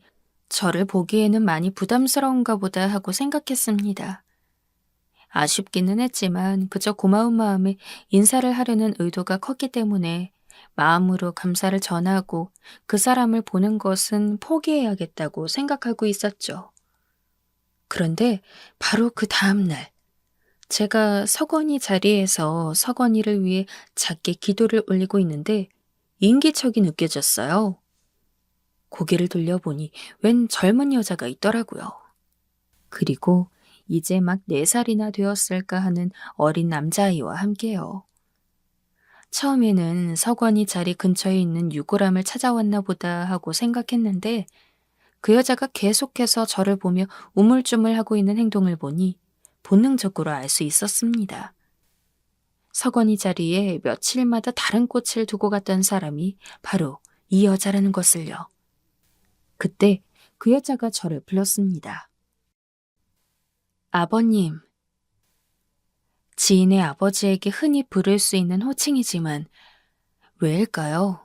저를 보기에는 많이 부담스러운가 보다 하고 생각했습니다. 아쉽기는 했지만 그저 고마운 마음에 인사를 하려는 의도가 컸기 때문에 마음으로 감사를 전하고 그 사람을 보는 것은 포기해야겠다고 생각하고 있었죠. 그런데 바로 그 다음 날, 제가 석원이 자리에서 석원이를 위해 작게 기도를 올리고 있는데 인기척이 느껴졌어요. 고개를 돌려보니 웬 젊은 여자가 있더라고요. 그리고 이제 막 4살이나 되었을까 하는 어린 남자아이와 함께요. 처음에는 석원이 자리 근처에 있는 유골함을 찾아왔나 보다 하고 생각했는데 그 여자가 계속해서 저를 보며 우물쭈물하고 있는 행동을 보니 본능적으로 알 수 있었습니다. 석원이 자리에 며칠마다 다른 꽃을 두고 갔던 사람이 바로 이 여자라는 것을요. 그때 그 여자가 저를 불렀습니다. 아버님. 지인의 아버지에게 흔히 부를 수 있는 호칭이지만 왜일까요?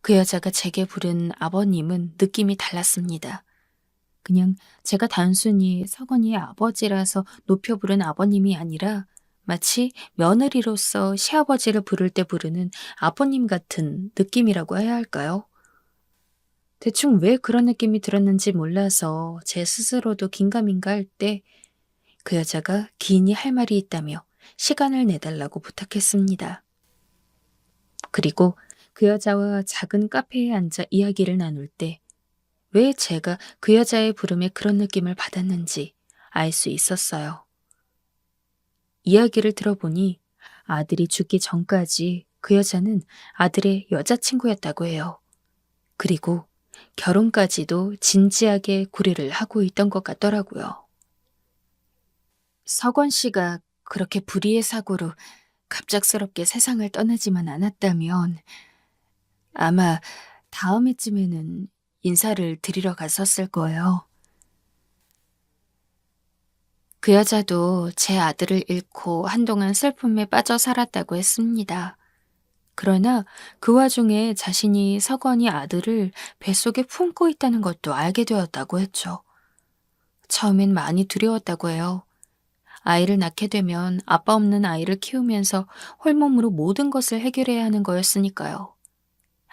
그 여자가 제게 부른 아버님은 느낌이 달랐습니다. 그냥 제가 단순히 석원이의 아버지라서 높여 부른 아버님이 아니라 마치 며느리로서 시아버지를 부를 때 부르는 아버님 같은 느낌이라고 해야 할까요? 대충 왜 그런 느낌이 들었는지 몰라서 제 스스로도 긴가민가 할 때 그 여자가 기인이 할 말이 있다며 시간을 내달라고 부탁했습니다. 그리고 그 여자와 작은 카페에 앉아 이야기를 나눌 때 왜 제가 그 여자의 부름에 그런 느낌을 받았는지 알 수 있었어요. 이야기를 들어보니 아들이 죽기 전까지 그 여자는 아들의 여자친구였다고 해요. 그리고 결혼까지도 진지하게 고려를 하고 있던 것 같더라고요. 석원 씨가 그렇게 불의의 사고로 갑작스럽게 세상을 떠나지만 않았다면 아마 다음 해쯤에는 인사를 드리러 갔었을 거예요. 그 여자도 제 아들을 잃고 한동안 슬픔에 빠져 살았다고 했습니다. 그러나 그 와중에 자신이 석원이 아들을 뱃속에 품고 있다는 것도 알게 되었다고 했죠. 처음엔 많이 두려웠다고 해요. 아이를 낳게 되면 아빠 없는 아이를 키우면서 홀몸으로 모든 것을 해결해야 하는 거였으니까요.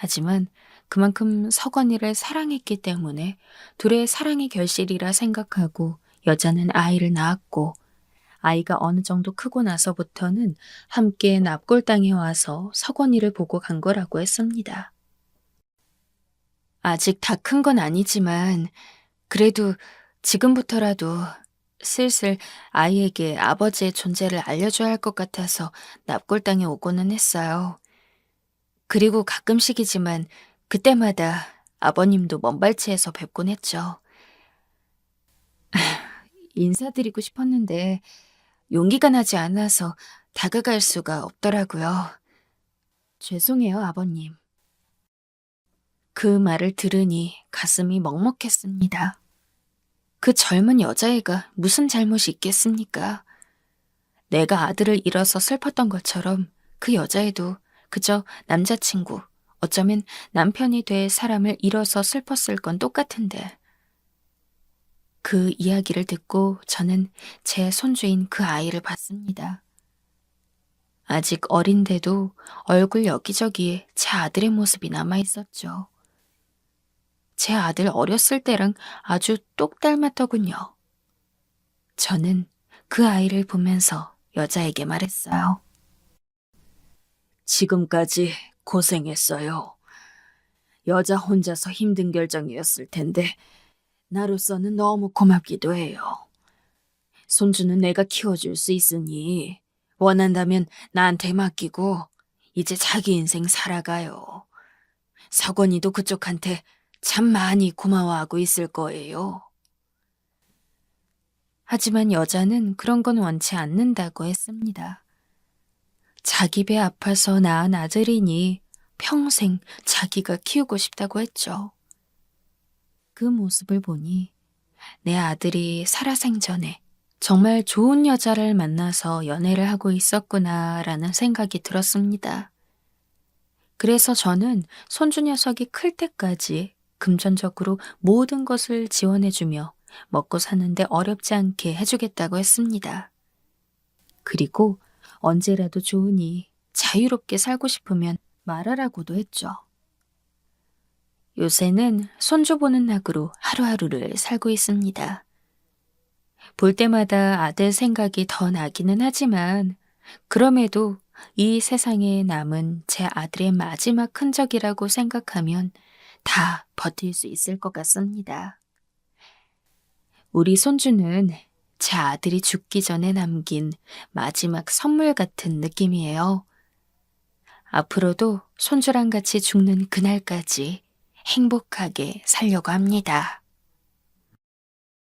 하지만 그만큼 석원이를 사랑했기 때문에 둘의 사랑의 결실이라 생각하고 여자는 아이를 낳았고, 아이가 어느 정도 크고 나서부터는 함께 납골당에 와서 석원이를 보고 간 거라고 했습니다. 아직 다 큰 건 아니지만 그래도 지금부터라도 슬슬 아이에게 아버지의 존재를 알려줘야 할 것 같아서 납골당에 오고는 했어요. 그리고 가끔씩이지만 그때마다 아버님도 먼발치에서 뵙곤 했죠. 인사드리고 싶었는데 용기가 나지 않아서 다가갈 수가 없더라고요. 죄송해요, 아버님. 그 말을 들으니 가슴이 먹먹했습니다. 그 젊은 여자애가 무슨 잘못이 있겠습니까? 내가 아들을 잃어서 슬펐던 것처럼 그 여자애도 그저 남자친구, 어쩌면 남편이 될 사람을 잃어서 슬펐을 건 똑같은데. 그 이야기를 듣고 저는 제 손주인 그 아이를 봤습니다. 아직 어린데도 얼굴 여기저기에 제 아들의 모습이 남아 있었죠. 제 아들 어렸을 때랑 아주 똑 닮았더군요. 저는 그 아이를 보면서 여자에게 말했어요. 지금까지 고생했어요. 여자 혼자서 힘든 결정이었을 텐데 나로서는 너무 고맙기도 해요. 손주는 내가 키워줄 수 있으니 원한다면 나한테 맡기고 이제 자기 인생 살아가요. 석원이도 그쪽한테 참 많이 고마워하고 있을 거예요. 하지만 여자는 그런 건 원치 않는다고 했습니다. 자기 배 아파서 낳은 아들이니 평생 자기가 키우고 싶다고 했죠. 그 모습을 보니 내 아들이 살아생전에 정말 좋은 여자를 만나서 연애를 하고 있었구나라는 생각이 들었습니다. 그래서 저는 손주 녀석이 클 때까지 금전적으로 모든 것을 지원해주며 먹고 사는데 어렵지 않게 해주겠다고 했습니다. 그리고 언제라도 좋으니 자유롭게 살고 싶으면 말하라고도 했죠. 요새는 손주 보는 낙으로 하루하루를 살고 있습니다. 볼 때마다 아들 생각이 더 나기는 하지만 그럼에도 이 세상에 남은 제 아들의 마지막 흔적이라고 생각하면 다 버틸 수 있을 것 같습니다. 우리 손주는 제 아들이 죽기 전에 남긴 마지막 선물 같은 느낌이에요. 앞으로도 손주랑 같이 죽는 그날까지 행복하게 살려고 합니다.